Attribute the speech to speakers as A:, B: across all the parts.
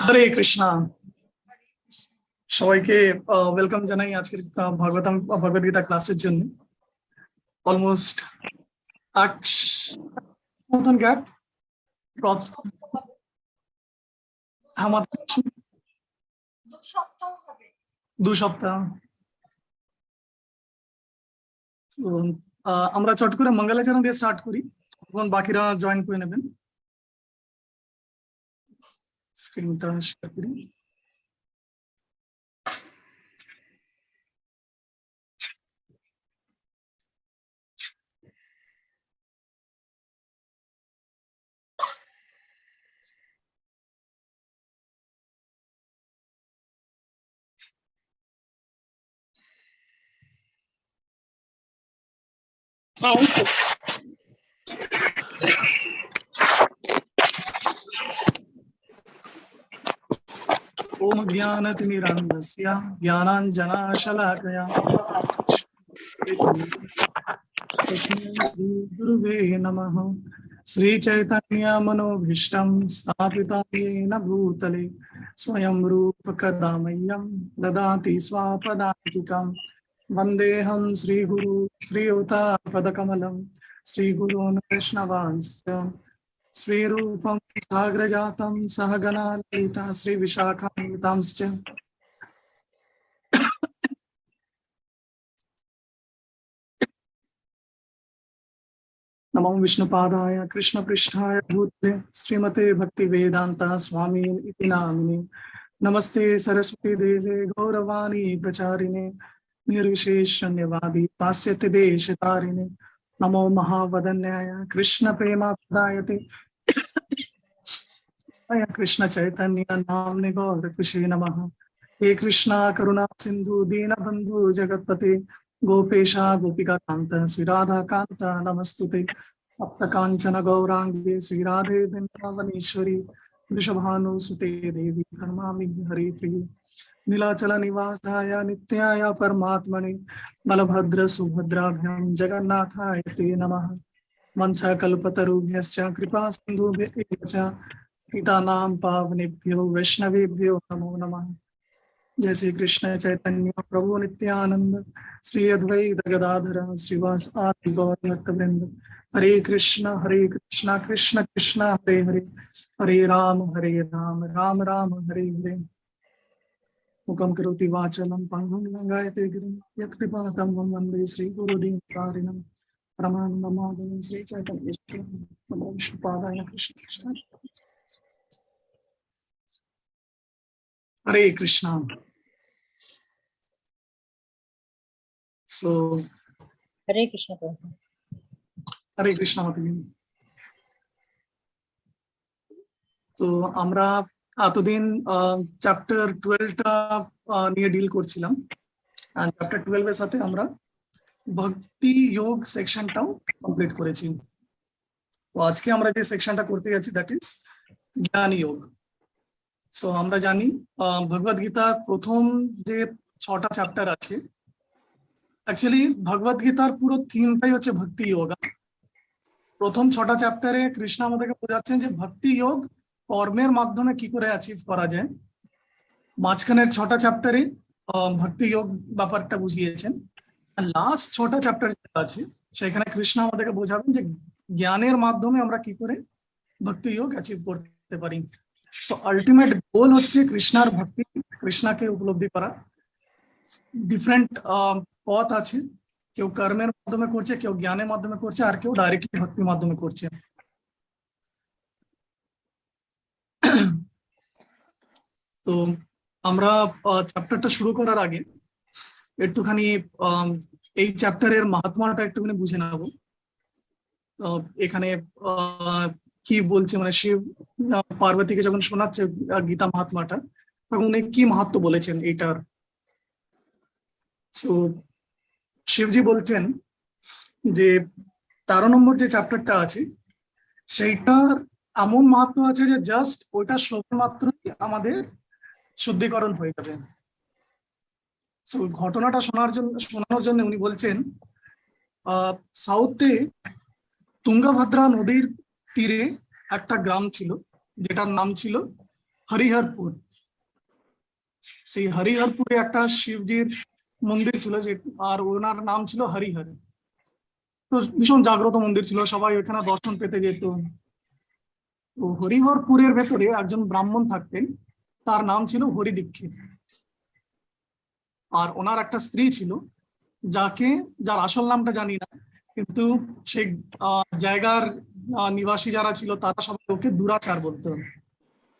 A: হরে কৃষ্ণা। সবাইকে ওয়েলকাম জানাই আজকের ভগবদ গীতা ক্লাসের জন্য। অলমোস্ট 8 মতন গ্যাপ আমাদের 2 সপ্তাহ। তো, আমরা চট করে মঙ্গলাচরণ দিয়ে স্টার্ট করি, তখন বাকিরা জয়েন করে নেবেন। স্ক্রিনটা শেয়ার করি। ओम ज्ञानतिमिरान्धस्य ज्ञानाञ्जनशलाकया श्री गुरुवे नमः। श्री चैतन्य मनोभीष्टं स्थापितं येन भूतले स्वयं रूप कदा मह्यं ददाति स्वापदान्तिकं। वन्देऽहं श्रीगुरु श्रीयुतापदकमलं श्रीगुरून् वैष्णवांश्च श्रीरूपं साग्रजातं सहगणा ललिता श्रीविशाखान्वितांश्च। नमो विष्णुपादाय कृष्णपृष्ठाय भूतले श्रीमते भक्तिवेदान्त स्वामी इति नामिने। नमस्ते सरस्वती देवे गौरवाणी प्रचारिणे निर्विशेष शून्यवादी पाश्चात्य देशतारिणे। नमो महावदन्याय कृष्ण प्रेमादायते कृष्ण चैतन्य नाम्ने गौरकृषे नमः। हे कृष्णा करुणा सिंधु दीनबंधु जगत्पते गोपेशा गोपिका कांत श्री राधा कांत नमस्तुते। तप्त कांचन गौरांगे श्री राधे वृंदावनेश्वरी वृषभानुसुते देवी प्रणमामि हरिप्रिये। नीलाचल निवासाय नित्याय परमात्मने बलभद्र सुभद्राभ्यां जगन्नाथाय ते नमः। वंशाकल्पतरुभ्यश्च कृपा सिन्धुभ्यश्च पतितानां पावनेभ्यो वैष्णवेभ्यो नमो नमः। जय श्री कृष्ण चैतन्य प्रभु नित्यानंद श्री अद्वैत गदाधर श्रीवास आदि गौर भक्तवृंद। हरे कृष्ण कृष्ण कृष्ण हरे हरे हरे राम राम राम हरे हरे। मुखं करोति वाचालं पङ्गुं लङ्घयते गिरिं यत्कृपातमहं वन्दे श्रीगुरुदीनकारिणं। परमानन्दमाधवं श्रीचैतन्येश्वरं नमो विष्णुपादाय कृष्ण। हरे कृष्णा। सो
B: हरे कृष्ण
A: हरे कृष्णा होते তো আমরা এতদিন চ্যাপ্টার 12টা নিয়ে ডিল করছিলাম। চ্যাপ্টার 12 এর সাথে আমরা ভক্তি যোগ সেকশনটাও কমপ্লিট করেছি। তো আজকে আমরা যে সেকশনটা করতে যাচ্ছি দ্যাট ইজ জ্ঞান যোগ। সো আমরা জানি ভগবদ গীতার প্রথম যে 6টা চ্যাপ্টার আছে, অ্যাকচুয়ালি ভগবদ গীতার পুরো থিমটাই হচ্ছে ভক্তি যোগা। প্রথম 6টা চ্যাপ্টারে কৃষ্ণ আমাদেরকে বোঝাচ্ছেন যে ভক্তি যোগ কর্মের মাধ্যমে কি করে অ্যাচিভ করা যায়। মাঝখানের 6টা চ্যাপ্টারে ভক্তি যোগ ব্যাপারটা বুঝিয়েছেন। আর লাস্ট 6টা চ্যাপ্টার যেটা আছে সেখানে কৃষ্ণ আমাদেরকে বোঝাবেন যে জ্ঞানের মাধ্যমে আমরা কি করে ভক্তি যোগ অ্যাচিভ করতে পারি। সো আলটিমেট গোল হচ্ছে কৃষ্ণার ভক্তি, কৃষ্ণাকে উপলব্ধি করা। ডিফারেন্ট পথ আছে, কেউ কর্মের মাধ্যমে করছে, কেউ জ্ঞানের মাধ্যমে করছে, আর কেউ ডাইরেক্টলি ভক্তির মাধ্যমে করছে। তো আমরা চ্যাপ্টারটা শুরু করার আগে একটুখানি এই চ্যাপ্টারের মাহাত্ম্যটা একটুখানি বুঝে নেব। এখানে কি বলছে, মানে শিব পার্বতীকে যখন শোনাচ্ছে গীতা মাহাত্ম্যটা, তখন উনি কি মাহাত্ম্য বলেছেন এইটার। তো শিবজি বলছেন যে 13 নম্বর যে চ্যাপ্টারটা আছে সেইটার এমন মাহাত্ম্য আছে যে জাস্ট ওইটা শ্রবণ মাত্রই আমাদের শুদ্ধিকরণ হয়ে যাবে। তো ঘটনাটা শোনানোর জন্য উনি বলছেন সাউথে তুঙ্গভদ্রা নদীর তীরে একটা গ্রাম ছিল যেটার নাম ছিল হরিহরপুর। সেই হরিহরপুরে একটা শিবজির মন্দির ছিল, যে আর ওনার নাম ছিল হরিহর। তো ভীষণ জাগ্রত মন্দির ছিল, সবাই ওখানে দর্শন পেতে যেত। তো হরিহরপুরের ভেতরে একজন ব্রাহ্মণ থাকতেন, তার নাম ছিল হরি দীক্ষিত। আর ওনার একটা স্ত্রী ছিল, যার আসল নামটা জানি না, কিন্তু সেই জায়গার নিবাসী যারা ছিল তারা সবাই ওকে দুরাচার বলতো।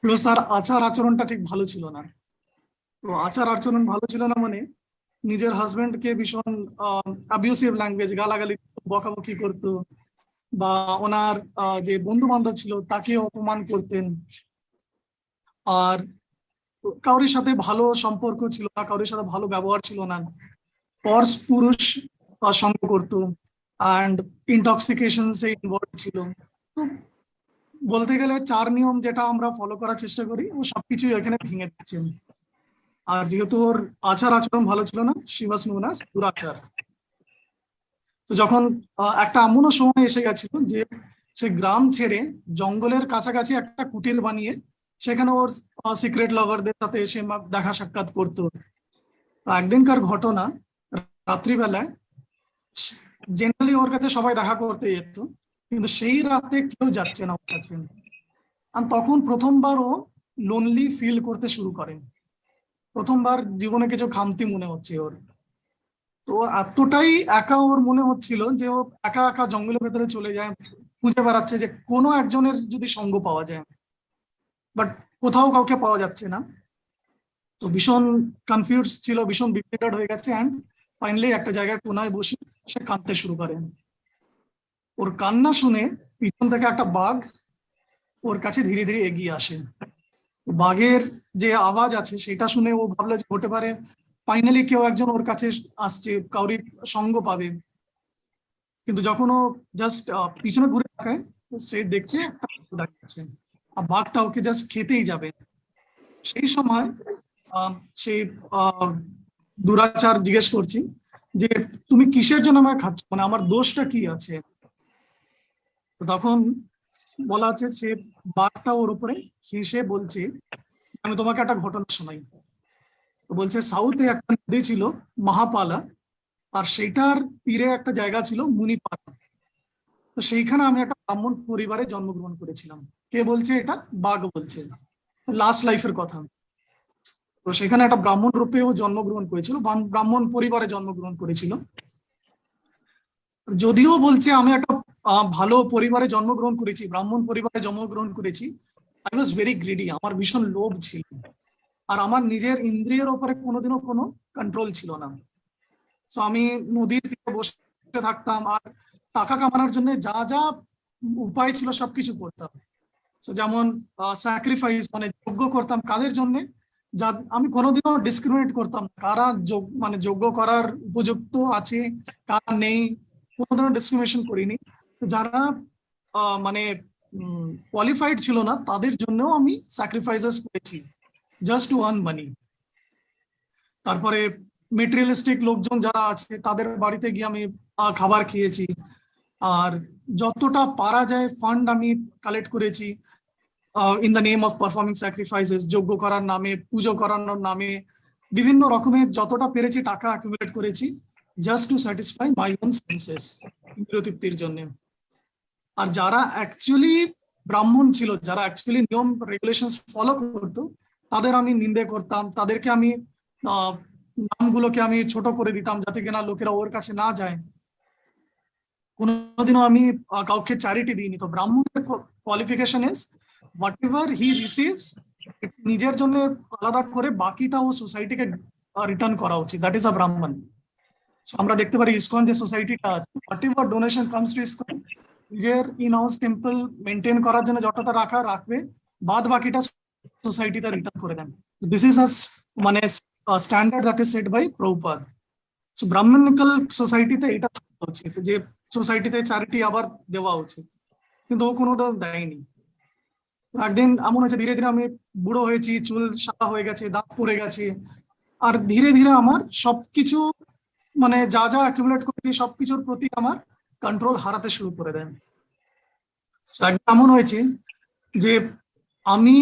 A: প্লাস তার আচার আচরণটা ঠিক ভালো ছিল না। তো আচার আচরণ ভালো ছিল না মানে নিজের হাজবেন্ডকে ভীষণ অ্যাবিউসিভ ল্যাঙ্গুয়েজ, গালাগালি, বকাবকি করতো, বা ওনার যে বন্ধু বান্ধব ছিল তাকে অপমান করতেন। আর কারোর সাথে ভালো সম্পর্ক ছিল না, কারোর সাথে ভালো ব্যবহার ছিল না। পরশ পুরুষ সঙ্গ করতো, অ্যান্ড ইনটক্সিকেশন সে ইনভলভ ছিল। তো বলতে গেলে 4 নিয়ম যেটা আমরা ফলো করার চেষ্টা করি, ও সবকিছুই এখানে ভেঙে দিচ্ছেন। আর যেহেতু ওর আচার আচরণ ভালো ছিল না, শি ওয়াজ নোন অ্যাজ দুরাচার। তো যখন একটা এমনও সময় এসে গেছিল যে সে গ্রাম ছেড়ে জঙ্গলের কাছাকাছি একটা কুটির বানিয়ে সেখানে ওর সিক্রেট লাভারদের সাথে এসে দেখা সাক্ষাৎ করতো। তো একদিনকার ঘটনা, রাত্রিবেলায় জেনারেলি ওর কাছে সবাই দেখা করতে যেত, কিন্তু সেই রাতে কেউ যাচ্ছে না ওর কাছে। আর তখন প্রথমবার ও লোনলি ফিল করতে শুরু করে। প্রথমবার জীবনে কিছু খামতি মনে হচ্ছে ওর। তো এতটাই একা ওর মনে হচ্ছিল যে ও একা একা জঙ্গলের ভেতরে চলে যায়, খুঁজে বেড়াচ্ছে যে কোনো একজনের যদি সঙ্গ পাওয়া যায়, বাট কোথাও কাউকে পাওয়া যাচ্ছে না। তো ভীষণ কনফিউজ ছিল, ভীষণ বিভ্রাট হয়ে গেছে, অ্যান্ড ফাইনালি একটা জায়গায় কোনায় বসে সে কাঁদতে শুরু করে। ওর কান্না শুনে পিছন থেকে একটা বাঘ ওর কাছে ধীরে ধীরে এগিয়ে আসে। বাঘের যে আওয়াজ আছে সেটা শুনে ও ভাবলো যে হতে পারে ফাইনালি কেউ একজন ওর কাছে আসছে, কাউরি সঙ্গ পাবে। কিন্তু যখন ও জাস্ট পিছনে ঘুরে তাকায়, তো সে দেখছে একটা বাঘ দাঁড়িয়ে আছে, আর বাঘটা ওকে জাস্ট খেতেই যাবে। সেই সময় সেই আহ, দুরাচার জিজ্ঞেস করছি যে তুমি কিসের জন্য আমায় খাচ্ছ, মানে আমার দোষটা কি আছে। তো তখন বলা আছে সে বাঘটা ওর উপরে হেসে বলছে, আমি তোমাকে একটা ঘটনা শোনাই। তো বলছে সাউথে একটা নদী ছিল মহাপালা, আর সেইটার তীরে একটা জায়গা ছিল মুনিপাড়া। তো সেইখানে আমি একটা ব্রাহ্মণ পরিবারে জন্মগ্রহণ করেছিলাম। কে বলছে এটা? বাঘ বলছে, লাস্ট লাইফের কথা। তো সেখানে একটা ব্রাহ্মণ রূপেও জন্মগ্রহণ করেছিল, ব্রাহ্মণ পরিবারে জন্মগ্রহণ করেছিল। যদিও বলছে আমি একটা ভালো পরিবারে জন্মগ্রহণ করেছি, ব্রাহ্মণ পরিবারে জন্মগ্রহণ করেছি, আই ওয়াজ ভেরি গ্রিডি, আমার ভীষণ লোভ ছিল, আর আমার নিজের ইন্দ্রিয়ের ওপরে কোনোদিনও কোনো কন্ট্রোল ছিল না। তো আমি নদীর তীরে বসে থাকতাম, আর টাকা কামানোর জন্য যা যা উপায় ছিল সবকিছু করতাম। তো যেমন স্যাক্রিফাইস, মানে যজ্ঞ করতাম কাদের জন্য, যা আমি কোনোদিনও ডিসক্রিমিনেট করতাম না, কারা মানে যজ্ঞ করার উপযুক্ত আছে কারা নেই, কোনো ধরনের ডিসক্রিমিনেশন করিনি। যারা মানে কোয়ালিফাইড ছিল না তাদের জন্যও আমি স্যাক্রিফাইসেস করেছি, জাস্ট টু আর্ন মানি। তারপরে মেটেরিয়ালিস্টিক লোকজন যারা আছে তাদের বাড়িতে গিয়ে আমি খাবার খেয়েছি। আর যতটা পারা যায় ফান্ড আমি কালেক্ট করেছি in the name of performing sacrifices, যজ্ঞ করার নামে, পুজো করানোর নামে বিভিন্ন রকমের যতটা পেরেছি টাকা অ্যাকুমুলেট করেছি, just to satisfy my own senses, ইন্দ্রিয় তৃপ্তির জন্য। আর যারা অ্যাকচুয়ালি ব্রাহ্মণ ছিল, যারা অ্যাকচুয়ালি নিয়ম রেগুলেশনস ফলো করতো, তাদের আমি নিন্দে করতাম, তাদেরকে আমি নামগুলোকে আমি ছোট করে দিতাম যাতে কিনা লোকেরা ওর কাছে না যায়। কোনোদিনও আমি কাউকে চ্যারিটি দিইনি। তো ব্রাহ্মণের qualification is what ever he receives নিজের জন্য আলাদা করে বাকিটা ও সোসাইটিকে রিটার্ন করা উচিত, দ্যাট ইজ আ ব্রাহ্মণ। আমরা দেখতে পারি ইসকন যে সোসাইটিটা আছে, whatever donation comes to ISKCON, নিজের ইন হাউস টেম্পল মেনটেন করার জন্য যতটা রাখবে, বাদ বাকিটা সোসাইটিতে রিটার্ন করে দেন। দিস ইজ মানে standard that is set by Prabhupada. So brahminical সোসাইটিতে এটা থাকা উচিত যে সোসাইটিতে চ্যারিটি আবার দেওয়া উচিত, কিন্তু ও কোনো দেয়নি। একদিন এমন হয়েছে, ধীরে ধীরে আমি বুড়ো হয়েছি, চুল সাদা হয়ে গেছে, দাঁত পড়ে গেছে, আর ধীরে ধীরে আমার সবকিছু মানে যা যা অ্যাকুমুলেট করেছি সবকিছুর প্রতি আমার কন্ট্রোল হারাতে শুরু করে দেন। একদম এমন হয়েছে যে আমি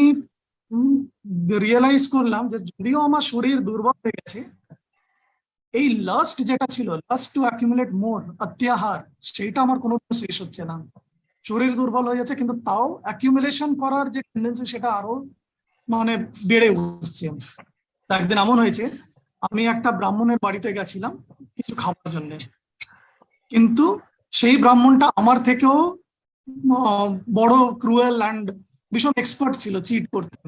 A: রিয়েলাইজ করলাম যে যদিও আমার শরীর দুর্বল হয়ে গেছে, এই লাস্ট যেটা ছিল, লাস্ট টু অ্যাকিউমুলেট মোর, অত্যাহার, সেইটা আমার কোনো শেষ হচ্ছে না। শরীর দুর্বল হয়ে যাচ্ছে কিন্তু তাও অ্যাকিউমুলেশন করার যে টেন্ডেন্সি সেটা আরো মানে বেড়ে উঠছে। তো একদিন এমন হয়েছে, আমি একটা ব্রাহ্মণের বাড়িতে গেছিলাম কিছু খাবার জন্য, কিন্তু সেই ব্রাহ্মণটা আমার থেকেও বড় ক্রুয়েল অ্যান্ড ভীষণ এক্সপার্ট ছিল চিট করতে।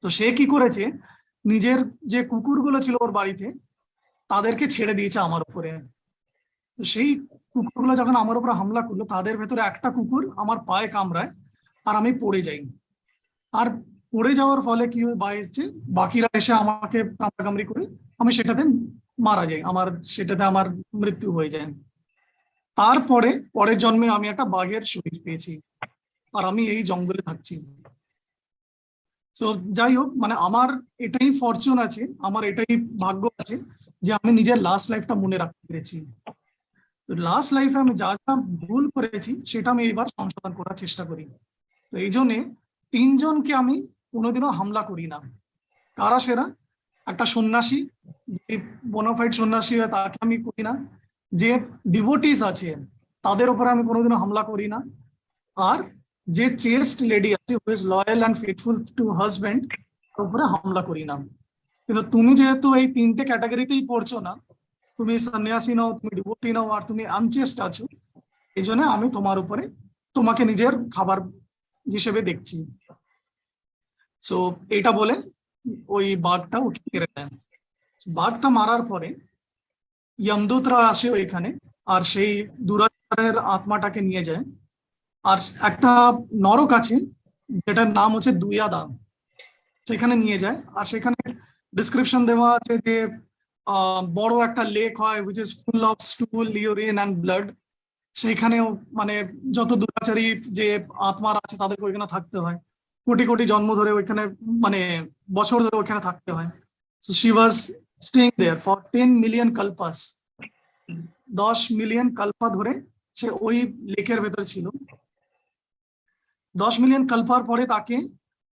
A: তো সে কি করেছে, নিজের যে কুকুরগুলো ছিল ওর বাড়িতে তাদেরকে ছেড়ে দিয়েছে আমার উপরে। তো সেই কুকুরগুলো যখন আমার উপরে হামলা করলো, তাদের ভেতরে একটা কুকুর আমার পায়ে কামড়ায় আর আমি পড়ে যাই। আর পড়ে যাওয়ার ফলে কি হয়েছে, বাকিরা এসে আমাকে কামড়াকামড়ি করে আমি সেটাতে মারা যাই, সেটাতে আমার মৃত্যু হয়ে যায়। তারপরে পরের জন্মে আমি একটা বাঘের শরীর পেয়েছি আর আমি এই জঙ্গলে থাকছি। তো যাই হোক, মানে আমার এটাই ফরচুন আছে, আমার এটাই ভাগ্য আছে যে আমি নিজের লাস্ট লাইফটা মনে রাখতে পেরেছি। লাস্ট লাইফে আমি যা যা ভুল করেছি সেটা আমি এবার সংশোধন করার চেষ্টা করি। তো এই জন্যে তিনজনকে আমি কোনোদিনও হামলা করি না। কারা সেরা? একটা সন্ন্যাসী, যে বোনাফাইড সন্ন্যাসী হয় তাকে আমি করি না। যে ডিভোটিস আছে তাদের উপরে আমি কোনোদিনও হামলা করি না। আর যে চেস্ট লেডি আছে, who is loyal and faithful two husband, তার উপরে হামলা করি না। কিন্তু তুমি যেহেতু এই তিনটে ক্যাটাগরিতেই পড়ছো না, তুমি সন্ন্যাসী নাও, তুমি ডিভোটি নাও, আর তুমি আনচেস্ট আছো, এই জন্য আমি তোমাকে নিজের খাবার হিসেবে দেখছি। সো এইটা বলে ওই বাঘটা ওকে মেরে দেন। বাঘটা মারার পরে যমদূতরা আসে ওইখানে, আর সেই দুরাচারের আত্মাটাকে নিয়ে যায়। আর একটা নরক আছে যেটার নাম হচ্ছে দুয়াদান, সেখানে নিয়ে যায়। আর সেখানে ডিসক্রিপশন দেওয়া আছে যে বড় একটা লেক হয় which is full of stool, urine and blood. সেইখানেও মানে যত দুরাচারী যে আত্মারা আছে তাদেরকে ওইখানে থাকতে হয়, কোটি কোটি জন্ম ধরে ওইখানে, মানে বছর ধরে ওইখানে থাকতে হয়। So she was staying there for 10 million kalpas, 10 million Kalpa ধরে সে ওই লেকের ভেতরে ছিল। 10 মিলিয়ন কাল্পার পরে তাকে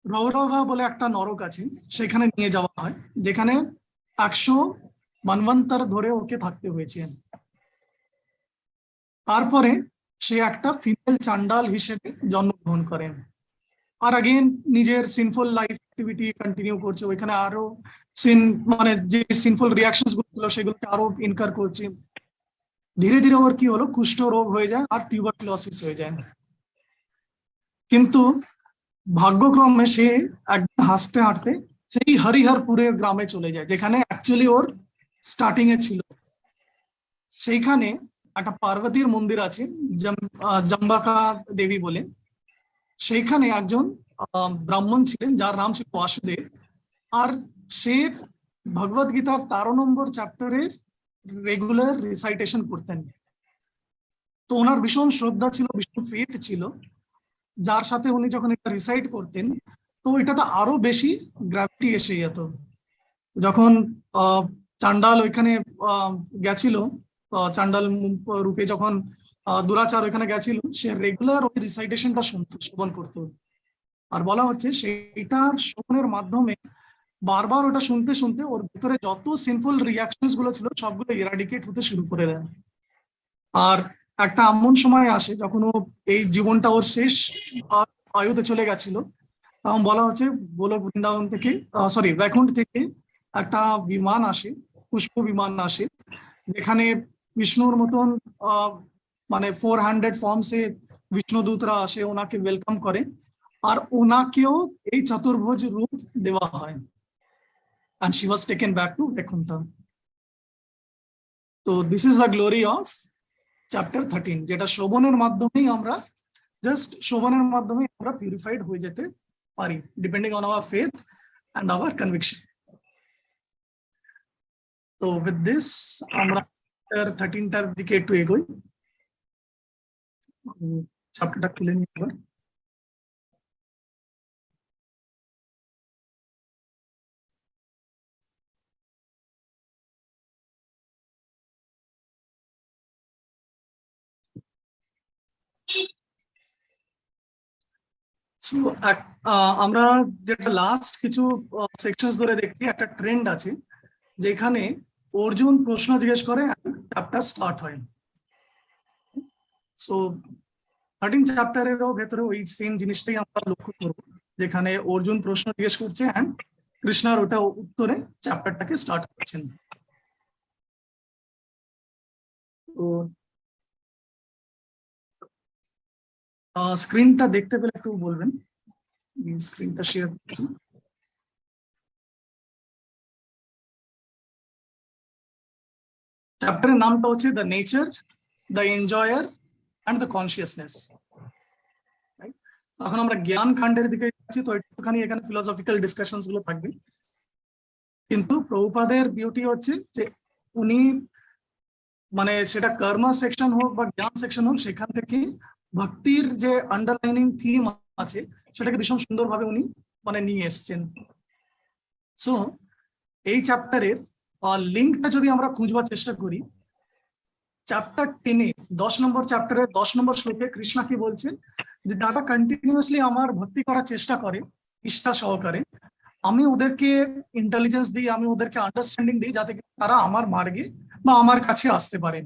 A: রৌরভা বলে একটা নরক আছে সেখানে নিয়ে যাওয়া হয়, যেখানে 100 মন্বন্তর ধরে ওকে থাকতে হয়েছে। তারপরে সে একটা ফিমেল চান্ডাল হিসেবে জন্মগ্রহণ করেন। আর अगेन নিজের সিনফুল লাইফ অ্যাক্টিভিটি কন্টিনিউ করছে ওইখানে, আরো মানে যে সিনফুল রিয়াকশনস গুলো ছিল সেগুলোকে আরো ইনকার করছে। ধীরে ধীরে ওর কি হলো, কুষ্ঠ রোগ হয়ে যায় আর টিউবারকুলোসিস হয়ে যায়। কিন্তু ভাগ্যক্রমে সে একদিন হাঁটতে হাঁটতে সেই হরিহরপুরের গ্রামে চলে যায়, যেখানে অ্যাকচুয়ালি ওর স্টার্টিং এ ছিল। সেইখানে একটা পার্বতীর মন্দির আছে, জম্বাকা দেবী বলে। সেইখানে একজন ব্রাহ্মণ ছিলেন যার নাম ছিল বাসুদেব। আর সে ভগবদ গীতার 13 নম্বর চ্যাপ্টারের রেগুলার রিসাইটেশন করতেন। তো ওনার ভীষণ শ্রদ্ধা ছিল, ভীষণ ফেথ ছিল, যার সাথে উনি যখন এটা রিসাইট করতেন তো এটাতে আরো বেশি গ্র্যাভিটি এসে যেত। যখন চান্ডাল ওইখানে গেছিল, চান্ডাল রূপে যখন দুরাচার ওইখানে গেছিল, সে রেগুলার ওই রিসাইটেশনটা শ্রবণ করতো। আর বলা হচ্ছে সেইটার শ্রবণের মাধ্যমে বারবার ওটা শুনতে শুনতে ওর ভিতরে যত সিনফুল রিয়াকশনস গুলো ছিল সবগুলো ইরাডিকেট হতে শুরু করে দেয়। আর একটা এমন সময় আসে যখন ও এই জীবনটা ওর শেষ আয়ুতে চলে গেছিল, তখন বলা হচ্ছে গোলক বৃন্দাবন থেকে, সরি বৈকুণ্ঠ থেকে একটা বিমান আসে, পুষ্প বিমান আসে, যেখানে বিষ্ণুর মতন মানে 400 ফর্মসে বিষ্ণুদূতরা আসে, ওনাকে ওয়েলকাম করে। আর ওনাকেও এই চতুর্ভুজ রূপ দেওয়া হয়। and she was taken back to Vaikuntha. তো this is the glory of chapter 13, যেটা শ্রবণের মাধ্যমেই আমরা পিউরিফাইড হয়ে যেতে পারি, depending on our faith and our conviction. তো উইথ দিস আমরা চ্যাপ্টার 13টার দিকে একটু এগোই। চ্যাপ্টারটা খুলে নিই এবার। So আমরা যেটা লাস্ট কিছু সেকশনস ধরে দেখছি, একটা ট্রেন্ড আছে যেখানে অর্জুন প্রশ্ন জিজ্ঞেস করে চ্যাপ্টার স্টার্ট হয়। সো 13 চ্যাপ্টারেরও ভেতরে ওই সেম জিনিসটাই আমরা লক্ষ্য করবো, যেখানে অর্জুন প্রশ্ন জিজ্ঞেস করছে অ্যান্ড কৃষ্ণার ওটা উত্তরে চ্যাপ্টারটাকে স্টার্ট করছেন। তো স্ক্রিনটা দেখতে পেলে একটু বলবেন, স্ক্রিনটা শেয়ার করছি। চ্যাপ্টারের নামটা হচ্ছে the nature, the enjoyer and the consciousness. এখন আমরা জ্ঞান কাণ্ডের দিকে যাচ্ছি, তো একটুখানি এখানে ফিলোসফিক্যাল ডিসকাশনস গুলো থাকবে, কিন্তু প্রভুপাদের বিউটি হচ্ছে যে উনি মানে সেটা কর্ম সেকশন হোক বা জ্ঞান সেকশন হোক, সেখান থেকে ভক্তির যে আন্ডারলাইনিং থিম আছে সেটাকে ভীষণ সুন্দরভাবে উনি মানে নিয়ে এসছেন। সো এই চ্যাপ্টারের লিঙ্কটা যদি আমরা খুঁজবার চেষ্টা করি, চ্যাপ্টার 10-এ 10 নম্বর চ্যাপ্টারের 10 নম্বর শ্লোকে কৃষ্ণ কি বলছেন, যে যারা কন্টিনিউয়াসলি আমার ভক্তি করার চেষ্টা করে নিষ্ঠা সহকারে, আমি ওদেরকে ইন্টেলিজেন্স দিই, আমি ওদেরকে আন্ডারস্ট্যান্ডিং দিই, যাতে তারা আমার মার্গে বা আমার কাছে আসতে পারেন।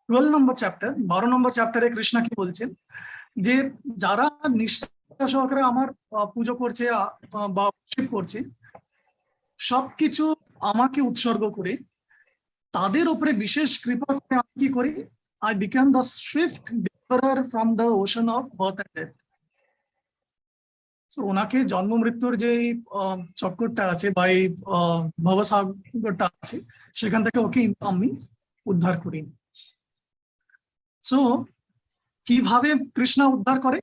A: 12 নম্বর চ্যাপ্টার 12 নম্বর চ্যাপ্টারে কৃষ্ণ কি বলছেন, যে যারা নিষ্ঠা সহকারে আমার পুজো করছে বা worship করছে, সবকিছু আমাকে উৎসর্গ করে তাদের উপরে বিশেষ কৃপা করে আমি কি করি, I become the swift deliverer from the ocean of birth and death. ওনাকে জন্ম মৃত্যুর যে চক্করটা আছে বা এই ভবসাগরটা আছে, সেখান থেকে ওকে আমি উদ্ধার করি। সো কিভাবে কৃষ্ণ উদ্ধার করে,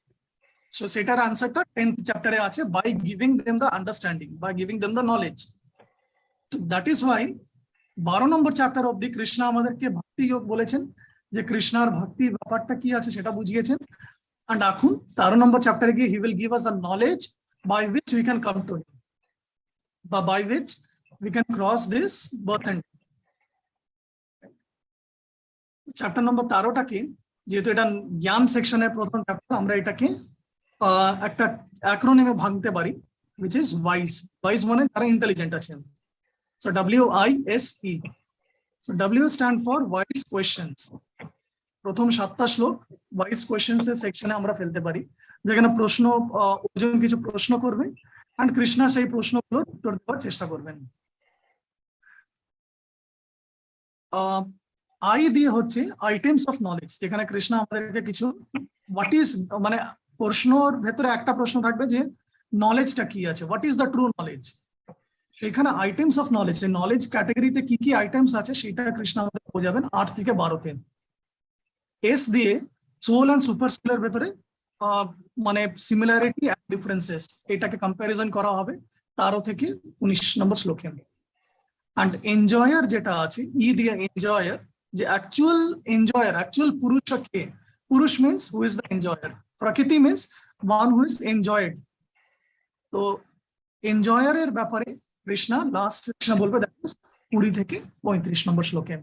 A: সো সেটার আনসারটা 10th চ্যাপ্টারে আছে, by giving them the understanding, by giving them the knowledge. That is why 12 number chapter অব্দি কৃষ্ণ আমাদেরকে ভক্তি যোগ বলেছেন, যে কৃষ্ণার ভক্তির ব্যাপারটা কি আছে সেটা বুঝিয়েছেন। And এখন 13 নম্বর চ্যাপ্টারে গিয়ে he will give us the knowledge by which we can come to him, বা by which we can cross this birth and. Chapter number 13টাকে, যেহেতু এটা জ্ঞান সেকশনের প্রথম চ্যাপ্টার, আমরা এটাকে একটা অ্যাক্রোনিমে ভাঙতে পারি, which is ওয়াইস। ওয়াইস মানে যারা ইন্টেলিজেন্ট আছেন। So WISE. So W stand for wise questions. প্রথম 7টা শ্লোক ওয়াইস কোয়েশ্চেন্স এর সেকশনে আমরা ফেলতে পারি, যেখানে প্রশ্ন অর্জুন কিছু প্রশ্ন করবে এন্ড কৃষ্ণ সেই প্রশ্নগুলোর উত্তর দেওয়ার চেষ্টা করবেন। আই দিয়ে হচ্ছে আইটেমস অফ নলেজ, যেখানে কৃষ্ণ আমাদেরকে কিছু হোয়াট ইজ মানে প্রশ্নর ভেতরে একটা প্রশ্ন থাকবে যে নলেজটা কি আছে, what is the true knowledge. এখানে আইটেমস অফ নলেজ, এই নলেজ ক্যাটাগরিতে কি কি আইটেমস আছে সেটা কৃষ্ণ আমাদের বোঝাবেন 8 থেকে 12-তে। এস দিয়ে সোল এন্ড সুপার সোলের ভেতরে মানে সিমিলারিটি এন্ড ডিফারেন্সেস, এটাকে কম্প্যারিজন করা হবে 13 থেকে 19 নম্বর শ্লোকে। এন্ড এনজয়ার যেটা আছে ই দিয়ে এনজয়ার, যে অ্যাকচুয়াল এনজয়ার, অ্যাকচুয়াল পুরুষ কে, পুরুষ means who is the enjoyer, প্রকৃতি means one who is enjoyed. তো এনজয়ারের ব্যাপারে কৃষ্ণ লাস্ট সেকশন বলবে, দ্যাট ইজ 20 থেকে 35 নম্বর শ্লোকে।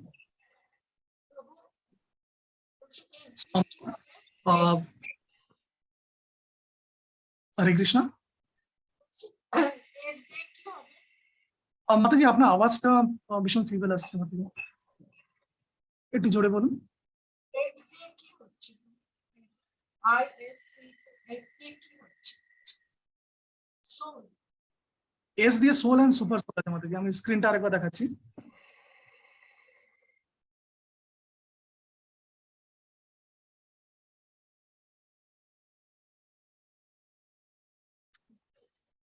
A: হরে কৃষ্ণ। মাতাজি আপনার আওয়াজটা ভীষণ ফিবল আসছে, মাতাজি একটু জোরে বলুন। এস দিয়ে সোল এন্ড সুপার সোল আছে মাতাজি, আমি স্ক্রিনটা আরেকবার দেখাচ্ছি।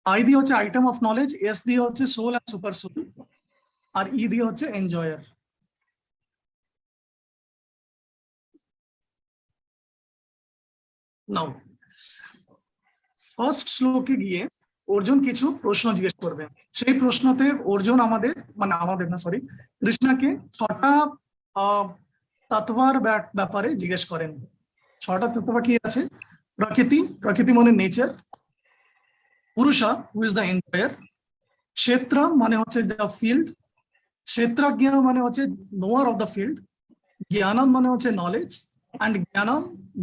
A: আই দিয়ে হচ্ছে আইটেম অফ নলেজ, এস দিয়ে হচ্ছে সোল এন্ড সুপার সোল, আর ই দিয়ে হচ্ছে এনজয়ার। নাও ফার্স্ট শ্লোকে গিয়ে অর্জুন কিছু প্রশ্ন জিজ্ঞেস করবে, সেই প্রশ্নতে অর্জুন আমাদের না সরি কৃষ্ণকে 6টা তত্ত্বের ব্যাপারে জিজ্ঞেস করেন। 6টা তত্ত্ব কি আছে, প্রকৃতি, প্রকৃতি মানে নেচার, পুরুষা হু ইজ দ্য এনজয়ার, ক্ষেত্র মানে হচ্ছে দ্য ফিল্ড, ক্ষেত্রজ্ঞ মানে হচ্ছে নোয়ার অফ দ্য ফিল্ড, জ্ঞানম মানে হচ্ছে নলেজ, অ্যান্ড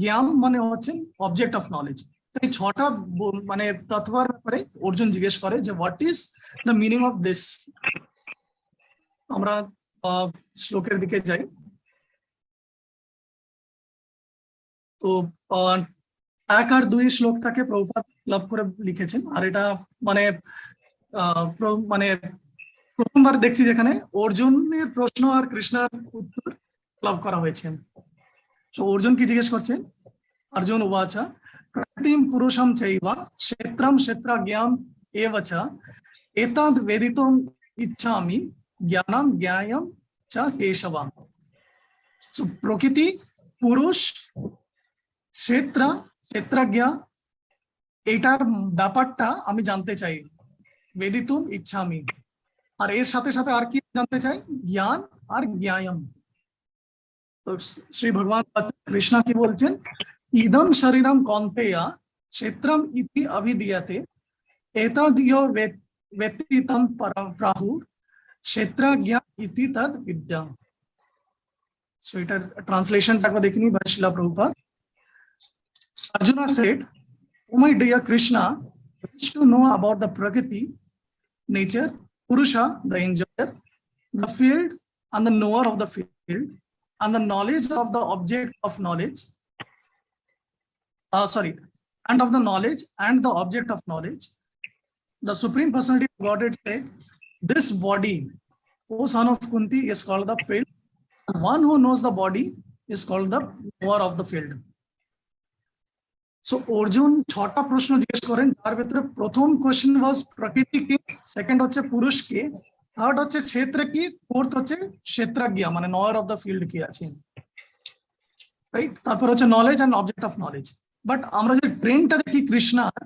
A: জ্ঞান মানে হচ্ছে অবজেক্ট অফ নলেজ। এই ছটা মানে তত্ত্বের ব্যাপারে অর্জুন জিজ্ঞেস করে যে what is the meaning of this. আমরা শ্লোকের দিকে যাই। তো 1 আর 2 শ্লোকটাকে প্রভুপাদ লাভ করে লিখেছেন, আর এটা মানে মানে প্রথমবার দেখছি যেখানে অর্জুনের প্রশ্ন আর কৃষ্ণের উত্তর লাভ করা হয়েছে। তো অর্জুন কি জিজ্ঞেস করছেন? अर्जुन उवाच प्रकृतिं पुरुषं चैव क्षेत्रं क्षेत्रज्ञम् एव च एतद् वेदितुम् इच्छामि ज्ञानं ज्ञेयं च केशव। सो प्रकृति पुरुष क्षेत्र क्षेत्रज्ञ এটার ব্যাপারটা আমি জানতে চাই, বেদিতুম ইচ্ছামি, আর এর সাথে সাথে আর কি জানতে চাই? জ্ঞান আর জ্ঞায়ম। তো শ্রী ভগবান কৃষ্ণ কি বলছেন? इदं शरीरं कौन्तेय क्षेत्रम इति अभिधीयते एतद्यो वेत्ति तं प्राहुः क्षेत्रज्ञ इति तद् विद्या। सो इटार ट्रांसलेशन टाको देखिनी by Srila Prabhupada. Arjuna said, "Oh my dear Krishna, I wish to know about the Prakriti, nature, Purusha, the enjoyer, the field and the knower of the field, and the knowledge of the object of knowledge. And of the knowledge and the object of knowledge. The Supreme Personality of Godhead said, this body, O son of Kunti, is called the field. And one who knows the body is called the knower of the field." So Arjun 6টা প্রশ্ন জিজ্ঞেস করেন, তার ভিতরে প্রথম question ওয়াজ প্রকৃতি কি, second হচ্ছে পুরুষ কি, থার্ড হচ্ছে ক্ষেত্র কি, ফোর্থ হচ্ছে ক্ষেত্রজ্ঞ মানে নয়ার অফ দ্য ফিল্ড কি আছে, রাইট? তারপর হচ্ছে knowledge and object of knowledge. But আমরা যে ট্রেন্ডটা দেখি কৃষ্ণার,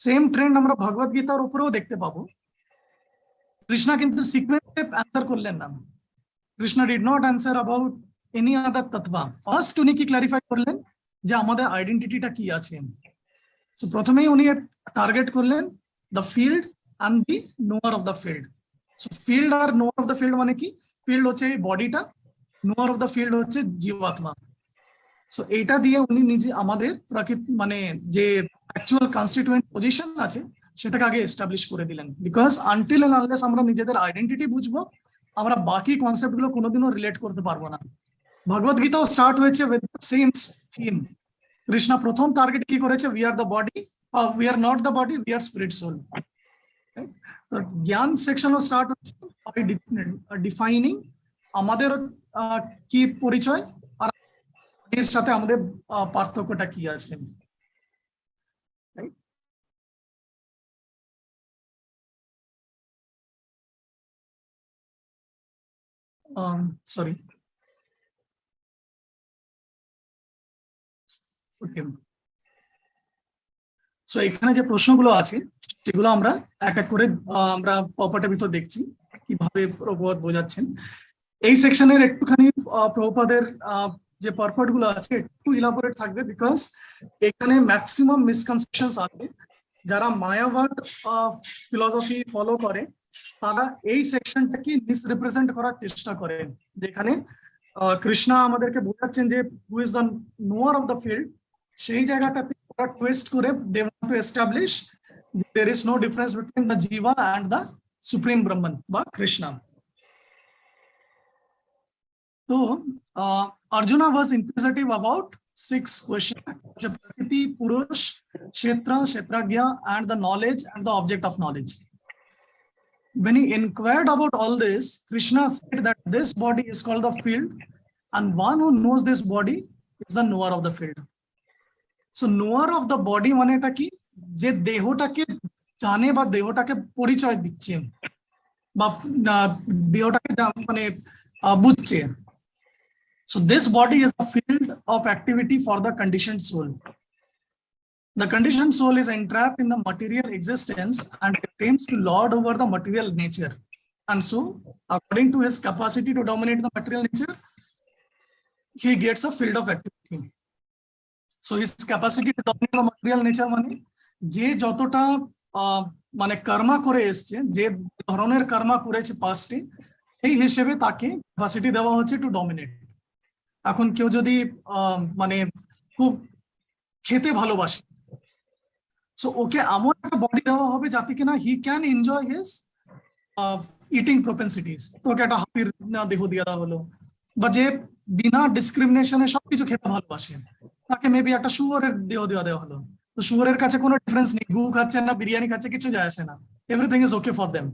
A: সেম ট্রেন্ড আমরা ভগবদ গীতার উপরেও দেখতে পাবো। কৃষ্ণা কিন্তু সিকোয়েন্সে অ্যান্সার করলেন না। Krishna did not answer about any other তত্ত্বা। ফার্স্ট উনি কি ক্লারিফাই করলেন যে আমাদের আইডেন্টিটিটা কি আছে। সো প্রথমেই উনি টার্গেট করলেন the field and the knower of the field. So field আর নোয়ার অফ দ্য ফিল্ড মানে কি? ফিল্ড হচ্ছে এই বডিটা, নোয়ার অফ দ্য ফিল্ড হচ্ছে জীবাত্মা। সো এইটা দিয়ে উনি নিজে আমাদের প্রাকৃতিক মানে যে অ্যাকচুয়াল কনস্টিটিউয়েন্ট পজিশন আছে সেটাকে আগে এস্টাবলিশ করে দিলেন। বিকজ আনটিল এন্ড আনলেস আমরা নিজেদের আইডেন্টিটি বুঝবো, আমরা বাকি কনসেপ্ট গুলো কোনোদিনও রিলেট করতে পারবো না। ভগবদ গীতাও স্টার্ট হয়েছে with the same theme. Krishna প্রথম টার্গেট কি করেছে? We are the body, we are not the body, we are spirit soul. জ্ঞান সেকশনও স্টার্ট হচ্ছে বাই ডিফাইনিং আমাদের কি পরিচয় আর এর সাথে আমাদের পার্থক্যটা কি আছে। সরি, ওকে। সো এখানে যে প্রশ্নগুলো আছে সেগুলো আমরা এক এক করে আমরা পপাটের ভিতর দেখছি কিভাবে প্রভুপাদ বোঝাচ্ছেন। এই সেকশনের একটুখানি প্রভুপাদের যে পারপট গুলো আছে একটু ইলাবোরেট থাকবে, বিকজ এখানে ম্যাক্সিমাম মিসকনসেপশনস আছে। যারা মায়াবাদ ফিলসফি ফলো করে তারা এই সেকশনটাকে মিসরিপ্রেজেন্ট করার চেষ্টা করেন, যেখানে কৃষ্ণা আমাদেরকে বোঝাচ্ছেন যে who is the knower of the field, সেই জায়গাটাতে ওরা টুইস্ট করে they want to establish there is no difference between the jiva and the supreme brahman বা Krishna. So Arjuna was inquisitive about 6 questions: Prakriti, Purush, Kshetra, Kshetragya, and the knowledge and the object of knowledge. When he inquired about all this, Krishna said that this body is called the field, and one who knows this body is the knower of the field. So knower of the body মানে এটা কি? যে দেহটাকে জানে বা দেহটাকে পরিচয় দিচ্ছে বা দেহটাকে মানে বুঝছে। So this body is the field of activity for the conditioned soul. The conditioned soul is entrapped in the material existence and aims to lord over the material nature. And so, according to his capacity to dominate the material nature, he gets a field of activity. So his capacity to dominate the material nature মানে যে যতটা মানে কর্ম করে এসছে, যে ধরনের কর্ম করেছে পাস্টে, এই হিসেবে তাকে ক্যাপাসিটি দেওয়া হচ্ছে টু ডমিনেট। এখন কেউ যদি মানে খুব খেতে ভালোবাসে, সো ওকে এমন একটা বডি দেওয়া হবে যাতে কিনা he can enjoy his eating propensities. Okay একটা হাতির দেহ দিয়ে দেওয়া হলো, বা যে বিনা ডিসক্রিমিনেশনে সবকিছু খেতে ভালোবাসে তাকে মেবি একটা শুয়োরের দেহ দেওয়া হলো। তো শুয়োরের কাছে কোনো ডিফারেন্স নেই, গু খাচ্ছে না বিরিয়ানি খাচ্ছে কিছু যায় আসে না, everything is okay for them.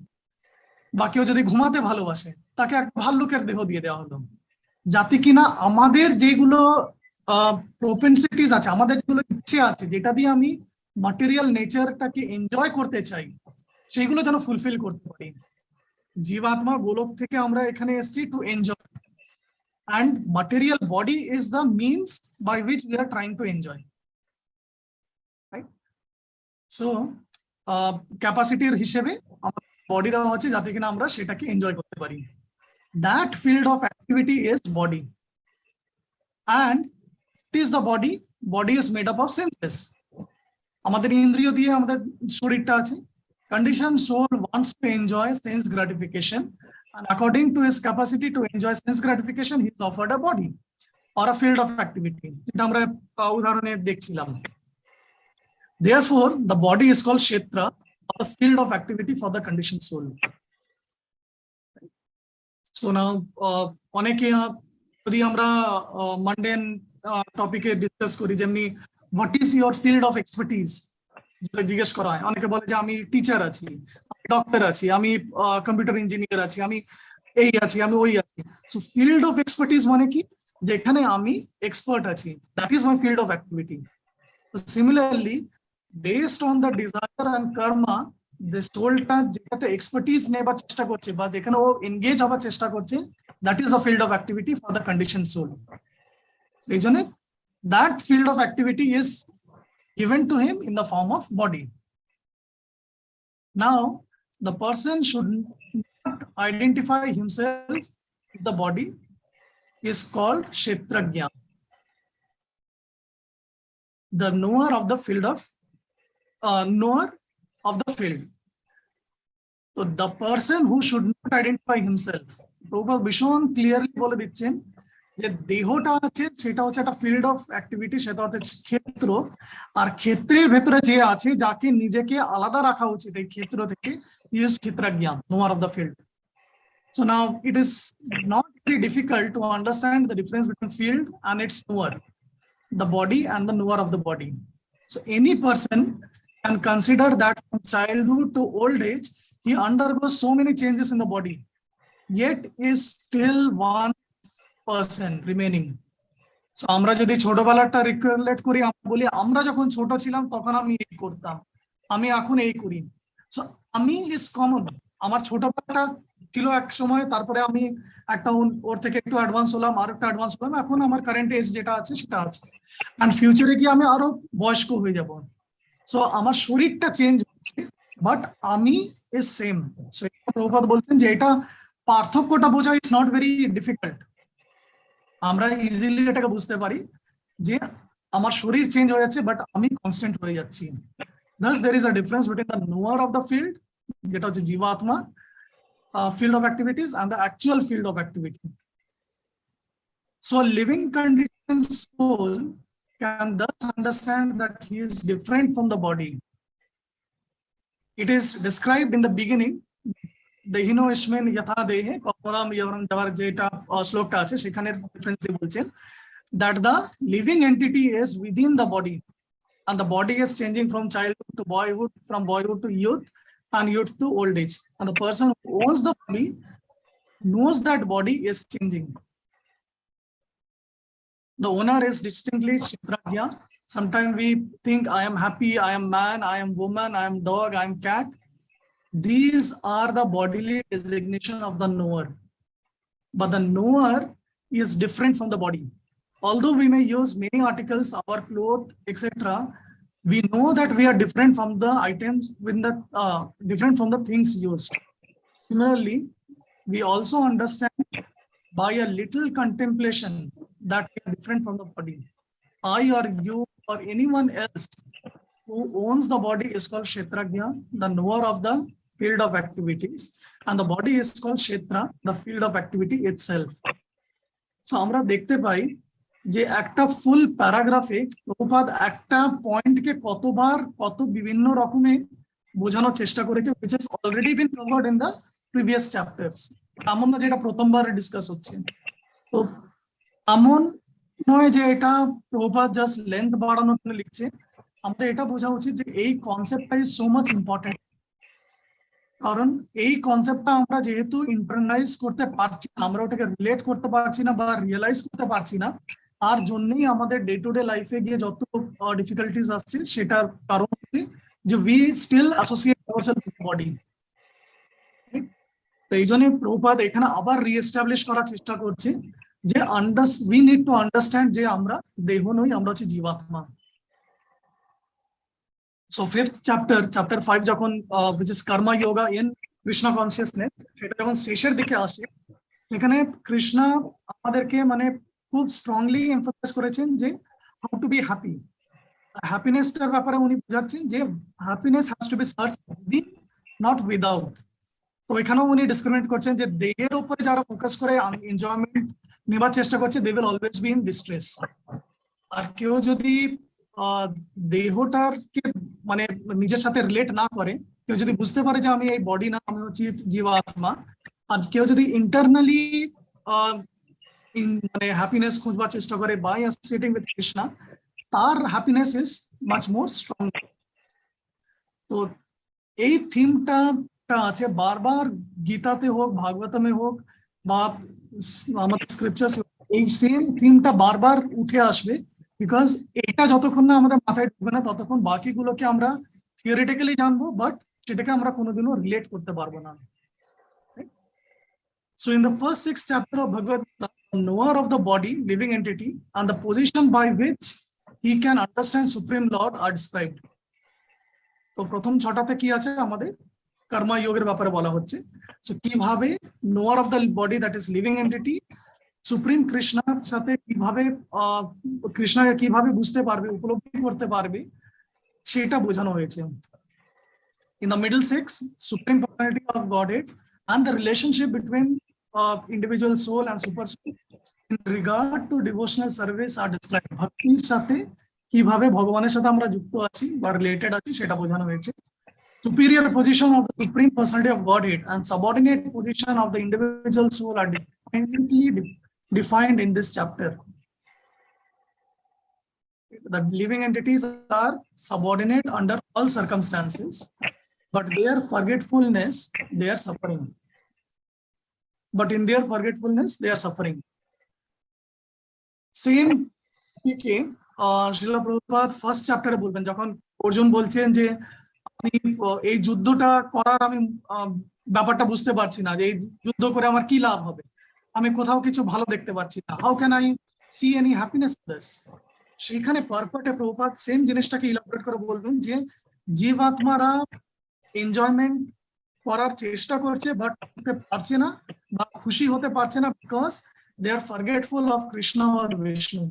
A: বা কেউ যদি ঘুমাতে ভালোবাসে তাকে একটা ভাল্লুকের দেহ দিয়ে দেওয়া হলো, যাতে কিনা আমাদের যেগুলো প্রপেন্সিটিস আছে, আমাদের যেগুলো ইচ্ছে আছে, যেটা দিয়ে আমি ম্যাটেরিয়াল নেচারটাকে এনজয় করতে চাই, সেইগুলো যেন ফুলফিল করতে পারি। জীবাত্মা গোলক থেকে আমরা এখানে এসেছি to enjoy, and material body is the means by which we are trying to enjoy, right? So ক্যাপাসিটির হিসেবে আমাদের বডি দেওয়া হচ্ছে যাতে কিনা আমরা সেটাকে এনজয় করতে পারি। that field of activity is body, and it is the body is made up of senses. আমাদের ইন্দ্রিয় দিয়ে আমাদের শরীরটা আছে। Condition soul wants to enjoy sense gratification, and according to his capacity to enjoy sense gratification, he is offered a body or a field of activity, যেটা আমরা উদাহরণে দেখছিলাম। Therefore, the body is called kshetra, or the field of activity for the conditioned soul. So now, অনেকে যদি আমরা mundane টপিকে discuss করি, যেমনি what is your field of expertise জিজ্ঞেস করা হয়, অনেকে বলে যে আমি টিচার আছি, আমি ডক্টর আছি, আমি কম্পিউটার ইঞ্জিনিয়ার আছি, আমি এই আছি, আমি ওই আছি। সো ফিল্ড অফ এক্সপার্টিজ মানে কি, যেখানে আমি এক্সপার্ট আছি, that is my field of activity. Similarly based on the desire and karma, যে সোলটা যেটাতে এক্সপার্টিজ নেবার চেষ্টা করছে বা যেখানে ও এনগেজ হবার চেষ্টা করছে, that is the field of activity for the condition soul. এই জন্য that field of activity is given to him in the form of body. Now, the person should not identify himself with the body, is called kshetrajna, the knower of the field of field. So the person who should not identify himself, Prabhupada ভীষণ clearly বলে দিচ্ছেন যে দেহটা আছে সেটা হচ্ছে একটা field of activity, সেটা হচ্ছে ক্ষেত্র, আর ক্ষেত্রের ভেতরে যে আছে যাকে নিজেকে আলাদা রাখা উচিত এই ক্ষেত্র থেকে, হি ইজ ক্ষেত্রজ্ঞ, knower of the field. So now it is not very difficult to understand the difference between field and its knower, the body and the knower of the body. So any person can consider that from childhood to old age, he undergoes so many changes in the body, yet is still one person remaining. So আমরা যদি ছোটবেলাটা রিকলেক্ট করি, আমরা বলি আমরা যখন ছোট ছিলাম তখন আমি এই করতাম, আমি এখন এই করি। সো আমি ইজ কমন, আমার ছোটবেলাটা ছিল এক সময়, তারপরে আমি একটা ওর থেকে একটু অ্যাডভান্স হলাম, আর একটা অ্যাডভান্স হলাম, এখন আমার কারেন্ট এজ যেটা আছে সেটা আছে, এন্ড ফিউচারে গিয়ে আমি আরো বয়স্ক হয়ে যাব। সো আমার শরীরটা চেঞ্জ হচ্ছে, বাট আমি ইজ সেম। সো প্রভুপাদ বলছেন যে এটা পার্থক্যটা বোঝা ইজ নট ভেরি ডিফিকাল্ট। আমরা ইজিলি এটাকে বুঝতে পারি যে আমার শরীর চেঞ্জ হয়ে যাচ্ছে, বাট আমি কনস্ট্যান্ট হয়ে যাচ্ছি। Thus there is a difference between the knower of the field, যেটা হচ্ছে জীবাত্মা, field of activities, and the actual field of activity. So a living conditioned soul can thus understand that he is different from the body. It is described in the beginning, দেহিনো ইসমিন যথা দেহে কপরাম ইয়ারাম যাওয়ার যেটা শ্লোকটা আছে সেখানে reference দিয়ে বলছেন that the living entity is within the body, and the body is changing from childhood to boyhood, from boyhood to youth, and youth to old age, and the person who owns the body knows that body is changing. The owner is distinctly kshetrajna. Sometimes we think I am happy, I am man, I am woman, I am dog, I am cat. These are the bodily designation of the knower, but the knower is different from the body. Although we may use many articles, our clothes, etc., we know that we are different from the items, with the different from the things used. Similarly, we also understand by a little contemplation that we are different from the body. I or you or anyone else who owns the body is called kshetrajna, the knower of the field of activities, and the body is called kshetra, the field of activity itself. So আমরা দেখতে পাই যে একটা ফুল প্যারাগ্রাফে প্রভুপাদ একটা পয়েন্টকে কতবার কত বিভিন্ন রকমে বোঝানোর চেষ্টা করেছে, which has already been covered in the previous chapters. এমন না যেটা প্রথমবার ডিসকাস হচ্ছে। তো এমন নয় যে এটা প্রভুপাদ জাস্ট লেন্থ বাড়ানোর জন্য লিখছে, আমাদের এটা বোঝা উচিত যে এই কনসেপ্টটা ইজ সো মাচ ইম্পর্টেন্ট। কারণ এই কনসেপ্টটা আমরা যেহেতু ইন্টারনালাইজ করতে পারছি না, আমরা ওটাকে রিলেট করতে পারছি না বা রিয়েলাইজ করতে পারছি না, তার জন্যই আমাদের ডে টু ডে লাইফে গিয়ে যত ডিফিকাল্টিজ আসছে সেটার কারণ হচ্ছে যে we still associate ourself with body. তো এই জন্য প্রভুপাদ এখানে আবার রিএস্টাবলিশ করার চেষ্টা করছে যে উই নিড টু আন্ডারস্ট্যান্ড যে আমরা দেহ নই, আমরা হচ্ছে জীবাত্মা। So fifth chapter 5 যখন which is karma yoga in Krishna consciousness, সেটা যখন শেষের দিকে আসে, এখানে কৃষ্ণা আমাদেরকে মানে খুব স্ট্রংলি এমফাসাইজ করেছেন যে হাউ টু বি হ্যাপি। হ্যাপিনেসটার ব্যাপারে উনি বোঝাচ্ছেন যে happiness has to be search within, not without. তো এখানেও উনি ডিসক্রিমিনেট করছেন যে দেহের উপরে যারা ফোকাস করে এনজয়মেন্ট নেবার চেষ্টা করছে, they will always be in distress. আর কেউ যদি দেহটাকে মানে নিজের সাথে রিলেট না করে, কেউ যদি বুঝতে পারে যে আমি এই বডি না, আমি হচ্ছি জীবাত্মা, আর কেউ যদি ইন্টারনালি মানে হ্যাপিনেস খুঁজবার চেষ্টা করে বাই অ্যাসোসিয়েটিং উইথ কৃষ্ণা, তার happiness is much more strong. তো এই থিমটা আছে বারবার গীতাতে হোক, ভাগবতমে হোক বা আমাদের স্ক্রিপচার্স, এই সেম থিমটা বারবার উঠে আসবে। বিকজ এটা যতক্ষণ না আমাদের মাথায় ঢুকবে না, ততক্ষণ বাকিগুলোকে আমরা থিওরিটিক্যালি জানবো, বাট সেটাকে আমরা কোনোদিনও রিলেট করতে পারবো না। So in the first 6 chapter of Bhagavad, the knower of the body, living entity, and the position by which he can understand Supreme Lord are described. তো প্রথম 6টাতে কি আছে, আমাদের কর্মা যোগের ব্যাপারে বলা হচ্ছে। সো কিভাবে knower of the body, that is living entity, supreme কৃষ্ণার সাথে কিভাবে কৃষ্ণাকে কিভাবে বুঝতে পারবে, উপলব্ধি করতে পারবে, সেটা বোঝানো হয়েছে। In the middle 6, supreme personality of Godhead and the relationship between individual soul and super soul in regard to devotional service are described. ভক্তির সাথে কিভাবে ভগবানের সাথে আমরা যুক্ত আছি বা রিলেটেড আছি সেটা বোঝানো হয়েছে। Superior position of the supreme personality of Godhead and subordinate position of the individual soul are distinctly defined in this chapter. The living entities are subordinate under all circumstances, but their forgetfulness, they are suffering. But in their forgetfulness, they are suffering. Same PK, Srila Prabhupada first chapter বলবেন, যখন অর্জুন বলছেন যে আমি এই যুদ্ধটা করার আমি ব্যাপারটা বুঝতে পারছি না, যে এই যুদ্ধ করে আমার কি লাভ হবে, আমি কোথাও কিছু ভালো দেখতে পাচ্ছি না, how can I C any happiness in this. সেখানে পারপাটে প্রভুপাদ সেম জিনিসটাকে ইলাবোরেট করে বলবেন যে জীবাত্মারা এনজয়মেন্ট করার চেষ্টা করছে বাট করতে পারছে না বা খুশি হতে পারছে না, because they are forgetful of Krishna আর বিষ্ণু।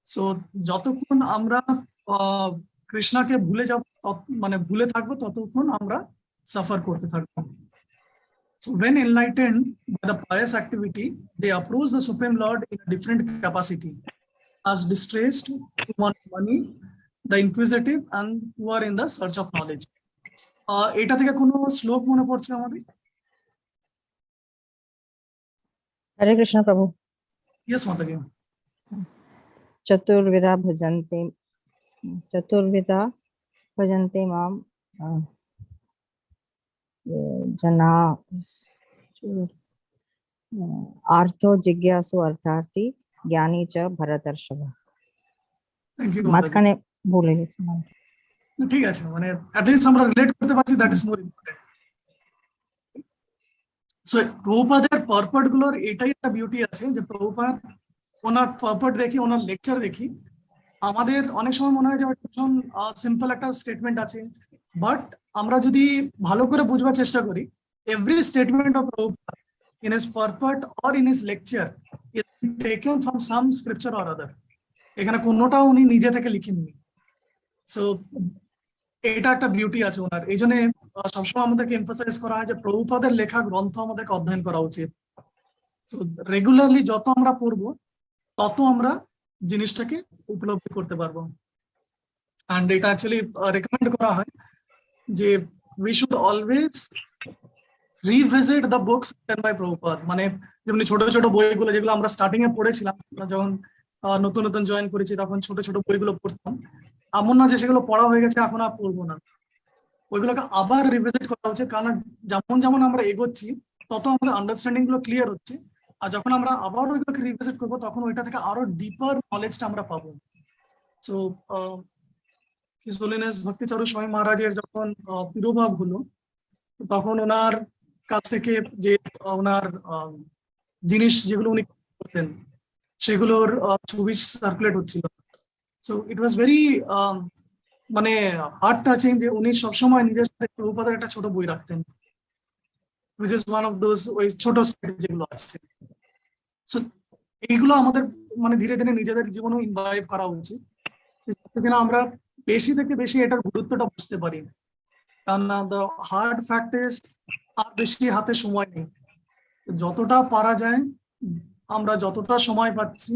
A: সো যতক্ষণ আমরা কৃষ্ণাকে ভুলে যাব, মানে ভুলে থাকবো, ততক্ষণ আমরা সাফার করতে থাকবো। So when enlightened by the pious activity, they approach the Supreme Lord in a different capacity, as distressed, who want money, the inquisitive, and who are in the search of knowledge. এটা থেকে কোনো শ্লোক মনে পড়ছে আমাদের?
B: हरे कृष्ण प्रभु।
A: Yes, Mataji.
B: चतुर्विधा भजन्ते माम जना आर्थो जिज्ञासु अर्थार्थी ज्ञानी च भरतर्षभ।
A: Thank you.
B: মাঝখানে ভুলে গেছি।
A: ঠিক আছে, মানে at least আমরা রিলেট করতে পারছি, that is more important. So প্রভুপাদের পারপাট গুলোর এটাই একটা বিউটি আছে যে প্রভুপাদ ওনার পারপাট দেখি, ওনার লেকচার দেখি, আমাদের অনেক সময় মনে হয় যে ভীষণ সিম্পল একটা স্টেটমেন্ট আছে, বাট আমরা যদি ভালো করে বুঝবার চেষ্টা করি, every statement of Prabhupada in his purport or in his lecture is taken from some scripture or other. এখানে কোনোটা উনি নিজে থেকে লিখেননি। সো এটা একটা বিউটি আছে ওনার। এই জন্য সবসময় আমাদেরকে এমফাসাইজ করা হয় যে প্রভুপাদের লেখা গ্রন্থ আমাদেরকে অধ্যয়ন করা উচিত। তো রেগুলারলি যত আমরা পড়বো, তত আমরা জিনিসটাকে উপলব্ধি করতে পারবো। অ্যান্ড এটা অ্যাকচুয়ালি রেকমেন্ড করা হয় যে we should always revisit the books written by Prabhupada. মানে যেমনি ছোট ছোট বইগুলো যেগুলো আমরা স্টার্টিং এ পড়েছিলাম, যখন নতুন নতুন জয়েন করেছি তখন ছোট ছোট বইগুলো পড়তাম, এমন না যে সেগুলো পড়া হয়ে গেছে এখন আর পড়বো না, ওইগুলোকে আবার রিভিজিট করা উচিত। কারণ যেমন যেমন আমরা এগোচ্ছি তত আমাদের আন্ডারস্ট্যান্ডিং গুলো ক্লিয়ার হচ্ছে, আর যখন আমরা আবার ওইগুলোকে রিভিজিট করবো তখন ওইটা থেকে আরো ডিপার নলেজটা আমরা পাবো। সো হিজ হোলিনেস ভক্তিচারু স্বামী মহারাজের যখন তিরোভাব হলো, তখন ওনার কাছ থেকে যে ওনার জিনিস যেগুলো উনি করতেন সেগুলোর ছবি সার্কুলেট হচ্ছিল। সো ইট ওয়াজ ভেরি মানে হার্ট টাচিং যে উনি সবসময় নিজের সাথে প্রভুপাদের একটা ছোট বই রাখতেন, which is one of those ওই ছোট set যেগুলো আছে। সো এইগুলো আমাদের মানে ধীরে ধীরে নিজেদের জীবনেও ইনভাইভ করা উচিত, কিনা আমরা বেশি থেকে বেশি এটার গুরুত্বটা বুঝতে পারি। কারণ দ্য হার্ড ফ্যাক্ট ইজ আর বেশি হাতে সময় নেই, যতটা পারা যায় আমরা যতটা সময় পাচ্ছি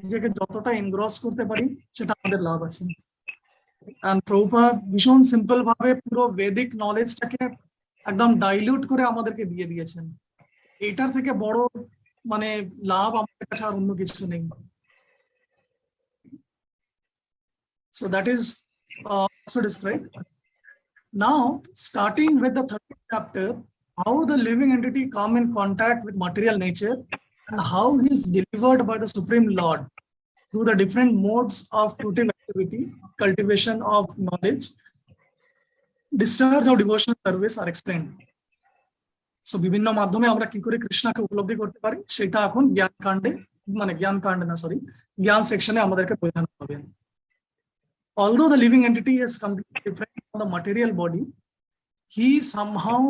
A: নিজেকে যতটা এনগ্রস করতে পারি সেটা আমাদের লাভ আছে। এন্ড প্রভুপাদ ভীষণ সিম্পল ভাবে পুরো বেদিক নলেজটাকে একদম ডাইলিউট করে আমাদেরকে দিয়ে দিয়েছেন। এটার থেকে বড় মানে লাভ আমাদের কাছে আর অন্য কিছু নেই। So that is also described. Now, starting with the 30th chapter, how the living entity come in contact with material nature and how he is delivered by the Supreme Lord through the different modes of fruitive activity, cultivation of knowledge, discharge of devotional service are explained. So বিভিন্ন মাধ্যমে আমরা কি করে কৃষ্ণকে উপলব্ধি করতে পারি সেটা এখন জ্ঞান কাণ্ডে মানে জ্ঞান সেকশনে আমাদেরকে বোঝানো হবে। Although the living entity is completely different from the material body, he somehow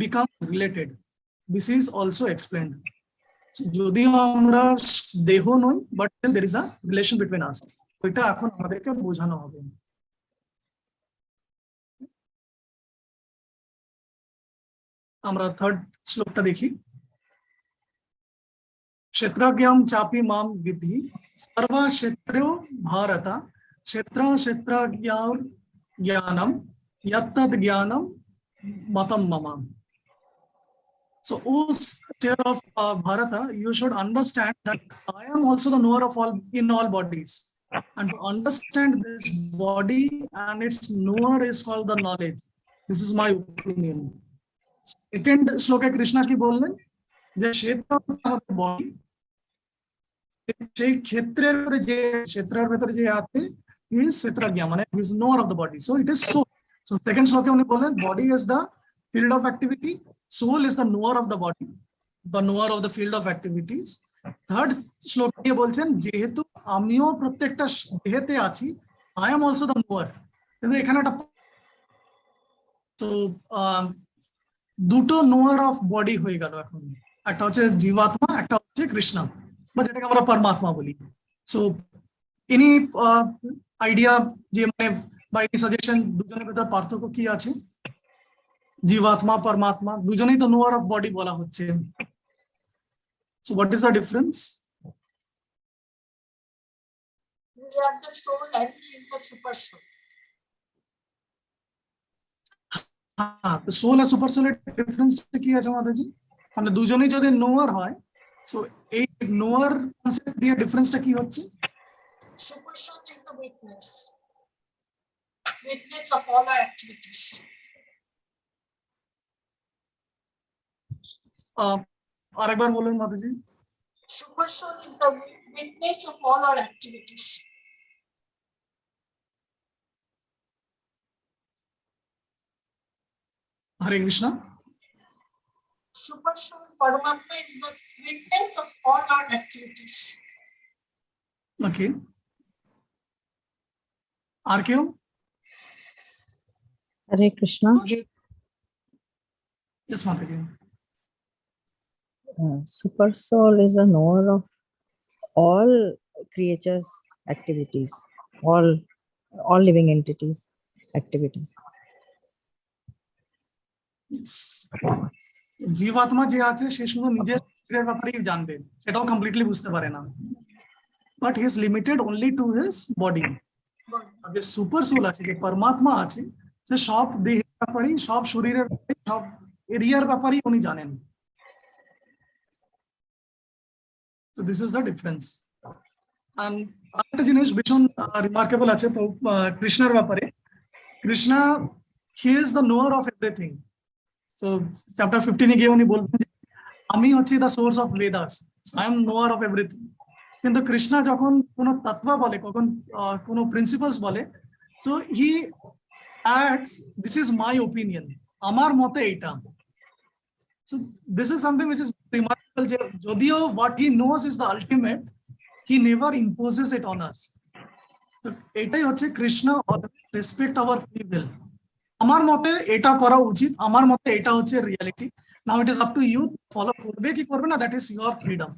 A: becomes related. This is also explained. So, যদিও আমরা দেহ নই, but still there is a relation between us. এটা এখন আমাদেরকে বোঝানো হবে। আমরা থার্ড শ্লোকটা দেখি। क्षेत्रज्ञां चापि मां विद्धि सर्वक्षेत्रो भारत क्षेत्रज्ञान ज्ञानम यत्तद् ज्ञानम matam mama. So, O chair of Bharata, you should understand that I am also the knower of all in all bodies, and to understand this body and its knower is called the knowledge. This is my opinion. Second shloka Krishna ki bollen je kshetra body সেই ক্ষেত্রের যে ক্ষেত্রের ভিতরে যে আছে is kshetrajna মানে he is knower of the body. So it is soul. So second শ্লোকে উনি বলেন body is the field of activity, soul is the knower of the body, the knower of the field of activities. Third শ্লোকে দিয়ে বলছেন যেহেতু আমিও প্রত্যেকটা দেহেতে আছি I am also the knower. কিন্তু এখানে একটা তো দুটো knower of body হয়ে গেল এখন, একটা হচ্ছে জীবাত্মা একটা হচ্ছে কৃষ্ণ বা যেটাকে আমরা পরমাত্মা বলি। সো এনি আইডিয়া যে মানে বা এনি সাজেশন দুজনের ভেতর পার্থক্য কি আছে? জীবাত্মা পরমাত্মা দুজনেই তো নোয়ার অফ বডি বলা হচ্ছে। So what is the difference?
C: We are the soul and he is the super soul.
A: হ্যাঁ, তো সোল আর সুপার সোলের ডিফারেন্সটা কি আছে মাতাজি? মানে দুজনেই যদি নোয়ার হয়, সো এই নোয়ার কনসেপ্ট দিয়ে ডিফারেন্সটা কি হচ্ছে?
C: Super soul is the witness of all our activities.
A: আরেকবার বলুন মাতাজি।
C: Super soul is the witness of all our activities.
A: Hare Krishna.
C: Super soul Paramatma is the witness of all our activities.
A: Okay. আর কেউ?
B: Hare Krishna.
A: Yes, Mataji.
B: Super soul is a knower of all creatures' activities, all living entities' activities.
A: জীবাত্মা যে আছে সে শুধু নিজের ব্যাপারেই জানবে, সেটাও completely বুঝতে পারে না। but he is limited only to his body. যে সুপার সোল আছে, যে পরমাত্মা আছে, সে সব দেহের ব্যাপারেই, সব শরীরের ব্যাপারে, সব এরিয়ার ব্যাপারেই উনি জানেন। So this is the difference. And আরেকটা জিনিস ভীষণ রিমার্কেবল আছে কৃষ্ণের ব্যাপারে। Krishna, he is the knower of everything. So chapter 15 গিয়ে উনি বলবেন যে আমি হচ্ছি the source of Vedas, so I am knower of everything. কিন্তু কৃষ্ণা যখন কোনো তত্ত্ব বলে, কখন কোনো প্রিন্সিপালস বলে, so he adds, this is my opinion, আমার মতে এটা। So this is something which is remarkable, যে যদিও what he knows is the ultimate, he never imposes it on us. So এটাই হচ্ছে Krishna respect our free will. আমার মতে এটা করা উচিত, আমার মতে এটা হচ্ছে reality. Now it is up to you, follow করবে কি করবে না, that is your freedom.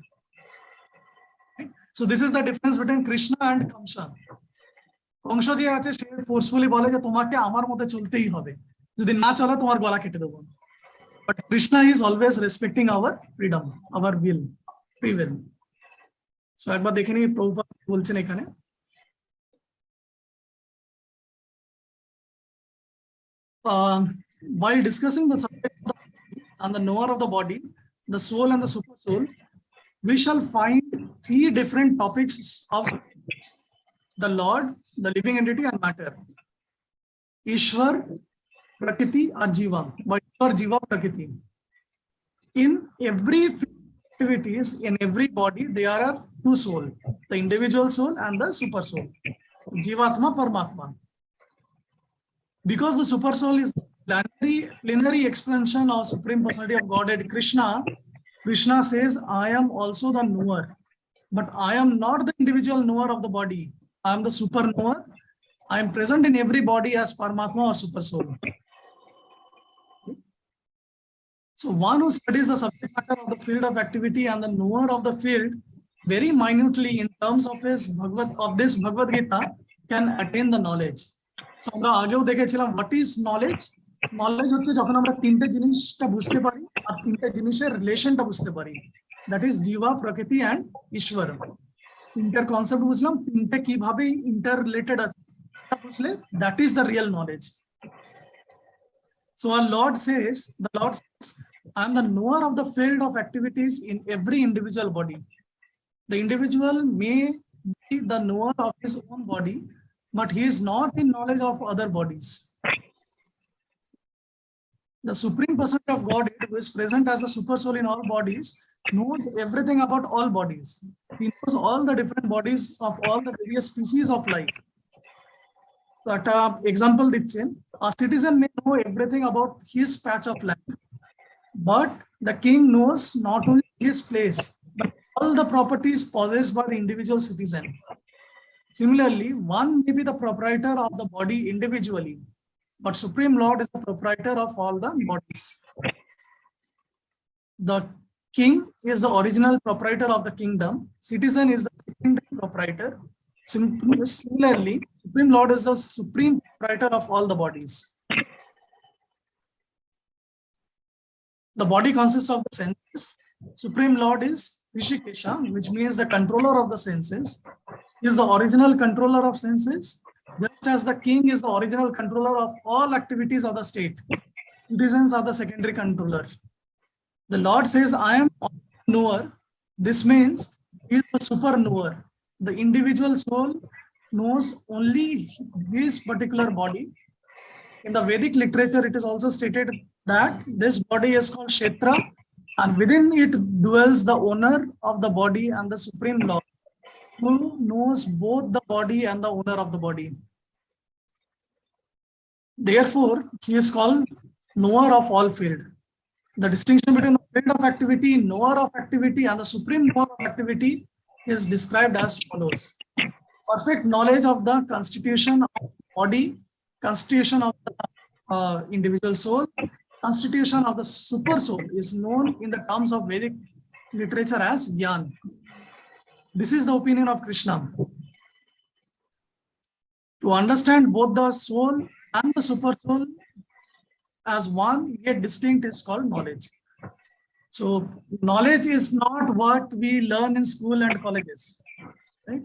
A: So this is the difference between Krishna and Kansa. Kansa যে আছে সে ফোর্সফুলি বলে যে তোমাকে আমার মতে চলতেই হবে, যদি না চলে তোমার গলা কেটে দেবো। But Krishna is always respecting our freedom, our will, free will. So একবার দেখে নিই প্রভুপাদ বলছেন এখানে। While discussing the subject of the body and the knower of the body, the soul and the super soul, we shall find three different topics of the Lord, the living entity, and matter. Ishwar, Prakriti, or Jiva. By Ishwar, Jiva, Prakriti. In every activities, in every body, there are two souls: the individual soul and the super soul, Jivatma, Paramatma. Because the super soul is the plenary expansion of Supreme Personality of Godhead Krishna, Krishna says, I am also the knower, but I am not the individual knower of the body. I am the super knower. I am present in every body as Paramatma or super soul. So one who studies the subject matter of the field of activity and the knower of the field very minutely in terms of this Bhagavad Gita can attain the knowledge. আমরা আগেও দেখেছিলাম what is knowledge. Knowledge হচ্ছে যখন আমরা তিনটে জিনিসটা বুঝতে পারি আর তিনটে জিনিসের রিলেশনটা বুঝতে পারি, দ্যাট ইজ জীবা, প্রকৃতি অ্যান্ড ঈশ্বর। তিনটার কনসেপ্ট বুঝলাম, তিনটে কিভাবে ইন্টার রিলেটেড আছে বুঝলে, that is the real knowledge. So our Lord says, the Lord says, I am the knower of the field of activities in every individual body. The individual may be the knower of his own body, but he is not in knowledge of other bodies. The Supreme Personality of Godhead, who is present as a super soul in all bodies, knows everything about all bodies. He knows all the different bodies of all the various species of life. But example dichen, a citizen may know everything about his patch of land, but the king knows not only his place, but all the properties possessed by the individual citizen. Similarly, one may be the proprietor of the body individually, but Supreme Lord is the proprietor of all the bodies. The king is the original proprietor of the kingdom. Citizen is the secondary proprietor. Similarly, Supreme Lord is the supreme proprietor of all the bodies. The body consists of the senses. Supreme Lord is Rishikesha, which means the controller of the senses. He is the original controller of senses, just as the king is the original controller of all activities of the state. Citizens are the secondary controller. The Lord says, I am a knower. This means he is the super knower. The individual soul knows only his particular body. In the Vedic literature, it is also stated that this body is called Kshetra, and within it dwells the owner of the body and the Supreme Lord, who knows both the body and the owner of the body. Therefore, he is called knower of all field. The distinction between the field of activity, knower of activity, and the supreme knower of activity is described as follows. Perfect knowledge of the constitution of body, constitution of the individual soul, constitution of the super soul is known in the terms of Vedic literature as Gyan. This is the opinion of Krishna. To understand both the soul and the super soul as one yet distinct is called knowledge. So knowledge is not what we learn in school and colleges, right?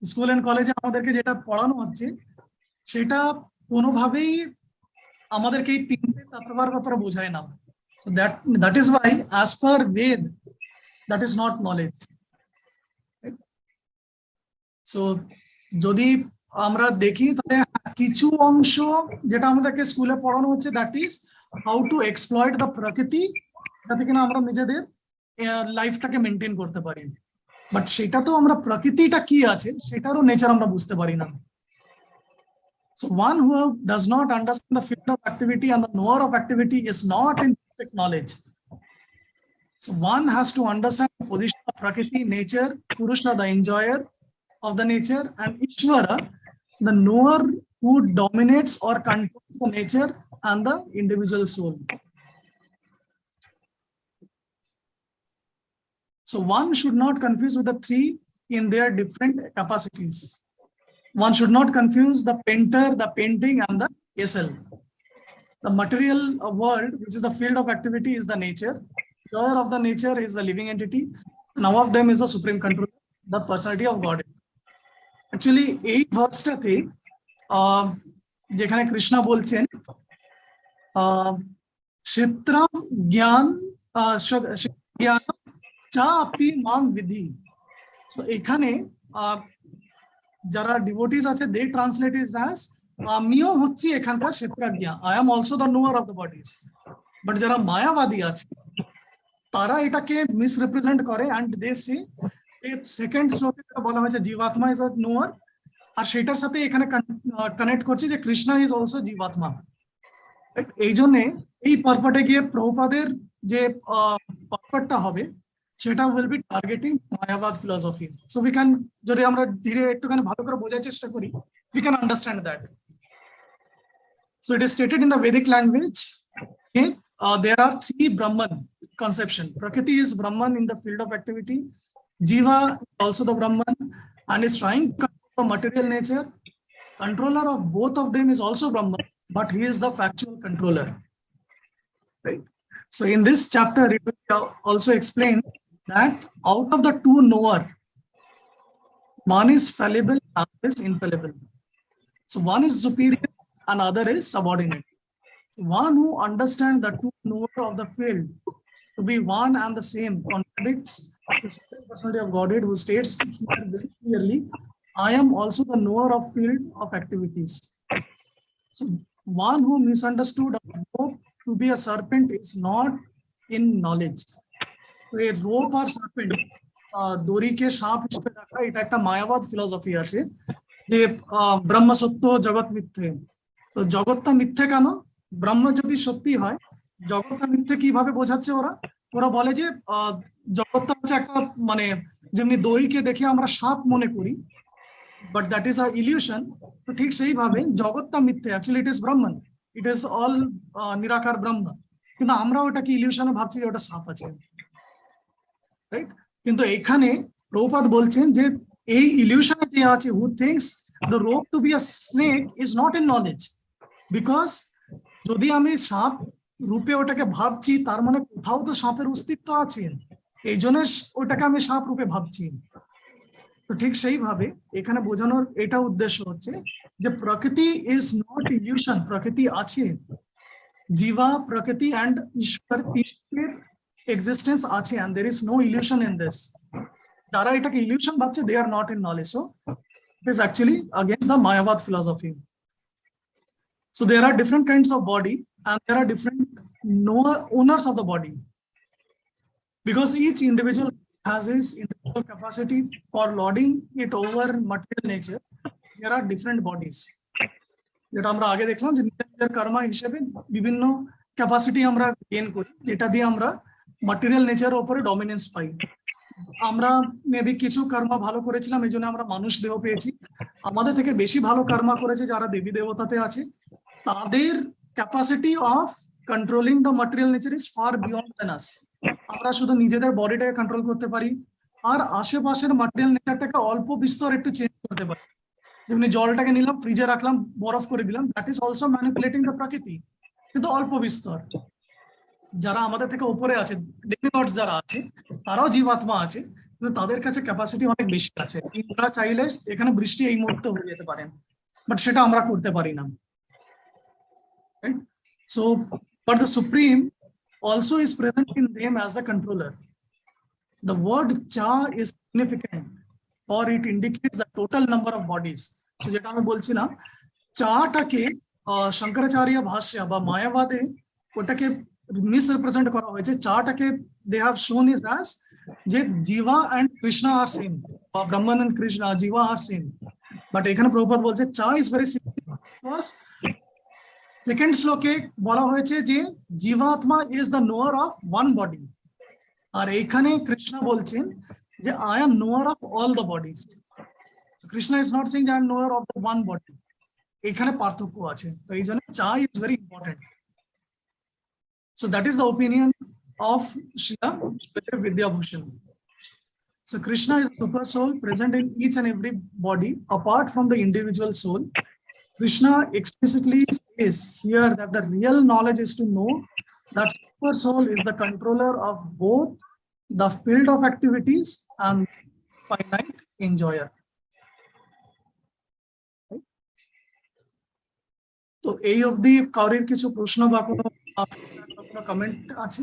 A: School and কলেজে আমাদেরকে যেটা পড়ানো হচ্ছে সেটা কোনোভাবেই আমাদেরকে এই তিনটে তত্ত্বের ব্যাপারে বোঝায় না। So that is why as per Ved that is not knowledge. So যদি আমরা দেখি তাহলে কিছু অংশ যেটা আমাদেরকে স্কুলে পড়ানো হচ্ছে that is how to exploit the প্রকৃতি, যাতে কিনা আমরা নিজেদের লাইফটাকে মেনটেন করতে পারি। বাট সেটা তো আমরা প্রকৃতিটা কি আছে সেটারও নেচার আমরা বুঝতে পারি না। So one who does not understand the field of activity and the knower of activity is not in perfect knowledge. So one has to understand the position of Prakriti, nature, Purusha, the enjoyer of the nature, and Ishvara, the knower who dominates or controls the nature and the individual soul. So one should not confuse with the three in their different capacities. One should not confuse the painter, the painting, and the vessel. The material world, which is the field of activity, is the nature. The doer of the nature is the living entity. None of them is the supreme controller, the personality of God. Actually, এই ভার্সটাতে যেখানে কৃষ্ণ বলছেন ক্ষেত্রম জ্ঞান জ্ঞান চা আপি মাম বিধি। তো এখানে যারা ডিভোটিস আছে দে ট্রান্সলেট ইট অ্যাজ আমিও হচ্ছি এখানকার ক্ষেত্রজ্ঞা, I am also the knower of the bodies. But যারা মায়াবাদী আছে তারা এটাকে মিসরিপ্রেজেন্ট করে অ্যান্ড দে সে সেকেন্ড শ্লোকে বলা হয়েছে জীবাত্মা ইজ আ নোয়ার, আর সেটার সাথে এখানে কানেক্ট করছে যে কৃষ্ণ ইজ অলসো জীবাত্মা। এই জন্যে এই পারপাটে গিয়ে প্রভুপাদের যে পারপাটটা হবে সেটা will be targeting Mayavada philosophy. So we can, যদি আমরা ধীরে একটুখানি ভালো করে বোঝার চেষ্টা করি, we can understand that. So it is stated in the Vedic language. Okay, there are three Brahman conception. Prakriti is Brahman in the field of activity. Jiva is also the Brahman and is trying to control the material nature. Controller of both of them is also Brahman, but he is the factual controller. Right. So in this chapter, it will also explain that out of the two knower, one is fallible, other is infallible. So one is superior and other is subordinate. One who understands the two knower of the field to be one and the same contradicts the supreme personality of Godhead, who states here very clearly, I am also the knower of field of activities. So one who misunderstood a rope to be a serpent is not in knowledge. So a rope or serpent, দড়ি কে সাপ হিসেবে রাখা, এটা একটা মায়াবাদ philosophy আছে যে ব্রহ্ম সত্য জগৎ মিথ্যে। তো জগৎটা মিথ্যে কেন? ব্রহ্ম যদি সত্যি হয়, জগৎটা মিথ্যে কিভাবে বোঝাচ্ছে ওরা বলে যে জগৎটা হচ্ছে একটা মানে যেমনি দড়িকে দেখে আমরা সাপ মনে করি, but that is a illusion. তো ঠিক সেইভাবে জগৎটা মিথ্যে, actually it is Brahman, it is all নিরাকার ব্রহ্ম, কিন্তু আমরা ওটাকে ইলিউশনে ভাবছি যে ওটা সাপ আছে, রাইট? কিন্তু এখানে প্রভুপাদ বলছেন যে এই ইলিউশনে যে আছে, who thinks the rope to be a snake is not in knowledge, because যদি আমি সাপ রূপে ওটাকে ভাবছি তার মানে কোথাও তো সাপের অস্তিত্ব আছে, এই জন্য ওটাকে আমি সাপ রূপে ভাবছি। তো ঠিক সেইভাবে এখানে বোঝানোর এটা উদ্দেশ্য হচ্ছে যে প্রকৃতি ইজ নট ইলিউশন, প্রকৃতি আছে, জীবা প্রকৃতি অ্যান্ড ঈশ্বর তিনটের এক্সিস্টেন্স আছে, and there is no illusion in this. যারা এটাকে ইলিউশন ভাবছে they are not in knowledge. So it is actually against the Mayavad philosophy. So there are different kinds of body and there are different owners of the body, because each individual has his individual capacity for lording it over material nature. There are different bodies. যেটা আমরা আগে দেখলাম যে নিজের কর্মা হিসেবে বিভিন্ন capacity আমরা gain করি, যেটা দিয়ে আমরা ম্যাটেরিয়াল নেচারের উপরে ডমিনেন্স পাই। আমরা মেবি কিছু কর্ম ভালো করেছিলাম, এই জন্য আমরা মানুষ দেহ পেয়েছি। আমাদের থেকে বেশি ভালো কর্ম করেছে যারা দেবী দেবতাতে আছে, তাদের capacity of controlling the material nature is far beyond than us. আমরা শুধু নিজেদের বডিটাকে কন্ট্রোল করতে পারি আর আশেপাশের ম্যাটেরিয়াল নেচারটাকে অল্প বিস্তর একটু চেঞ্জ করতে পারি। যেমনি জলটাকে নিলাম, ফ্রিজে রাখলাম, বরফ করে দিলাম, that is also manipulating the প্রকৃতি, কিন্তু অল্প বিস্তর। যারা আমাদের থেকে উপরে আছে, ডেমিগডস যারা আছে, তারাও জীবাত্মা আছে, কিন্তু তাদের কাছে ক্যাপাসিটি অনেক বেশি আছে। ইন্দ্রা চাইলে এখানে বৃষ্টি এই মুহূর্তে হয়ে যেতে পারেন, বাট সেটা আমরা করতে পারি না। So, but the Supreme also is present in them as the controller. The word cha is significant, or it indicates the total number of bodies. So যেটা আমি বলছি না, চাটাকে শঙ্করাচার্য ভাষ্য বা মায়াবাদে ওটাকে মিসরিপ্রেজেন্ট করা হয়েছে। চাটাকে they have shown is as যে জিভা and Krishna are same, বা Brahman and Krishna, জিভা are same. But এখানে প্রভুপাদ বলছে চা is very significant because second শ্লোকে বলা হয়েছে যে জীবাত্মা is the knower of one body, আর এখানে কৃষ্ণ বলছেন যে I am knower of all the bodies. Krishna is not saying যে I am knower of the one body, এখানে পার্থক্য আছে। তো এই জন্য চা is very important. So that is the opinion of Srila Vidyabhushan. So Krishna is the super soul present in each and every body apart from the individual soul. Krishna explicitly says here that the real knowledge is to know that super soul is the controller of both the field of activities and finite enjoyer. তো এই অবধি কারোর কিছু প্রশ্ন বা কোনো comment আছে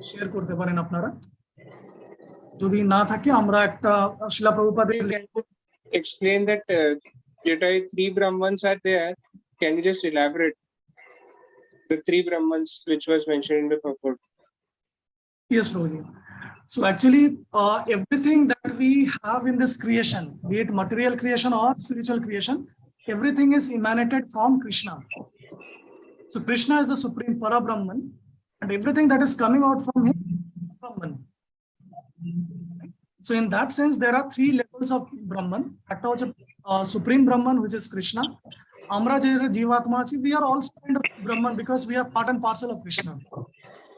A: share করতে পারেন আপনারা, যদি না থাকে আমরা একটা শিলা প্রভুপাদের
D: explain that Jeta, three Brahmans are there. Can you just elaborate the three Brahmans which was mentioned in the purport?
A: Yes, Prabhuji. So actually, everything that we have in this creation, be it material creation or spiritual creation, everything is emanated from Krishna. So Krishna is the supreme para Brahman, and everything that is coming out from him is Brahman. So in that sense, there are three levels of Brahman. একটা হচ্ছে supreme Brahman, which is Krishna. আমরা যে জীবাত্মা আছি, we are also kind of Brahman because we are part and parcel of Krishna.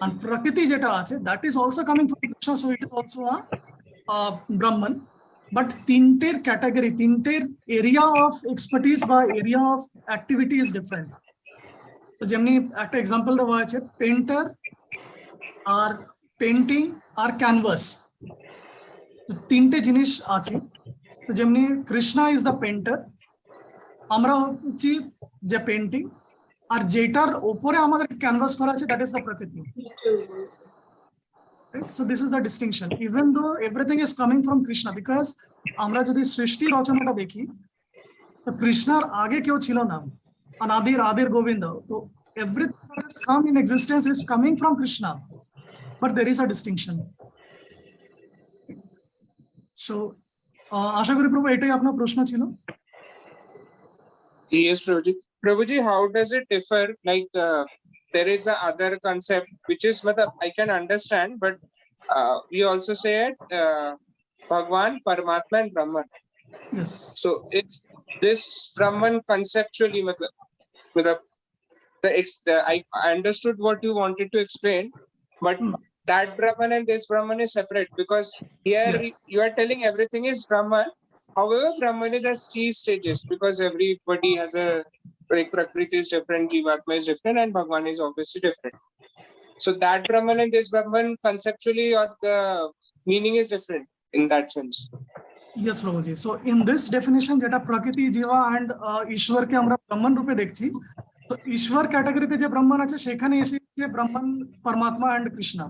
A: And Prakriti যেটা আছে, that is also coming from Krishna, so it is also a Brahman. But তিনটের category, তিনটের area of expertise বা area of activity is different. তো যেমনি একটা example দেওয়া আছে, পেন্টার আর পেন্টিং আর ক্যানভাস, তিনটে জিনিস আছে। তো যেমনি কৃষ্ণা ইজ দ্য পেন্টার, আমরা হচ্ছি যে পেন্টিং, আর যেটার উপরে আমাদের ক্যানভাস করা আছে দ্যাট ইজ দ্য প্রকৃতি। So this is the distinction, even though everything is coming from Krishna, because আমরা যদি সৃষ্টি রচনাটা দেখি তো কৃষ্ণার আগে কেউ ছিল না, অনাদির আদির গোবিন্দ। তো everything that has come in existence is coming from Krishna, but there is a distinction. So আশা করি প্রভু এটাই আপনার প্রশ্ন ছিল।
D: Yes, Prabhuji. Prabhuji, how does it differ? Like there is the other concept which is I can understand, but we also say it Bhagwan, Paramatma, and Brahman.
A: Yes.
D: So it's this Brahman conceptually, I understood what you wanted to explain, but that Brahman and this Brahman is separate, because here
A: Yes.
D: you are telling everything is Brahman. However, Brahman is has three stages, because everybody has a, like, Prakriti is different, Jivatma is different, and Bhagwan is obviously different. So that Brahman and this Brahman conceptually, or the meaning is different in that sense.
A: Yes, Prabhuji. So in this definition, যেটা প্রকৃতি, জীবা and ঈশ্বরকে আমরা ব্রহ্মণ রূপে দেখছি, তো ঈশ্বর ক্যাটাগরিতে যে ব্রহ্মণ আছে সেখানে এসেছে ব্রহ্মণ, পরমাত্মা and কৃষ্ণ।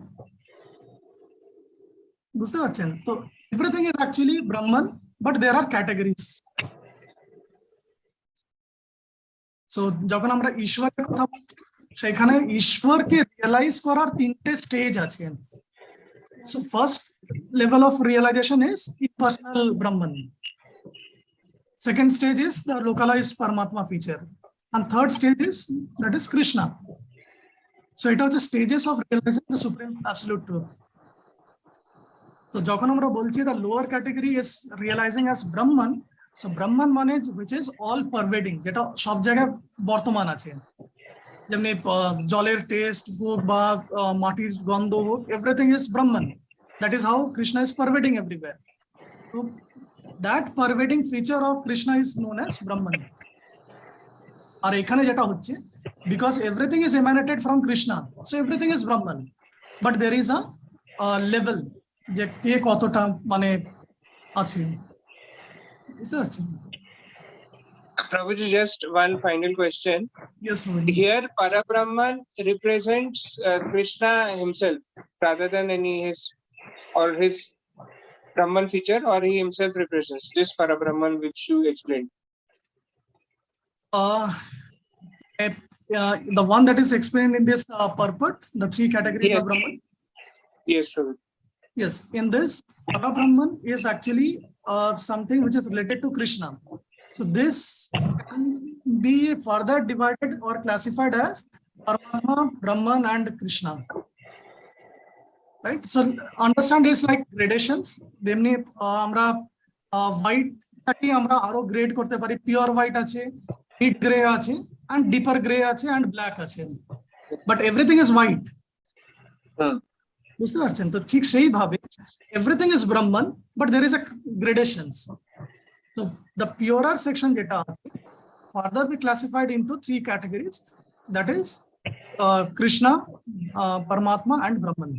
A: বুঝতে পারছেন? তো everything is actually Brahman, but there are categories. So যখন আমরা ঈশ্বরের কথা বলছি সেখানে ঈশ্বরকে রিয়েলাইজ করার তিনটে স্টেজ আছে। So first level of realization is impersonal Brahman. Second stage is the localized Paramatma feature, and third stage is that is Krishna. So it are the stages of realizing the supreme absolute truth. So যখন আমরা বলছি the lower category is realizing as Brahman, so Brahman মানে which is all pervading, যেটা সব জায়গায় বর্তমান আছে। যেমনি জলের টেস্ট হোক বা মাটির গন্ধ হোক, everything is Brahman. That is how Krishna is pervading everywhere. So that pervading feature of Krishna is known as Brahman. আর এখানে যেটা হচ্ছে, because everything is emanated from Krishna, so everything is Brahman, but there is a level যে কে কতটা মানে আছে, বুঝতে পারছেন?
D: Prabhuji, just one final question.
A: Yes,
D: Here, Parabrahman represents Krishna himself rather than his Brahman feature, or he himself represents this Parabrahman which you explained.
A: The one that is explained in this purport, the three categories
D: Yes.
A: of Brahman.
D: Yes, Prabhuji.
A: Yes, in this, Parabrahman is actually something which is related to Krishna. So this can be further divided or classified as Paramatma, Brahman, and Krishna. Right? So understand it's like gradations. Demni amra white taki amra aro grade korte pari. Pure white ache, mid gray ache, and deeper gray ache, and black ache. But everything is white. বুঝতে পারছেন? তো ঠিক সেইভাবে everything is Brahman, but there is a gradations. So the purer section যেটা আছে further be classified into three categories, that is Krishna, Paramatma, and Brahman,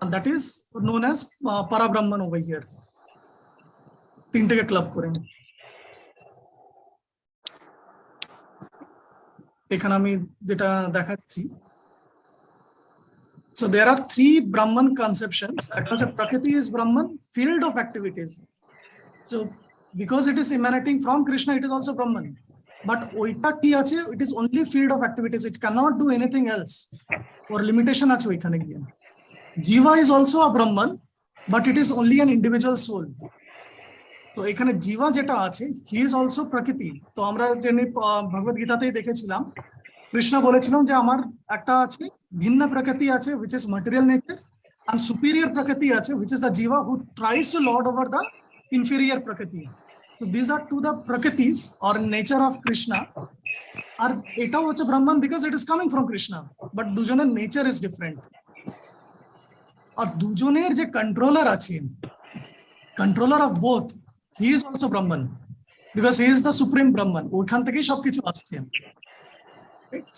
A: and that is known as Parabrahman over here. তিনটেকে club করে এখানে আমি যেটা দেখাচ্ছি. So there are three Brahman conceptions. Prakriti is Brahman, field of activities. So because it is emanating from Krishna, it is also Brahman. But oita ki ache, it is only field of activities. It cannot do anything else. Or limitation ache oikhane giye. Jiva is also a Brahman, but it is only an individual soul. So ekhane Jiva jeta ache, he is also Prakriti. So amra jeni Bhagavad Gita te dekhechilam, Krishna বলেছিলাম যে আমার একটা আছে ভিন্ন প্রকৃতি আছে which is material nature, and superior prakriti আছে which is the jiva who tries to lord over the inferior prakriti. So these are two the prakritis or nature of Krishna. আর এটাও হচ্ছে Brahman because it is coming from Krishna, but দুজনের nature is different. আর দুজনের যে controller আছে, controller of both, he is also Brahman because he is the supreme Brahman. ওখান থেকেই সবকিছু আসছে.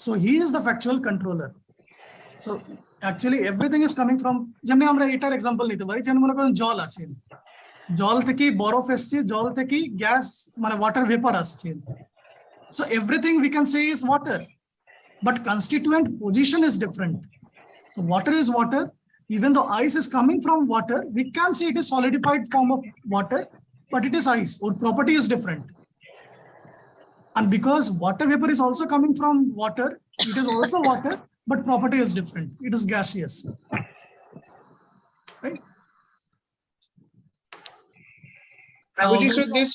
A: So he is the factual controller. So actually everything is coming from, যেমন আমরা এটার এক্সাম্পল নিতে পারি, যেমন মনে করেন জল আছে, জল থেকে বরফ আসছে, জল থেকে গ্যাস মানে ওয়াটার ভেপার আসছে. So everything we can say is water, but constituent position is different. So water is water. Even though ice is coming from water, we can say it is solidified form of water, but it is ice, or property is different. And because water vapor is also coming from water, it is also water, but property is different. It is gaseous. Right?
D: Prabhuji, so this,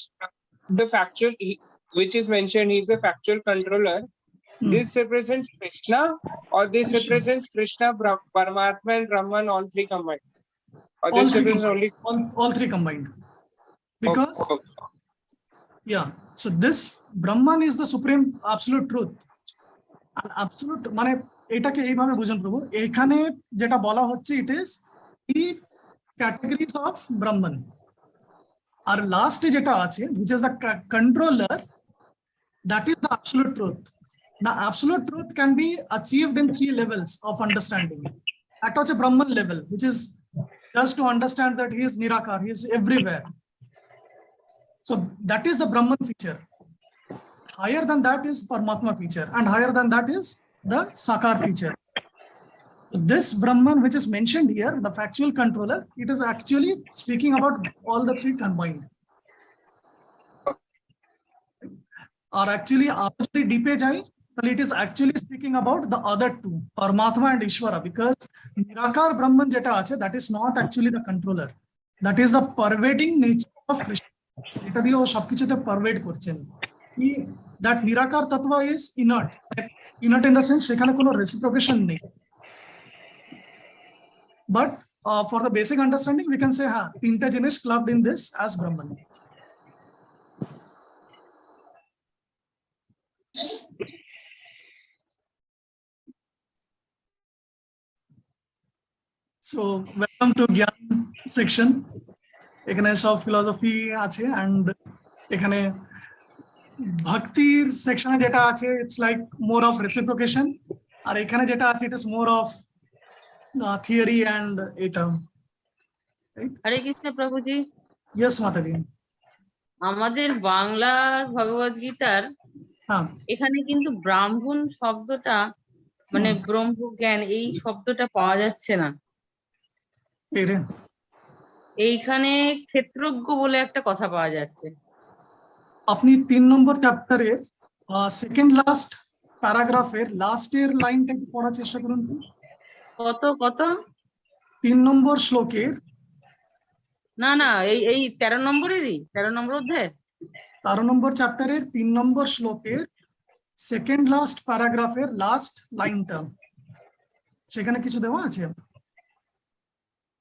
D: the factual, which is mentioned, he is the factual controller. This represents Krishna, or this represents Krishna, Paramatma, and Brahman, all three combined? Or
A: All
D: this
A: three
D: represents only?
A: all three combined. Because,
D: Okay.
A: yeah, so this Brahman is the supreme absolute truth. And absolute, মানে এটাকে এইভাবে বুঝুন প্রভু, এখানে যেটা বলা হচ্ছে it is the categories of Brahman. আর লাস্টে যেটা আছে which is the controller, that is the absolute truth. The absolute truth can be achieved in three levels of understanding. That is a Brahman level, which is just to understand that he is Nirakar, he is everywhere. So that is the Brahman feature. Higher than that is Paramatma feature, and higher than that is the Sakar feature. This Brahman which is mentioned here, the factual controller, it is actually speaking about all the three combined. Or actually, after deep jai, it is actually speaking about the other two, Paramatma and Ishvara, because Nirakar Brahman jeta ache, that is not actually the controller. That is the pervading nature of Krishna. এটা দিয়ে ও সবকিছুতে পারভেড করছেন. That Nirakar Tattva is inert. Inert in the sense সেখানে কোনো reciprocation নেই. But for the basic understanding, we can say তিনটা জিনিস clubbed in this as Brahman. So welcome to Gyan section. এখানে সব ফিলোসফি আছে, and এখানে ভক্তির সেকশনে যেটা আছে, ইটস লাইক মোর অফ রেসিপ্রোকেশন, আর এখানে যেটা আছে ইট ইস মোর অফ theory and এটা, right?
E: হরে কৃষ্ণ প্রভুজি,
A: Yes, Mataji.
E: আমাদের বাংলার ভগবদ গীতার
A: হ্যাঁ,
E: এখানে কিন্তু ব্রাহ্মণ শব্দটা মানে ব্রহ্মজ্ঞান এই শব্দটা পাওয়া যাচ্ছে না।
A: এই রে।
E: এইখানে ক্ষেত্রজ্ঞ বলে একটা কথা পাওয়া যাচ্ছে।
A: আপনি 3 নম্বর চ্যাপ্টারের সেকেন্ড লাস্ট প্যারাগ্রাফের লাস্টের লাইনটা একটু পড়ার চেষ্টা করুন তো।
E: কত কত
A: 3 নম্বর শ্লোকের,
E: না না এই এই 13 নম্বরেরই 13 নম্বর অধ্যায়
A: 13 নম্বর চ্যাপ্টারের 3 নম্বর শ্লোকের সেকেন্ড লাস্ট প্যারাগ্রাফের লাস্ট লাইনটা, সেখানে কিছু দেওয়া আছে?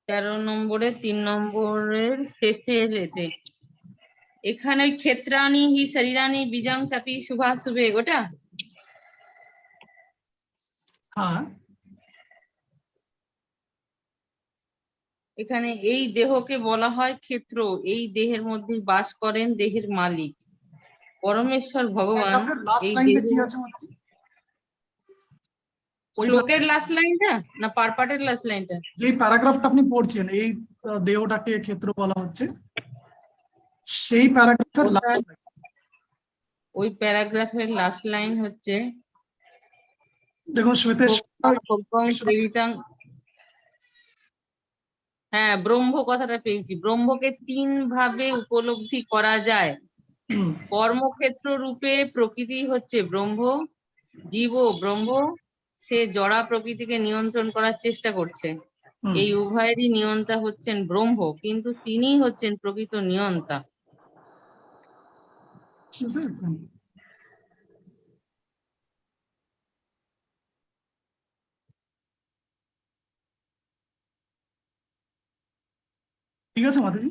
E: 13 নম্বরের 3 নম্বরের শেষের এতে এখানে ওই ক্ষেত্রাণি হি শরীরানি বীজাং চাপি শুভাশুভে ওটা
A: হ্যাঁ,
E: এখানে এই দেহকে বলা হয় ক্ষেত্র, এই দেহের মধ্যে বাস করেন দেহের মালিক পরমেশ্বর ভগবান।
A: প্যারাগ্রাফের লাস্ট
E: এই
A: লাইনটা
E: দেহ
A: কি আছে মাতাজি? ওই
E: শ্লোকের লাস্ট লাইনটা না পার্টের লাস্ট লাইনটা?
A: যে প্যারাগ্রাফটা আপনি পড়ছেন, এই দেহটাকে ক্ষেত্র বলা হচ্ছে, সেই প্যারাগ্রাফের
E: ওটা-
A: লাস্ট লাইন।
E: ওই প্যারাগ্রাফের লাস্ট লাইন হচ্ছে
A: দেখুন শ্বেতেশ,
E: ভোগং প্রেরিতাং। হ্যাঁ, ব্রহ্ম কথাটা পেয়েছি। ব্রহ্মকে 3 ভাবে উপলব্ধি করা যায়। কর্মক্ষেত্র রূপে প্রকৃতি হচ্ছে ব্রহ্ম, জীব ব্রহ্ম, সে জড়া প্রকৃতিকে নিয়ন্ত্রণ করার চেষ্টা করছে। এই উভয়েরই নিয়ন্তা হচ্ছেন ব্রহ্ম, কিন্তু তিনি হচ্ছেন প্রকৃত নিয়ন্তা।
A: ঠিক আছে মাতাজি।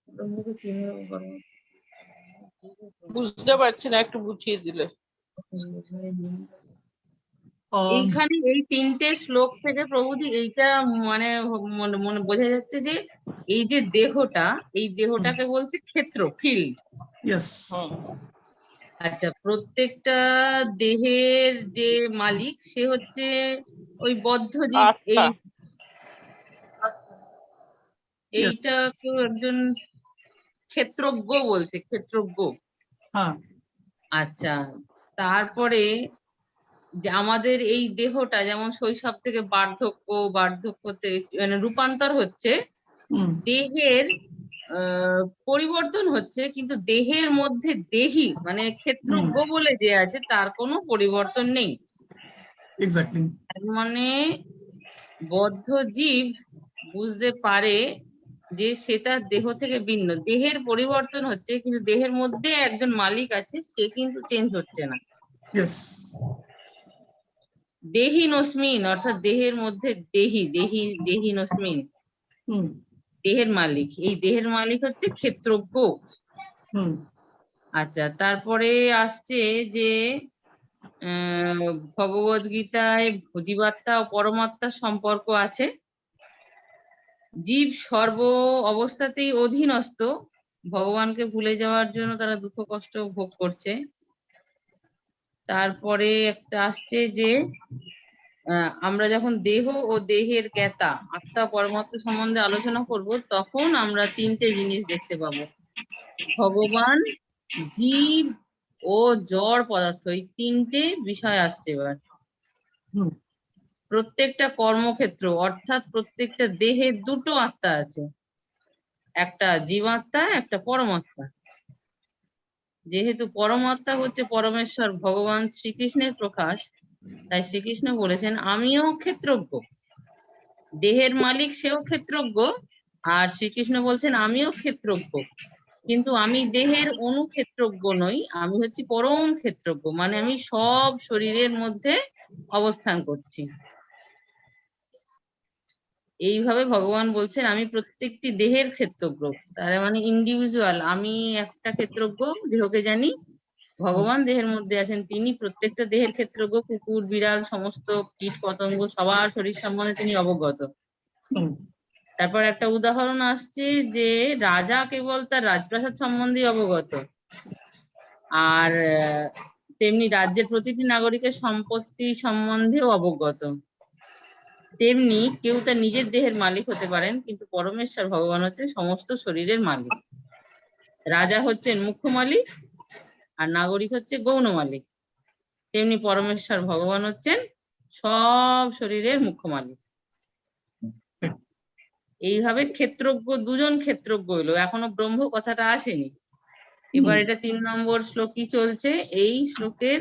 E: ব্রহ্মকে 3 ভাবে কর্ম
F: বুঝতে পারছি না, একটু বুঝিয়ে দিলে।
E: এইখানে এই 3টে শ্লোক থেকে প্রভুজি এইটা মানে মনে মনে বোঝা যাচ্ছে যে এই যে দেহটা, এই দেহটাকে বলছে ক্ষেত্র, ফিল্ড।
A: ইয়েস।
E: আচ্ছা, প্রত্যেকটা দেহের যে মালিক সে হচ্ছে ওই বদ্ধ জীব।
F: আত্মা।
E: এইটা কেউ একজন ক্ষেত্রজ্ঞ বলছে, ক্ষেত্রজ্ঞ।
A: হ্যাঁ,
E: আচ্ছা, তারপরে যে আমাদের এই দেহটা যেমন শৈশব থেকে বার্ধক্যতে মানে রূপান্তর হচ্ছে, দেহের পরিবর্তন হচ্ছে, কিন্তু দেহের মধ্যে দেহি মানে ক্ষেত্রজ্ঞ বলে যে আছে তার কোনো পরিবর্তন নেই।
A: এক্স্যাক্টলি।
E: মানে বদ্ধ জীব বুঝতে পারে যে সে তার দেহ থেকে ভিন্ন, দেহের পরিবর্তন হচ্ছে কিন্তু দেহের মধ্যে একজন মালিক আছে, সে কিন্তু চেঞ্জ হচ্ছে না।
A: ইয়েস।
E: দেহিনস্মিন অর্থাৎ দেহের মধ্যে দেহিনস্মিন দেহের মালিক, এই দেহের মালিক হচ্ছে ক্ষেত্রজ্ঞ। আচ্ছা, তারপরে আসছে যে ভগবদ গীতায় জীবাত্মা ও পরমাত্মার সম্পর্ক আছে। জীব সর্ব অবস্থাতেই অধীনস্থ, ভগবানকে ভুলে যাওয়ার জন্য তারা দুঃখ কষ্ট ভোগ করছে। তারপরে একটা আসছে যে আমরা যখন দেহ ও দেহের জ্ঞাতা আত্মা পরমাত্মা সম্বন্ধে আলোচনা করব, তখন আমরা 3টে জিনিস দেখতে পাবো, ভগবান, জীব ও জড় পদার্থ, এই 3টে বিষয় আসছে এবার। প্রত্যেকটা কর্মক্ষেত্র অর্থাৎ প্রত্যেকটা দেহে 2টো আত্মা আছে, একটা জীবাত্মা একটা পরমাত্মা। যেহেতু পরমাত্মা হচ্ছে পরমেশ্বর ভগবান শ্রীকৃষ্ণের প্রকাশ, তাই শ্রীকৃষ্ণ বলেছেন আমিও ক্ষেত্রজ্ঞ। দেহের মালিক সেও ক্ষেত্রজ্ঞ, আর শ্রীকৃষ্ণ বলছেন আমিও ক্ষেত্রজ্ঞ, কিন্তু আমি দেহের অনুক্ষেত্রজ্ঞ নই, আমি হচ্ছি পরম ক্ষেত্রজ্ঞ, মানে আমি সব শরীরের মধ্যে অবস্থান করছি। এইভাবে ভগবান বলছেন আমি প্রত্যেকটি দেহের ক্ষেত্রজ্ঞ, তার মানে ইন্ডিভিজুয়াল। আমি একটা ক্ষেত্রজ্ঞ, দেহকে জানি, ভগবান দেহের মধ্যে আছেন, তিনি প্রত্যেকটা দেহের ক্ষেত্রজ্ঞ। কুকুর বিড়াল সমস্ত কীট পতঙ্গ সবার শরীর সম্বন্ধে তিনি অবগত। তারপর একটা উদাহরণ আসছে যে রাজা কেবল তার রাজপ্রাসাদ সম্বন্ধে অবগত, আর তেমনি রাজ্যের প্রতিটি নাগরিকের সম্পত্তি সম্বন্ধেও অবগত। তেমনি কেউ তার নিজের দেহের মালিক হতে পারেন, কিন্তু পরমেশ্বর ভগবান হচ্ছে সমস্ত শরীরের মালিক। রাজা হচ্ছেন মুখ্য মালিক আর নাগরিক হচ্ছে গৌণ মালিক। তেমনি পরমেশ্বর ভগবান হচ্ছেন সব শরীরের মুখ্য মালিক। এইভাবে ক্ষেত্রজ্ঞ, দুজন ক্ষেত্রজ্ঞ হইলো, এখনো ব্রহ্ম কথাটা আসেনি। এবার এটা 3 নম্বর শ্লোকই চলছে। এই শ্লোকের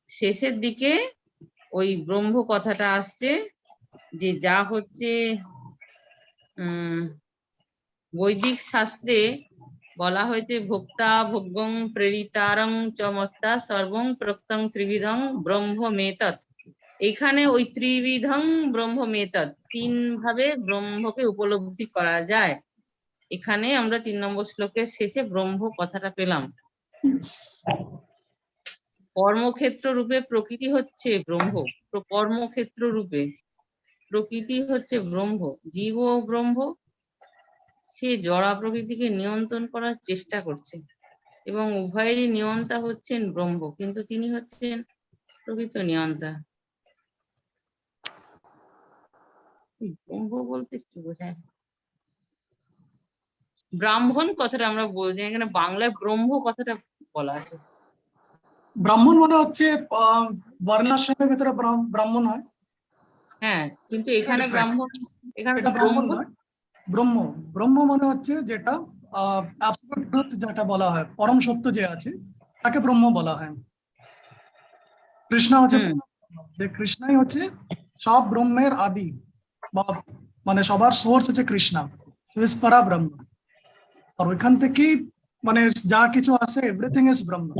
E: শেষের দিকে ওই ব্রহ্ম কথাটা আসছে, যে যা হচ্ছে বৈদিক শাস্ত্রে বলা হয়েছে ভোক্তা ভোগ্যং প্রেরিতারং চ মত্তা সর্বং প্রক্তং ত্রিবিধং ব্রহ্মমেতৎ। এখানে ওই ত্রিবিধং ব্রহ্মমেতৎ, 3 ভাবে ব্রহ্মকে উপলব্ধি করা যায়। এখানে আমরা 3 নম্বর শ্লোকের শেষে ব্রহ্ম কথাটা পেলাম। কর্মক্ষেত্র রূপে প্রকৃতি হচ্ছে ব্রহ্ম, কর্মক্ষেত্র রূপে প্রকৃতি হচ্ছে ব্রহ্ম। জীব ও ব্রহ্ম, সে জড়া প্রকৃতিকে নিয়ন্ত্রণ করার চেষ্টা করছে এবং উভয়েরই নিয়ন্তা হচ্ছেন ব্রহ্ম, কিন্তু তিনি হচ্ছেন প্রকৃত নিয়ন্তা। ব্রহ্ম বলতে কি বোঝায়? ব্রাহ্মণ কথাটা আমরা বলছি, এখানে বাংলায় ব্রহ্ম কথাটা বলা আছে।
A: ব্রাহ্মণ মানে হচ্ছে বর্ণাশ্রমের ভিতরে ব্রাহ্মণ হয়।
E: হ্যাঁ, কিন্তু এখানে ব্রাহ্মণ, এখানে তো
A: এটা ব্রাহ্মণ
E: ব্রহ্ম।
A: নয়, ব্রহ্ম। ব্রহ্ম মানে হচ্ছে যেটা অ্যাবসলিউট ট্রুথ, যেটা বলা হয় পরম সত্য যে আছে, তাকে ব্রহ্ম বলা হয়। কৃষ্ণ হচ্ছে যে কৃষ্ণই হচ্ছে সব ব্রহ্মের আদি, বা মানে সবার সোর্স হচ্ছে কৃষ্ণা, পরা ব্রহ্ম। আর ওইখান থেকেই মানে যা কিছু আছে, এভরিথিং ইজ ব্রহ্ম।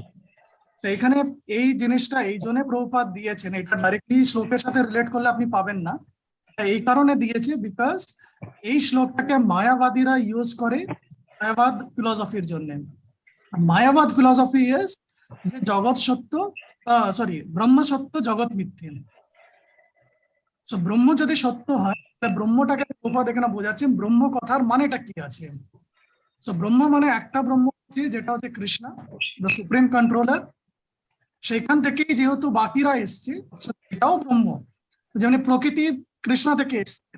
A: তো এখানে এই জিনিসটা এই জন্য প্রভুপাদ দিয়েছেন, এটা ডাইরেক্টলি শ্লোকের সাথে রিলেট করলে আপনি পাবেন না। এই কারণে দিয়েছে বিকজ এই শ্লোকটাকে মায়াবাদীরা ইউজ করে মায়াবাদ ফিলসফির জন্য। মায়াবাদ ফিলসফি ইজ যে জগৎ সত্য, সরি ব্রহ্ম সত্য জগৎ মিথ্যে। তো ব্রহ্ম যদি সত্য হয়, তাহলে ব্রহ্মটাকে প্রভুপাদ এখানে বোঝাচ্ছেন ব্রহ্ম কথার মানেটা কি আছে। তো ব্রহ্ম মানে একটা ব্রহ্ম হচ্ছে যেটা হচ্ছে কৃষ্ণ, দ্য সুপ্রিম কন্ট্রোলার। সেখান থেকেই যেহেতু বাকিরা এসছে, এটাও ব্রহ্ম। যেমন প্রকৃতি কৃষ্ণ থেকে এসছে,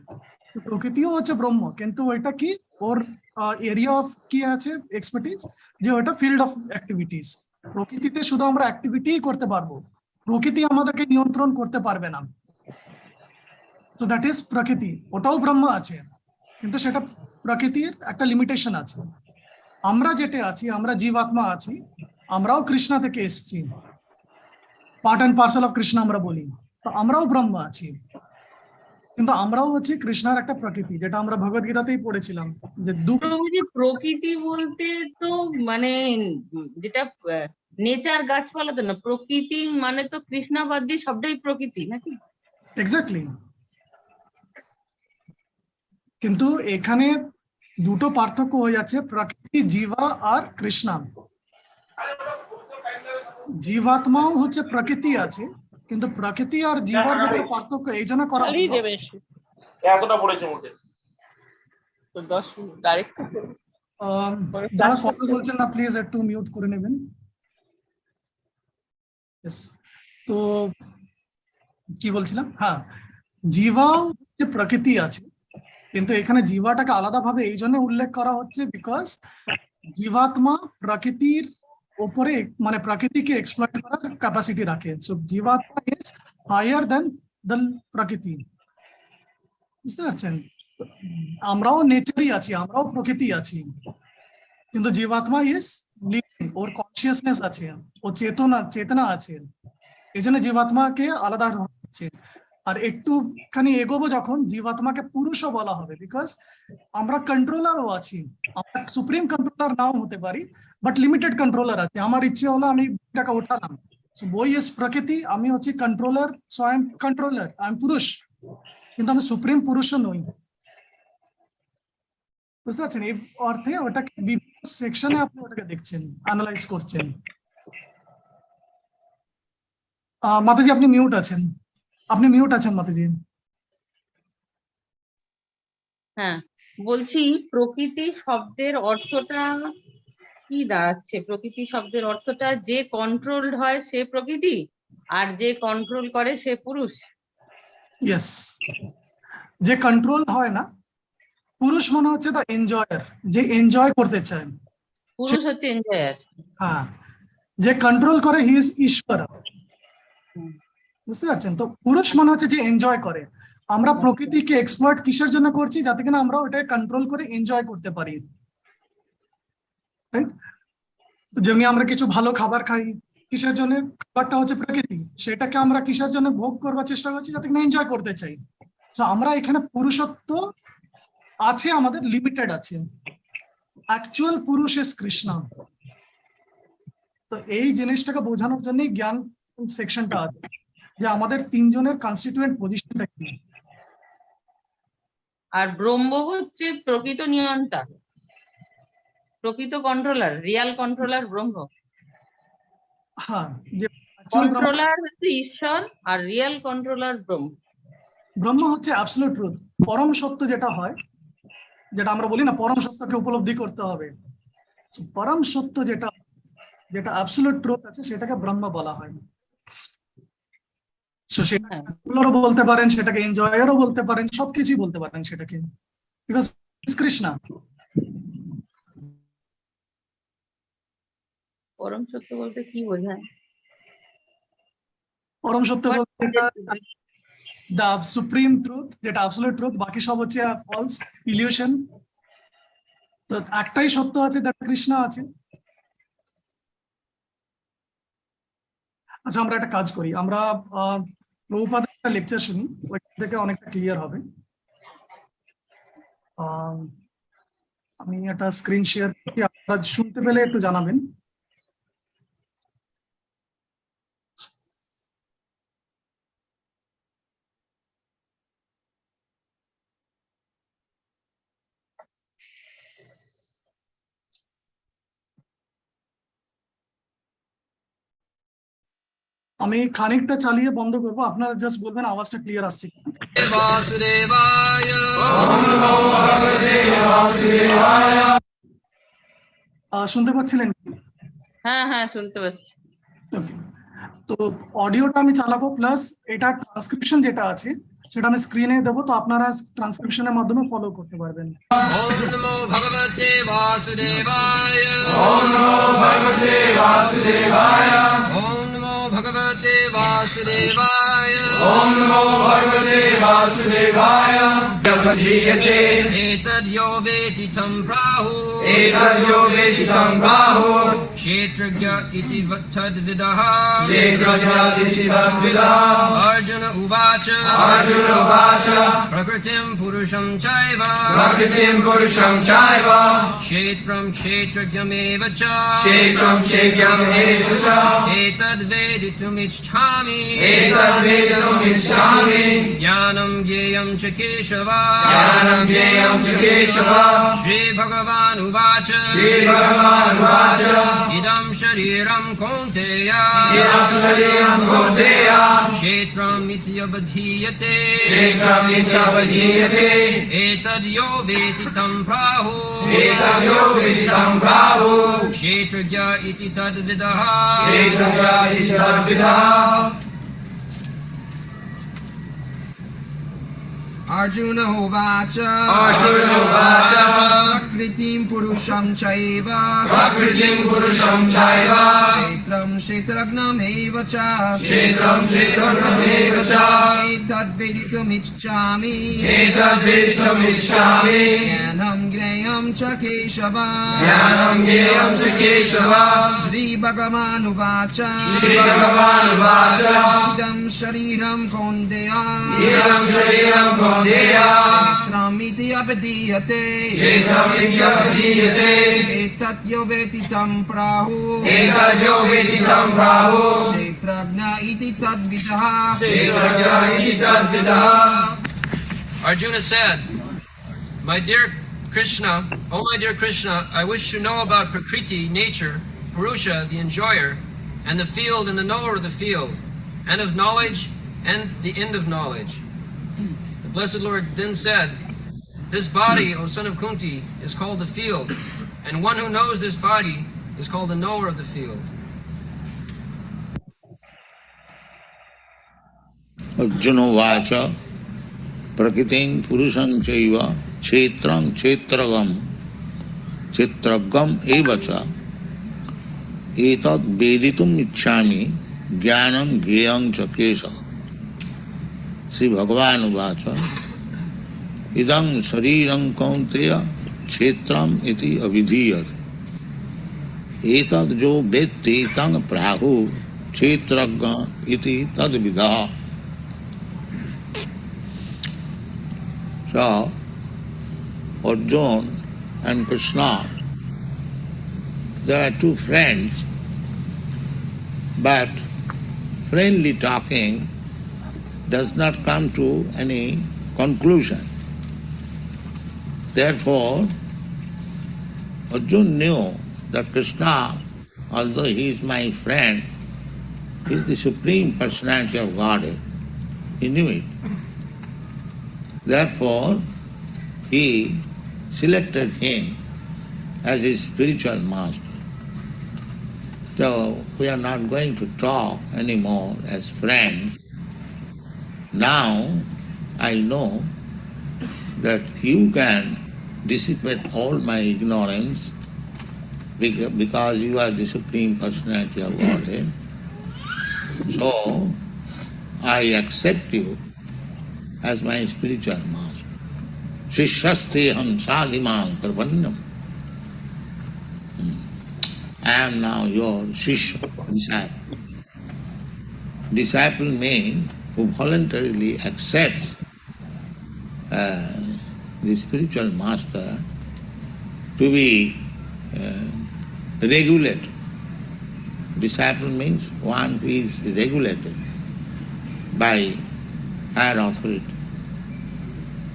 A: প্রকৃতিও হচ্ছে ব্রহ্ম, কিন্তু ওইটা কি ওর এরিয়া অফ কি আছে এক্সপার্টিস, যে ওইটা ফিল্ড অফ অ্যাক্টিভিটিস। প্রকৃতিতে শুধু আমরা অ্যাক্টিভিটি করতে পারবো, প্রকৃতি আমাদেরকে নিয়ন্ত্রণ করতে পারবে না। তো দ্যাট ইজ প্রকৃতি, ওটাও ব্রহ্ম আছে, কিন্তু সেটা প্রকৃতির একটা লিমিটেশন আছে। আমরা যেটা আছি, আমরা জীবাত্মা আছি, আমরাও কৃষ্ণ থেকে এসছি, part and parcel of Krishna আমরা বলি। তো আমরাও ব্রহ্ম আছি, কিন্তু আমরাও হচ্ছে কৃষ্ণার একটা প্রকৃতি, যেটা আমরা ভগবদ গীতাতেই পড়েছিলাম যে
E: প্রভুজি প্রকৃতি বলতে তো মানে যেটা নেচার, গাছপালা তো না, প্রকৃতি মানে তো কৃষ্ণাবাদ দিয়ে সবটাই প্রকৃতি নাকি?
A: এক্স্যাক্টলি। কিন্তু এখানে দুটো পার্থক্য হয়ে যাচ্ছে, প্রকৃতি জীবা আর কৃষ্ণা। জীবাত্মাও হচ্ছে প্রকৃতি আছে, কিন্তু প্রকৃতি আর জীবার ভিতরে পার্থক্য এই জন্য করা
F: চালিয়ে
A: হলো।
F: দেবে এসে।
G: এতটা পড়েছে মুখে।
F: তো 10 মিনিট ডাইরেক্ট
A: যারা কথা বলছেন না প্লিজ একটু মিউট করে নেবেন। Yes. তো কি বলছিলাম, হ্যাঁ, জীবাও যে প্রকৃতি আছে, কিন্তু এখানে জীবাটাকে আলাদাভাবে এই জন্য উল্লেখ করা হচ্ছে বিকজ জীবাত্মা প্রকৃতির উপরে মানে প্রকৃতিকে এক্সপ্লয়েট করার ক্যাপাসিটি রাখে। সো জীবাত্মা ইজ হায়ার দেন দ্য প্রকৃতি, বুঝতে পারছেন? আমরাও নেচারই আছি, আমরাও প্রকৃতি আছি, কিন্তু জীবাত্মা ইজ লিভিং, ওর কনসিয়াসনেস আছে, ও চেতনা আছে, এই জন্য জীবাত্মাকে আলাদা হচ্ছে। আর একটুখানি এগোবো যখন, জীবাত্মাকে পুরুষও বলা হবে বিকজ আমরা কন্ট্রোলারও আছি। আমরা সুপ্রিম কন্ট্রোলার নাও হতে পারি, বাট লিমিটেড কন্ট্রোলার আছে। আমার ইচ্ছে হলো আমি টাকা উঠালাম, সো বই ইজ প্রকৃতি, আমি হচ্ছি controller, so I am controller, I am পুরুষ, কিন্তু আমি সুপ্রিম পুরুষও নই। বুঝতে পারছেন? এই অর্থে ওটাকে বিভিন্ন সেকশনে আপনি ওটাকে দেখছেন, অ্যানালাইজ করছেন। মাতাজি আপনি মিউট আছেন, আপনি মিউট আছেন মাতাজি।
E: হ্যাঁ, বলছি প্রকৃতি শব্দের অর্থটা কি দাঁড়াচ্ছে? প্রকৃতি শব্দের অর্থটা যে কন্ট্রোলড হয় সে প্রকৃতি, আর যে কন্ট্রোল করে সে পুরুষ।
A: ইয়েস, যে কন্ট্রোল হয় না, পুরুষ মনে হচ্ছে দ্য এনজয়ার, যে এনজয় করতে চায়।
E: পুরুষ হচ্ছে এনজয়ার।
A: হ্যাঁ, যে কন্ট্রোল করে হি ইজ ঈশ্বর। বুঝতে পারছেন? তো পুরুষ মনে হচ্ছে যে এনজয় করে। আমরা প্রকৃতিকে এক্সপ্লয়েট কিসের জন্য করছি? যাতে কিনা আমরা ওটাকে কন্ট্রোল করে এনজয় করতে পারি। Right? যেমনি আমরা কিছু ভালো খাবার খাই, কিসের জন্য? খাবারটা হচ্ছে প্রকৃতি, সেটাকে আমরা কিসের জন্য ভোগ করবার চেষ্টা করছি? যাতে কিনা এনজয় করতে চাই। তো আমরা এখানে পুরুষত্ব আছে, আমাদের লিমিটেড আছে। অ্যাকচুয়াল পুরুষ ইজ কৃষ্ণ। তো এই জিনিসটাকে বোঝানোর জন্যই জ্ঞান সেকশনটা আছে, যে আমাদের তিনজনের কনস্টিটিউয়েন্ট পজিশনটা কি।
E: আর ব্রহ্ম হচ্ছে প্রকৃত নিয়ন্তা, প্রকৃত কন্ট্রোলার, রিয়াল কন্ট্রোলার ব্রহ্ম।
A: হ্যাঁ, যে actual
E: কন্ট্রোলার হচ্ছে ঈশ্বর আর রিয়াল কন্ট্রোলার ব্রহ্ম।
A: ব্রহ্ম হচ্ছে অ্যাবসলিউট ট্রুথ, পরম সত্য যেটা হয়, যেটা আমরা বলি না পরম সত্যকে উপলব্ধি করতে হবে। So, পরম সত্য যেটা যেটা অ্যাবসলিউট ট্রুথ আছে, সেটাকে ব্রহ্ম বলা হয়। So, সেটাকে বলতে পারেন, সেটাকে এনজয়ারও বলতে পারেন, সবকিছুই বলতে পারেন সেটাকে, বিকজ কৃষ্ণ।
E: পরম সত্য বলতে কি বোঝায়?
A: পরম সত্য বলতে দ্য সুপ্রিম ট্রুথ, যেটা অ্যাবসলিউট ট্রুথ, বাকি সব হচ্ছে ফলস ইলিউশন। তো একটাই সত্য আছে, দ্যাট কৃষ্ণ আছে। আচ্ছা, আমরা একটা কাজ করি, আমরা প্রভুপাদের একটা লেকচার শুনি, ওইখান থেকে অনেকটা ক্লিয়ার হবে। আমি একটা স্ক্রিন শেয়ার করছি, আপনারা শুনতে পেলে একটু জানাবেন। আমি খানিকটা চালিয়ে বন্ধ করবো, আপনারা জাস্ট বলবেন আওয়াজটা ক্লিয়ার আসছে কিনা। শুনতে পাচ্ছিলেন কি?
E: হ্যাঁ হ্যাঁ, শুনতে পাচ্ছি।
A: Okay. তো অডিওটা আমি চালাবো, প্লাস এটা ট্রান্সক্রিপশন যেটা আছে সেটা আমি স্ক্রিনে দেবো, তো আপনারা ট্রান্সক্রিপশনের মাধ্যমে ফলো করতে পারবেন।
H: ওম নমো ভগবতে বাসুদেবায়।
I: ওম নমো ভগবতে বাসুদেবায়।
H: ওম নমো ভগবতে বাসুদেবায়।
I: ওম নমো ভগবতে বাসুদেবায়। জগদীয়তে
H: এতদ্যো বেতি তং প্রাহু।
I: এতদ্যো বেতি তং প্রাহু।
H: ক্ষেত্রজ্ঞ ইতি তদ্বিদঃ।
I: ক্ষেত্রজ্ঞ ইতি তদ্বিদঃ।
H: অর্জুন উবাচ।
I: অর্জুন উবাচ।
H: প্রকৃতিম পুরুষং চৈব।
I: প্রকৃতিম পুরুষং চৈব।
H: ক্ষেত্রং ক্ষেত্রজ্ঞমেব চ।
I: ক্ষেত্রং ক্ষেত্রজ্ঞমেব চ।
H: এতদ্বেদিতুমিচ্ছামি।
I: এতদ্বেদিতুমিচ্ছামি।
H: জ্ঞাनं জ্ঞেয়ं চ কেশব।
I: জ্ঞাनं জ্ঞেয়ं চ কেশব।
H: শ্রীভগবাन् উবাচ।
I: শ্রীভগবাन् উবাচ।
H: ইদं শরীরं কৌন্তেয়।
I: ইদं শরীরং কৌন্তেয়।
H: ক্ষেত্রমিত্যবধীয়তে।
I: ক্ষেত্রমিত্যবধীয়তে।
H: এতদ্যো বেতি तं প্রাহু।
I: এতদ্যো বেতি তং প্রাহু।
H: ক্ষেত্রজ্ঞ ইতি তদ্বিদঃ।
I: ক্ষেত্রজ্ঞ ইতি তদ্বিদঃ।
J: अर्जुन उवाच।
I: अर्जुन उवाच।
J: प्रकृतिं पुरुषं चैव।
I: प्रकृतिं पुरुषं चैव।
J: क्षेत्रं क्षेत्रज्ञमेव च।
I: क्षेत्रं क्षेत्रज्ञमेव च।
J: एतद्वेदितुमिच्छामि।
I: एतद्वेदितुमिच्छामि।
J: ज्ञानं ज्ञेयं च केशव।
I: ज्ञानं ज्ञेयं च केशव।
J: श्रीभगवानुवाच।
I: श्रीभगवान् उवाच।
J: इदं शरीरं कौन्तेय।
I: इदं शरीरं कौन्तेय।
J: क्षेत्रमिति अभिधीयते।
I: क्षेत्रमित्यभिधीयते।
J: एतद्यो वेति तं प्राहु।
I: एतद्यो वेति तं प्राहु।
J: क्षेत्रज्ञ इति तद्विदः।
I: क्षेत्रज्ञ इति तद्विदः।
H: Arjuna said, "My dear Krishna, oh my dear Krishna, I wish to know about Prakriti, nature, Purusha, the enjoyer, and the field and the knower of the field, and of knowledge and the end of knowledge." The Blessed Lord then said, "This body, O son of Kunti, is called the field, and one who knows this body is called the knower of the field."
K: Arjuna Vacha. prakriting purusham chaiva kshetrang kshetragam kshetragam evacha etat veditum ichchami jnanam gyayam cha kesha. Sri Bhagavan uvacha idam sharirang kaunteya kshetram iti avidhiyate etat jo vetti tang prahu kshetragga iti tad vidha. So, Arjuna and Krishna, they are two friends, but friendly talking does not come to any conclusion. Therefore, Arjuna knew that Krishna, although he is my friend, is the Supreme Personality of Godhead. He knew it. Therefore, he selected him as his spiritual master. So, we are not going to talk anymore as friends. Now, I know that you can dissipate all my ignorance because you are the Supreme Personality of Godhead. So, I accept you as my spiritual master. Shishyasteham sadhimam karvanyam. I am now your Shishya, disciple. Disciple means who voluntarily accepts the spiritual master to be regulated. Disciple means one who is regulated by higher authority.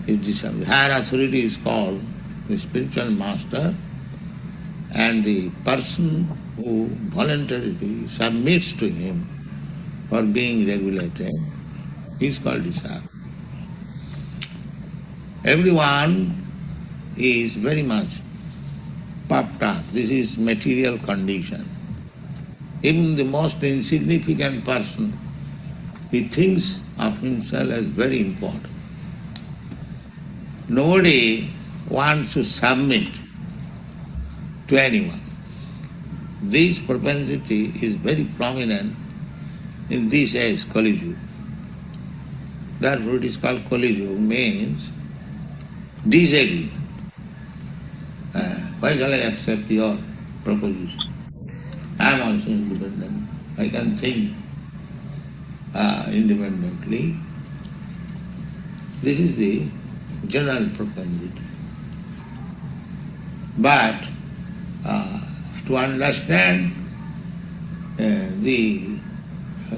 K: Higher authority is called the spiritual master, and the person who voluntarily submits to him for being regulated is called disciple. Everyone is very much puffed up. This is material condition. Even the most insignificant person, he thinks of himself as very important. Nobody wants to submit to anyone. This propensity is very prominent in this age, Kali Yuga. Therefore it is called Kali Yuga, means disagreement. Why shall I accept your proposition? I am also independent. I can think independently. This is the general propensity. But to understand the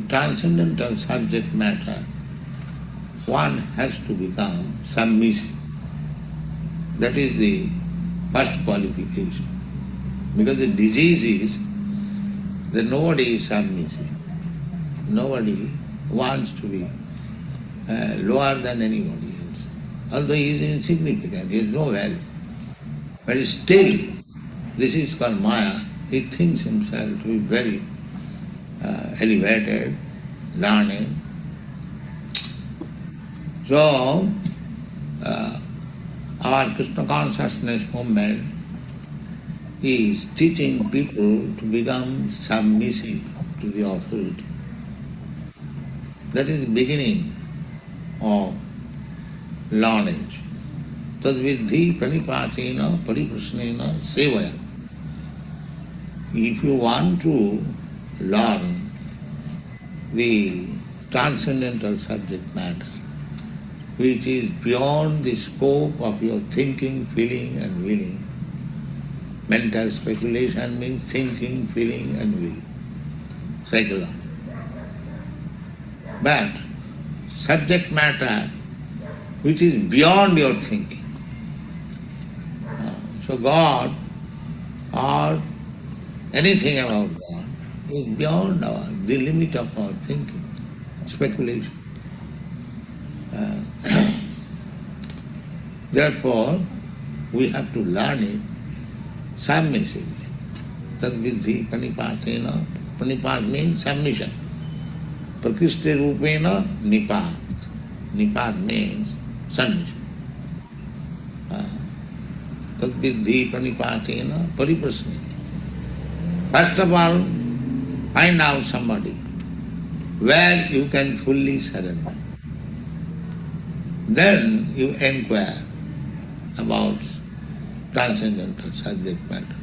K: transcendental subject matter, one has to become submissive. That is the first qualification. Because the disease is that nobody is submissive. Nobody wants to be lower than anybody else. Although he is insignificant, he has no value. But still, this is called Maya. He thinks himself to be very elevated, learned. So, our Krishna consciousness movement is teaching people to become submissive to the authority. That is the beginning of knowledge. Tadvidhi pranipatena pariprasnena sevaya. If you want to learn the transcendental subject matter, which is beyond the scope of your thinking, feeling and willing. Mental speculation means thinking, feeling and willing. Psychology. But subject matter which is beyond your thinking. So God or anything about God is beyond the limit of our thinking, speculation. Therefore, we have to learn it submissively. Tadvidhi panipatena. Panipat means submission. Prakrishti rupena nipat. Nipat means submission. Tadviddhi pranipatena pariprasni. First of all, find out somebody where you can fully surrender. Then you inquire about transcendental subject matter.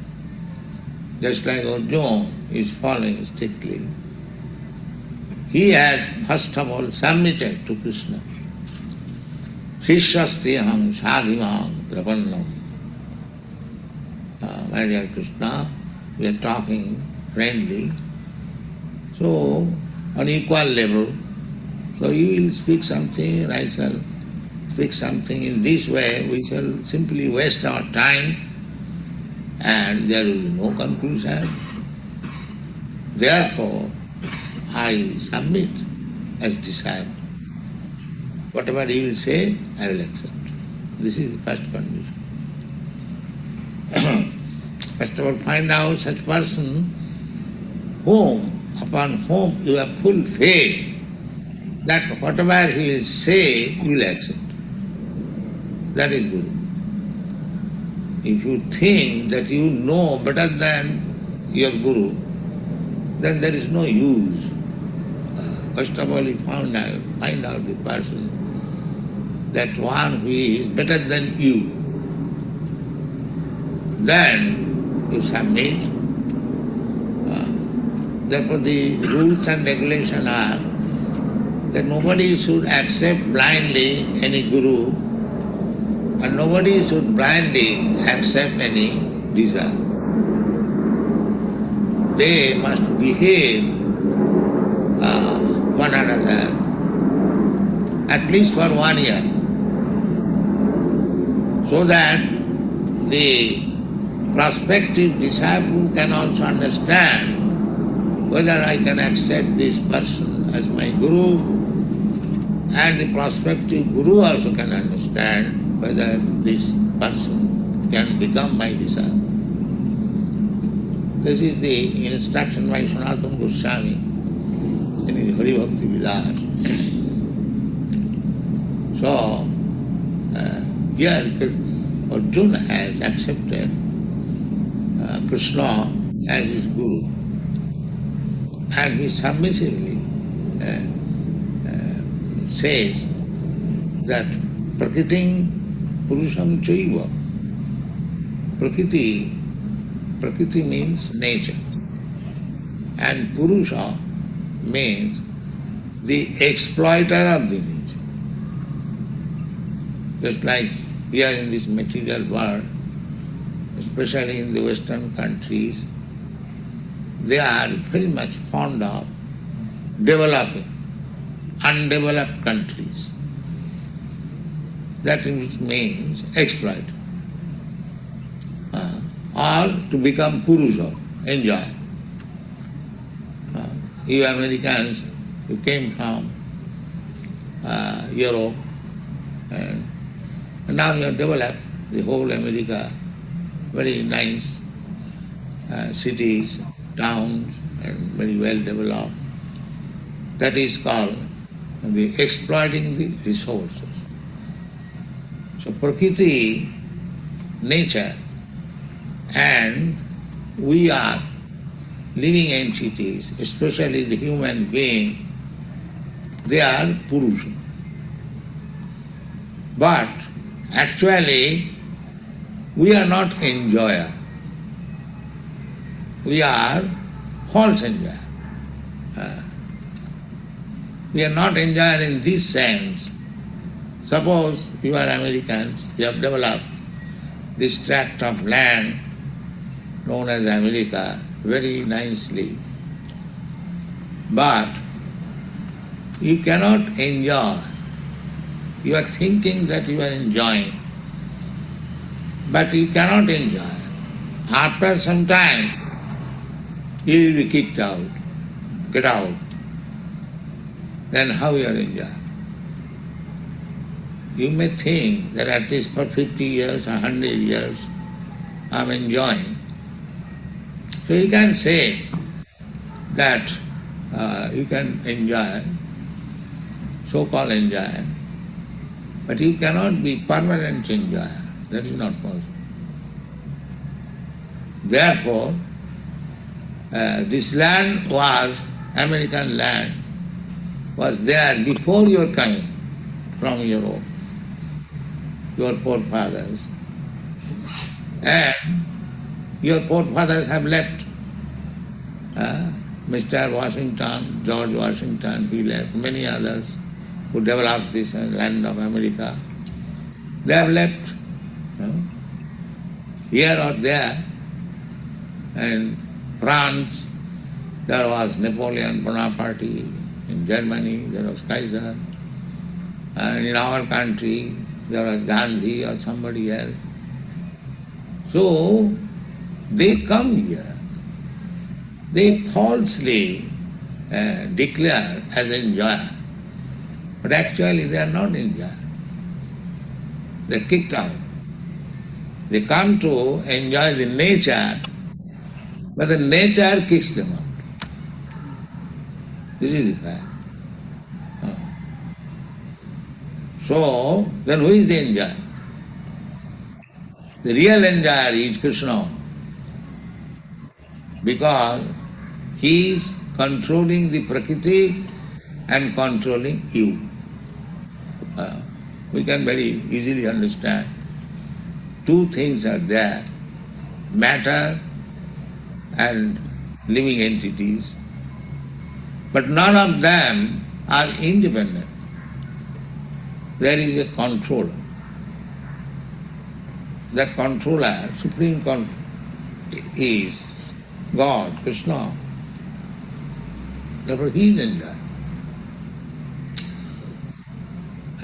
K: Just like Arjuna is following strictly, he has first of all submitted to Krishna. Shishyasteham sadhimam prapannam. My dear Krishna, we are talking friendly, so on equal level. So you will speak something and I shall speak something. In this way we shall simply waste our time and there will be no conclusion. Therefore, I submit as disciple. Whatever he will say, I will accept. This is the first condition. First of all, find out such person upon whom you have full faith that whatever he will say, you will accept. That is Guru. If you think that you know better than your Guru, then there is no use. First of all, you find out the person, that one who is better than you. Then you submit. Therefore the rules and regulations are that nobody should accept blindly any guru and nobody should blindly accept any desire. They must behave one another at least for 1 year, so that the prospective disciple can also understand whether I can accept this person as my guru, and the prospective guru also can understand whether this person can become my disciple. This is the instruction by Sanatana Goswami in his Hari Bhakti Vilas. So, here Arjuna has accepted Krishna as his guru, and he submissively says that Prakritim Purusham Chaiva. Prakriti means nature, and Purusha means the exploiter of the nature. Just like here in this material world, especially in the Western countries, they are very much fond of developing undeveloped countries. That means exploit. Or to become Purusha, enjoy. You Americans, you came from Europe, and now you have developed the whole America, very nice cities, towns, and very well developed. That is called the exploiting the resources. So Prakriti, nature, and we are living entities, especially the human being, they are Purusha. But actually, we are not enjoyer. We are false enjoyer. We are not enjoyer in this sense. Suppose you are Americans, you have developed this tract of land known as America very nicely, but you cannot enjoy. You are thinking that you are enjoying, but you cannot enjoy. After some time, you will be kicked out, get out. Then how you are enjoying? You may think that at least for 50 years or 100 years I am enjoying. So you can say that you can enjoy, so-called enjoy, But you cannot be permanent enjoyer. That is not possible. Therefore, this land was, American land, was there before your coming from Europe, your forefathers. And your forefathers have left. Mr. Washington, George Washington, he left, many others who developed this land of America. They have left here or there. And France, there was Napoleon Bonaparte. In Germany, there was Kaiser. And in our country, there was Gandhi or somebody else. So, they come here. They falsely declare as enjoyer. But actually they are not enjoyer. They are kicked out. They come to enjoy the nature, but the nature kicks them out. This is the fact. So, then who is the enjoyer? The real enjoyer is Krishna, because he is controlling the Prakriti and controlling you. We can very easily understand. Two things are there, matter and living entities, but none of them are independent. There is a controller. That controller, supreme controller, is God, Krishna. Therefore he is enjoyer.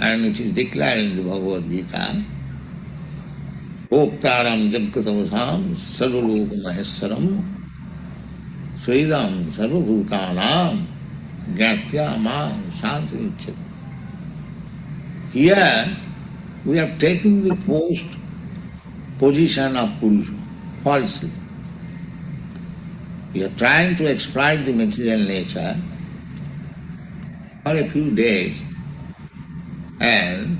K: And it is declared in the Bhagavad Gita, Oktaram Jagatavasam Sarvaloka Maheswaram Sridam Sarvabhutanam Gyatya Mam Shanti. Here we have taken the position of Purusha falsely. We are trying to exploit the material nature for a few days, and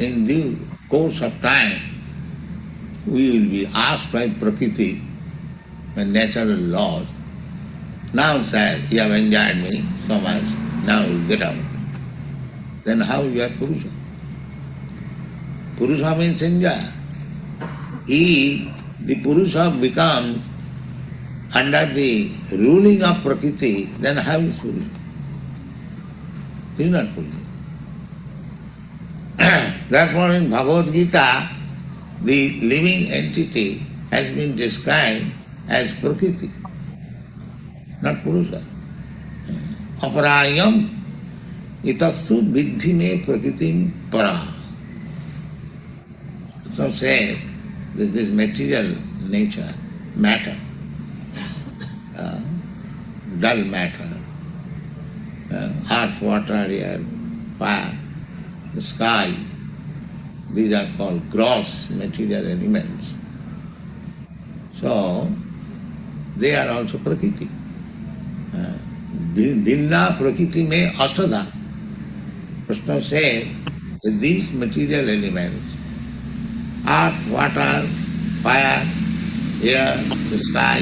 K: in the course of time we will be asked by Prakriti and natural laws, now sir, you have enjoyed me so much, now you get out. Then how you are Purusha? Purusha means enjoyer. If the Purusha becomes under the ruling of Prakriti, then how is Purusha? He is not Purusha. Therefore in Bhagavad Gita, the living entity has been described as Prakriti, not Purusha. Aparayam itastu vidhi me prakritim para. So say, this material nature, matter, dull matter, earth, water, air, fire, the sky, these are called gross material elements. So, they are also Prakriti. Dinna Prakriti me astada. Krishna says that these material elements, earth, water, fire, air, the sky,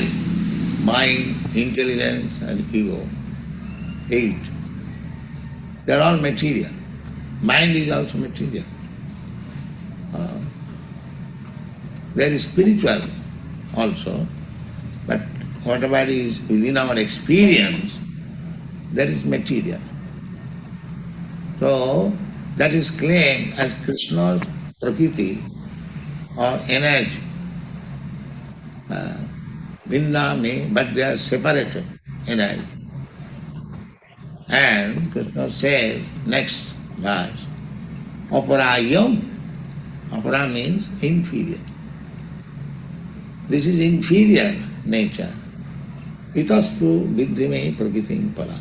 K: mind, intelligence and ego, 8. They are all material. Mind is also material. There is spiritual also, but whatever is within our experience, that is material. So, that is claimed as Krishna's Prakriti or energy. Vinna me, but they are separated energy. And Krishna says, next verse, Aparayam. Apara means inferior. This is inferior nature. Itastu vidhime prakritim para.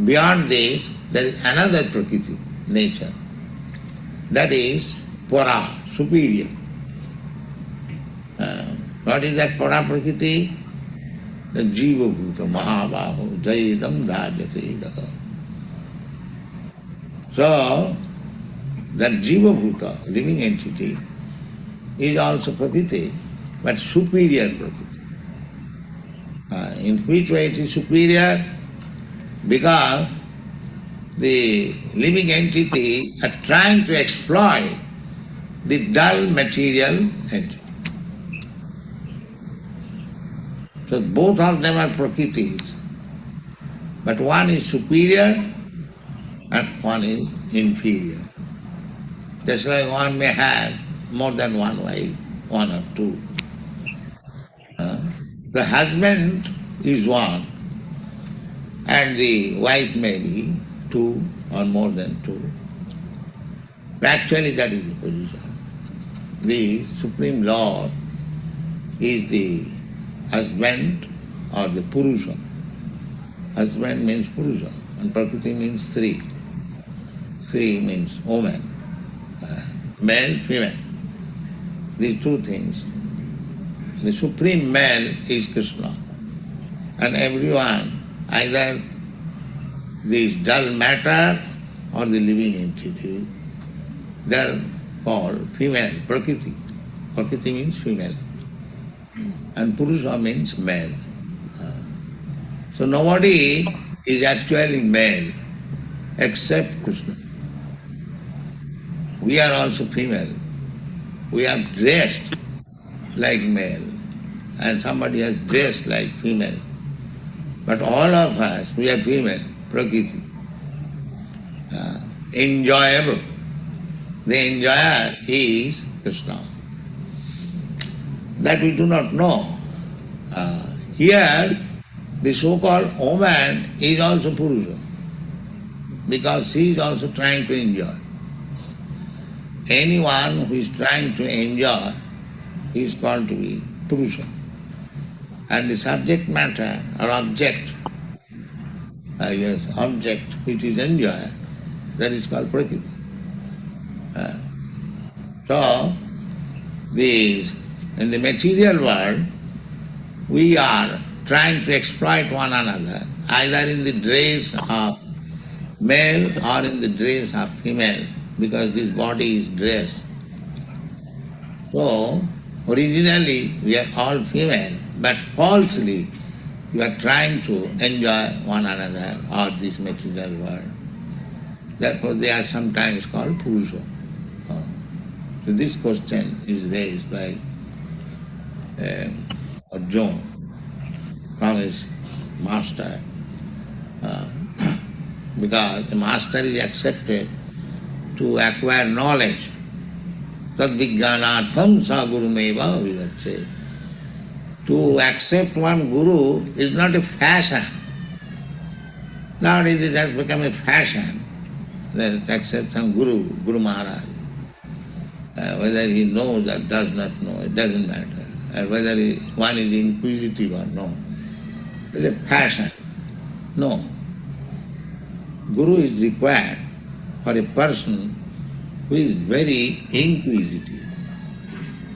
K: Beyond this, there is another prakriti, nature. That is para, superior. What is that para prakriti? The jiva bhuta mahabaho jayedam dharjate jagat. So, that Jiva Bhuta, living entity, is also Prakriti, but superior Prakriti. In which way it is superior? Because the living entity are trying to exploit the dull material entity. So both of them are Prakritis, but one is superior and one is inferior. Just like one may have more than one wife, one or two. The husband is one and the wife may be two or more than two. Actually that is the position. The Supreme Lord is the husband or the Purusha. Husband means Purusha and Prakriti means Sri. Sri means woman, male, female. These two things. The Supreme Male is Krishna. And everyone, either this dull matter or the living entity, they are called female, Prakriti. Prakriti means female. And Purusha means male. So nobody is actually male except Krishna. We are also female. We are dressed like male and somebody has dressed like female. But all of us, we are female, Prakriti. Enjoyable. The enjoyer is Krishna. That we do not know. Here, the so-called woman is also Purusha, because she is also trying to enjoy. Anyone who is trying to enjoy is called to be Purusha. And the subject matter or object, object which is enjoyed, that is called Prakriti. So, in the material world, we are trying to exploit one another, either in the dress of male or in the dress of female, because this body is dressed. So, originally we are all female, but falsely we are trying to enjoy one another or this material world. Therefore they are sometimes called Purusha. So this question is raised by Arjuna from his master, because the master is accepted to acquire knowledge. Tad vijnanatham sa gurumeva vidache. To accept one guru is not a fashion. Nowadays it has become a fashion that accept some guru, Guru Maharaj. Whether he knows or does not know, it doesn't matter. And whether one is inquisitive or not. It's a fashion. No. Guru is required for a person who is very inquisitive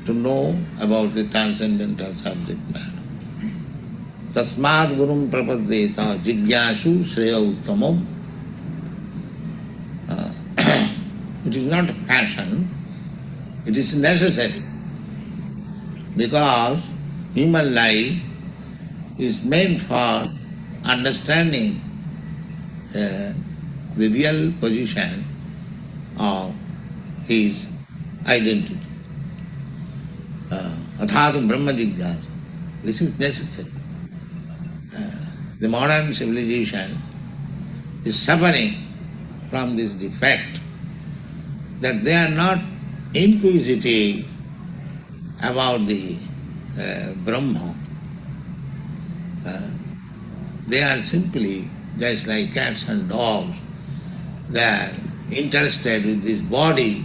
K: to know about the transcendental subject matter. Tasmad gurum prapaddeta jigyashu shreya uttamam. It is not a fashion, it is necessary, because human life is meant for understanding the real position of his identity. Athatu Brahma Jigyasa. This is necessary. The modern civilization is suffering from this defect that they are not inquisitive about the Brahma. They are simply just like cats and dogs. They are interested with this body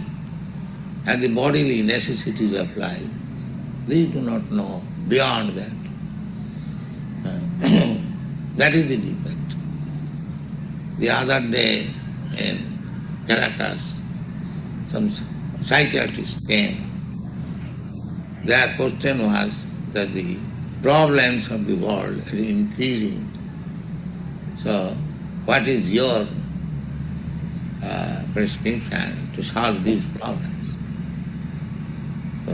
K: and the bodily necessities of life. They do not know beyond that. That is the defect. The other day in Caracas, some psychiatrists came. Their question was that the problems of the world are increasing. So, what is your prescription to solve these problems. So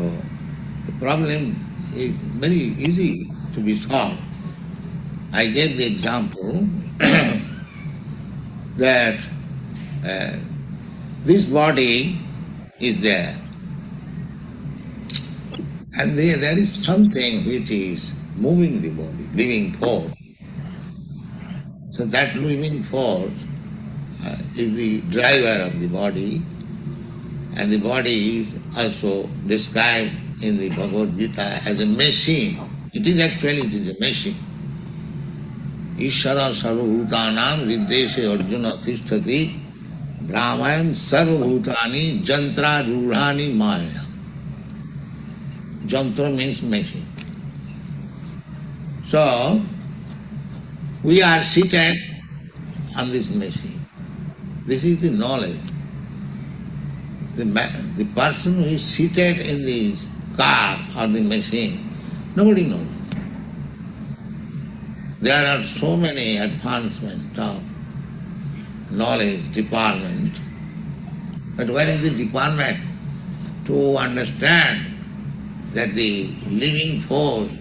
K: the problem is very easy to be solved. I gave the example that this body is there, and there is something which is moving the body, living force. So that living force is the driver of the body, and the body is also described in the Bhagavad Gita as a machine. It is a machine. Ishara sarvabhutanam riddeshe arjuna tishtati brahman sarvabhutani jantra rurani maya. Jantra means machine. So, we are seated on this machine. This is the knowledge. The person who is seated in the car or the machine, nobody knows. There are so many advancements of knowledge department, but where is the department to understand that the living force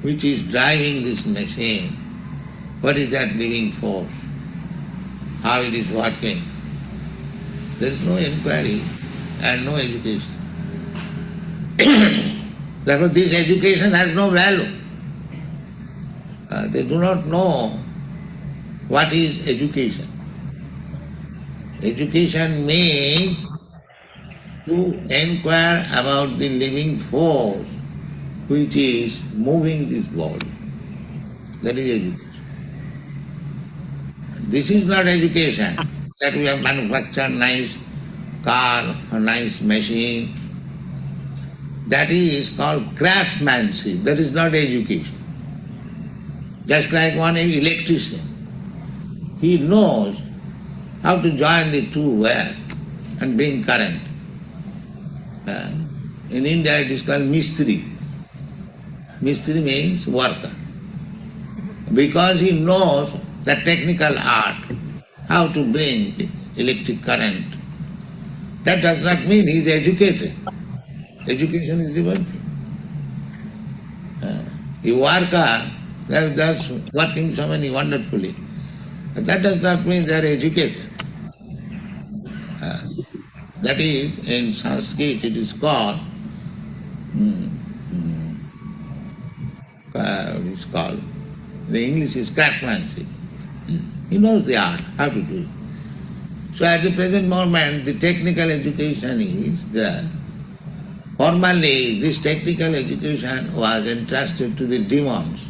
K: which is driving this machine, what is that living force? How it is working? There is no inquiry and no education. Therefore this education has no value. They do not know what is education. Education means to inquire about the living force which is moving this body. That is education. This is not education, that we have manufactured nice car or nice machine. That is called craftsmanship. That is not education. Just like one electrician, he knows how to join the two wires and bring current. In India it is called mistri. Mistri means worker. Because he knows the technical art, how to bring electric current. That does not mean he is educated. Education is different thing. A worker, they are just working so many wonderfully. But that does not mean they are educated. That is, in Sanskrit it is called, the English is craftsmanship. He knows the art, how to do it. So at the present moment, the technical education is there. Formerly, this technical education was entrusted to the demons.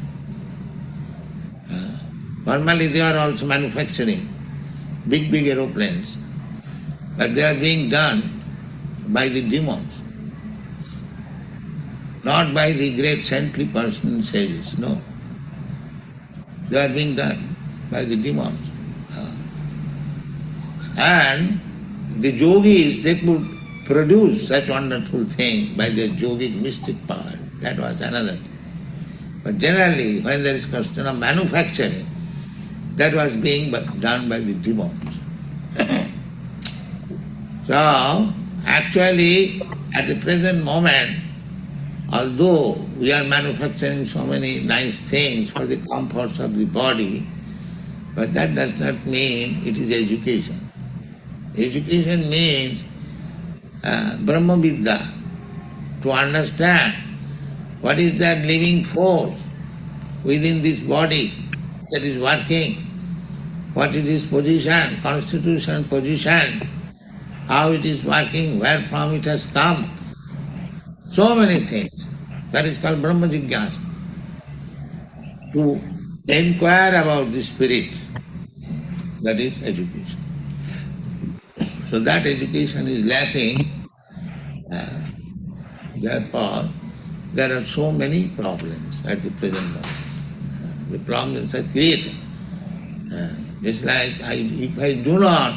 K: Formerly, they are also manufacturing big aeroplanes, but they are being done by the demons, not by the great saintly person sages, no. They are being done by the demons. And the yogis, they could produce such wonderful thing by their yogic mystic power. That was another thing. But generally, when there is question of manufacturing, that was being done by the demons. So, actually, at the present moment, although we are manufacturing so many nice things for the comforts of the body, but that does not mean it is education. Education means Brahma Vidya, to understand what is that living force within this body that is working, what is its position, constitution, position, how it is working, where from it has come. So many things. That is called Brahma Jigyasa. To inquire about the spirit, that is education. So that education is lacking. Therefore, there are so many problems at the present moment. The problems are created. Just like if I do not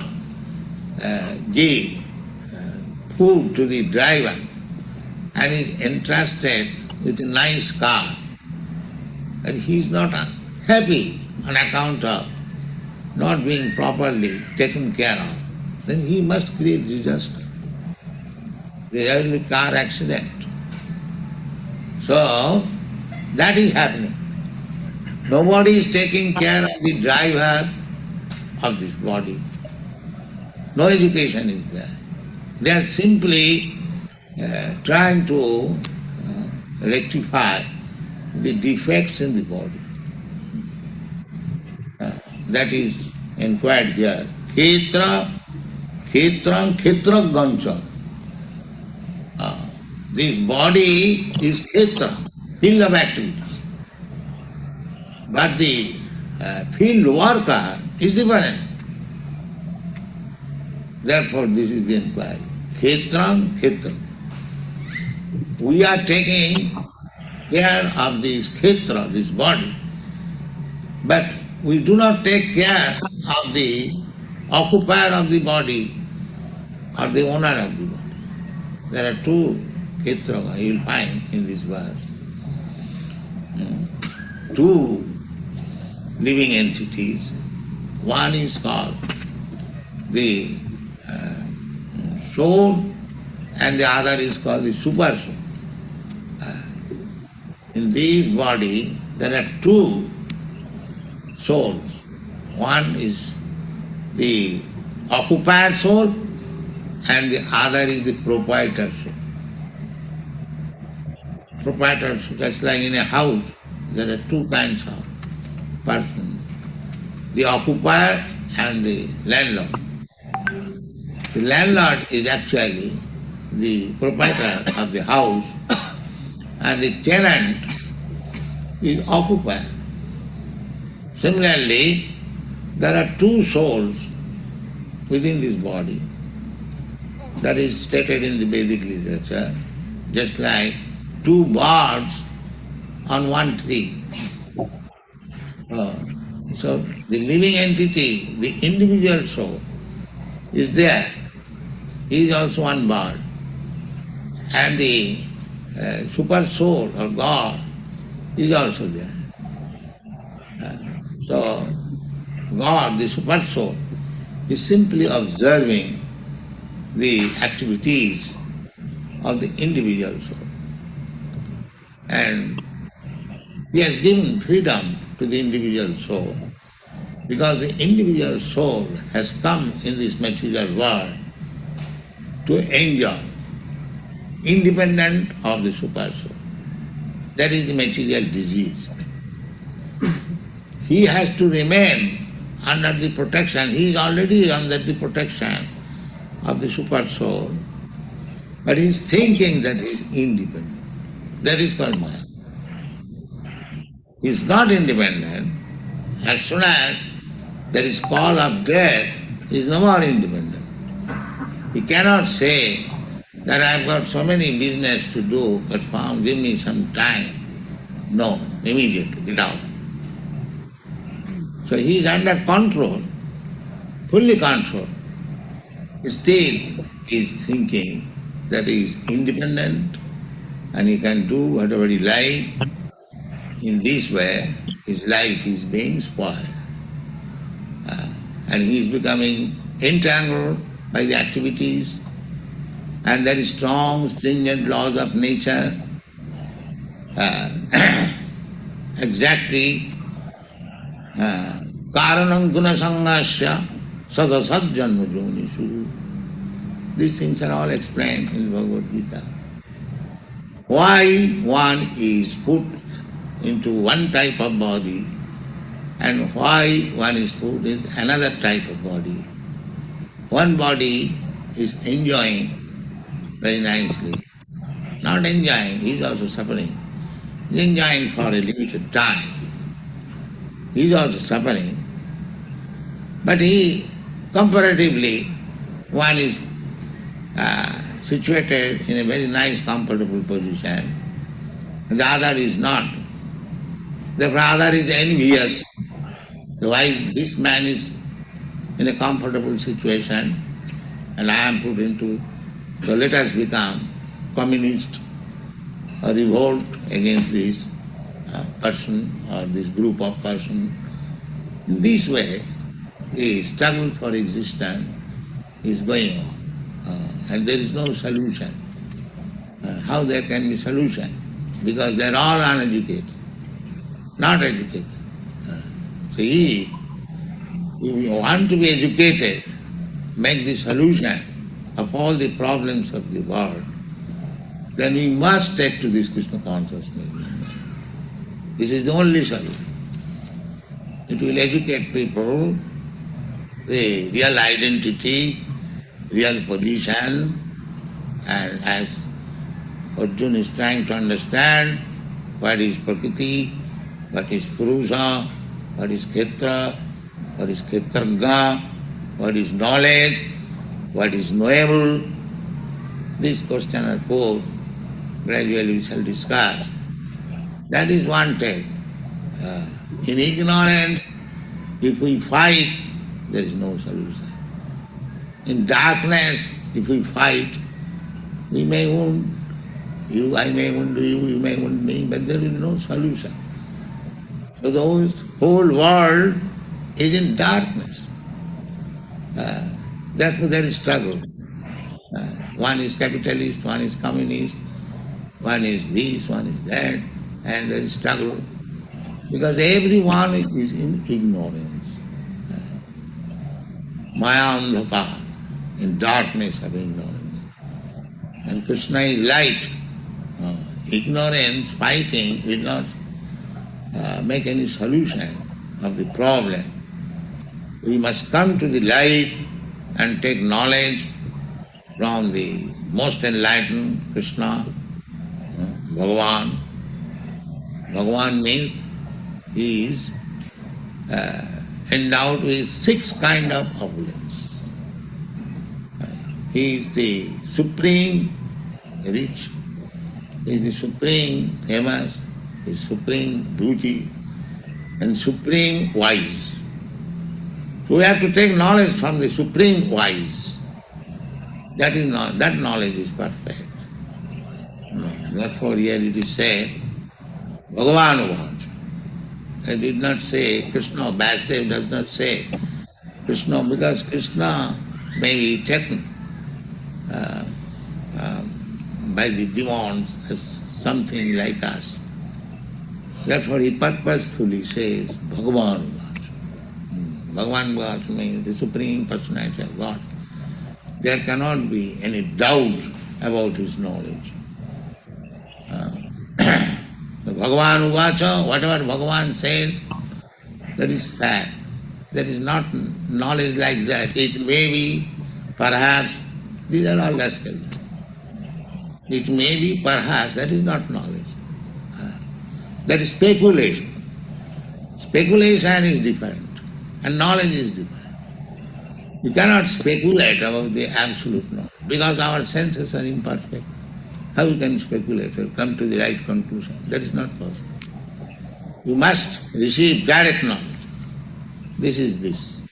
K: give food to the driver and is entrusted with a nice car, and he is not happy on account of not being properly taken care of, then he must create disaster. There will be car accident. So, that is happening. Nobody is taking care of the driver of this body. No education is there. They are simply trying to rectify the defects in the body. That is inquired here. Khetram gancha. This body is khetra, field of activities. But the field worker is different. Therefore, this is the inquiry. Khetram. We are taking care of this khetra, this body, but we do not take care of the occupier of the body or the owner of the body. There are two khetra you will find in this verse. Two living entities. One is called the soul and the other is called the super soul. In this body there are two souls. One is the occupier soul and the other is the proprietor soul. Proprietor soul, just like in a house, there are two kinds of persons, the occupier and the landlord. The landlord is actually the proprietor of the house and the tenant is occupier. Similarly, there are two souls within this body. That is stated in the Vedic literature, just like two birds on one tree. So the living entity, the individual soul, is there. He is also one bird. And the super soul or God is also there. So God, the super soul, is simply observing the activities of the individual soul. And he has given freedom to the individual soul because the individual soul has come in this material world to enjoy, independent of the super soul. That is the material disease. He has to remain under the protection. He is already under the protection of the super soul, but he is thinking that he is independent. That is called Maya. He is not independent. As soon as there is call of death, he is no more independent. He cannot say that I have got so many business to do, but give me some time. No, immediately, get out. So he is under control, fully controlled. Still he is thinking that he is independent and he can do whatever he likes. In this way, his life is being spoiled. And he is becoming entangled by the activities, and there is strong, stringent laws of nature. Exactly, karanam gunasangasya sadasad janma jonishu. These things are all explained in Bhagavad Gita. Why one is put into one type of body and why one is put in another type of body. One body is enjoying very nicely. Not enjoying, he is also suffering. He is enjoying for a limited time. He is also suffering. But he, comparatively, one is situated in a very nice, comfortable position. The other is not. The other is envious. So why this man is in a comfortable situation and I am put into, so let us become communist or revolt against this person or this group of persons. In this way, he struggles for existence is going on, and there is no solution. How there can be solution? Because they are all uneducated, not educated. So if you want to be educated, make the solution of all the problems of the world, then we must take to this Krishna consciousness. This is the only solution. It will educate people, the real identity, real position, and as Arjuna is trying to understand what is Prakriti, what is Purusha, what is Kshetra, what is Kshetragna, what is knowledge, what is knowable. This question are four, gradually we shall discuss. That is wanted. In ignorance, if we fight, there is no solution. In darkness, if we fight, we may wound you, I may wound you, you may wound me, but there is no solution. So the whole world is in darkness. Therefore there is struggle. One is capitalist, one is communist, one is this, one is that, and there is struggle. Because everyone is in ignorance. Maya andhakar, in darkness of ignorance. And Krishna is light. Ignorance, fighting will not make any solution of the problem. We must come to the light and take knowledge from the most enlightened Krishna, Bhagavan. Bhagavan means he is endowed with 6 kinds of opulence. He is the supreme rich, he is the supreme famous, he is supreme beauty, and supreme wise. So we have to take knowledge from the supreme wise. That knowledge is perfect. Therefore here it is said, Bhagavan Uvacha. I did not say Krishna, Vasudev does not say Krishna, because Krishna may be taken by the demons as something like us. Therefore he purposefully says Bhagavan Uvacha. Bhagavan Uvacha means the Supreme Personality of God. There cannot be any doubt about his knowledge. Bhagavan Uvacha, whatever Bhagavan says, that is fact. That is not knowledge like that. It may be, perhaps, these are all rascals. It may be, perhaps, that is not knowledge. That is speculation. Speculation is different, and knowledge is different. You cannot speculate about the absolute knowledge, because our senses are imperfect. How you can speculate or come to the right conclusion? That is not possible. You must receive direct knowledge. This is this.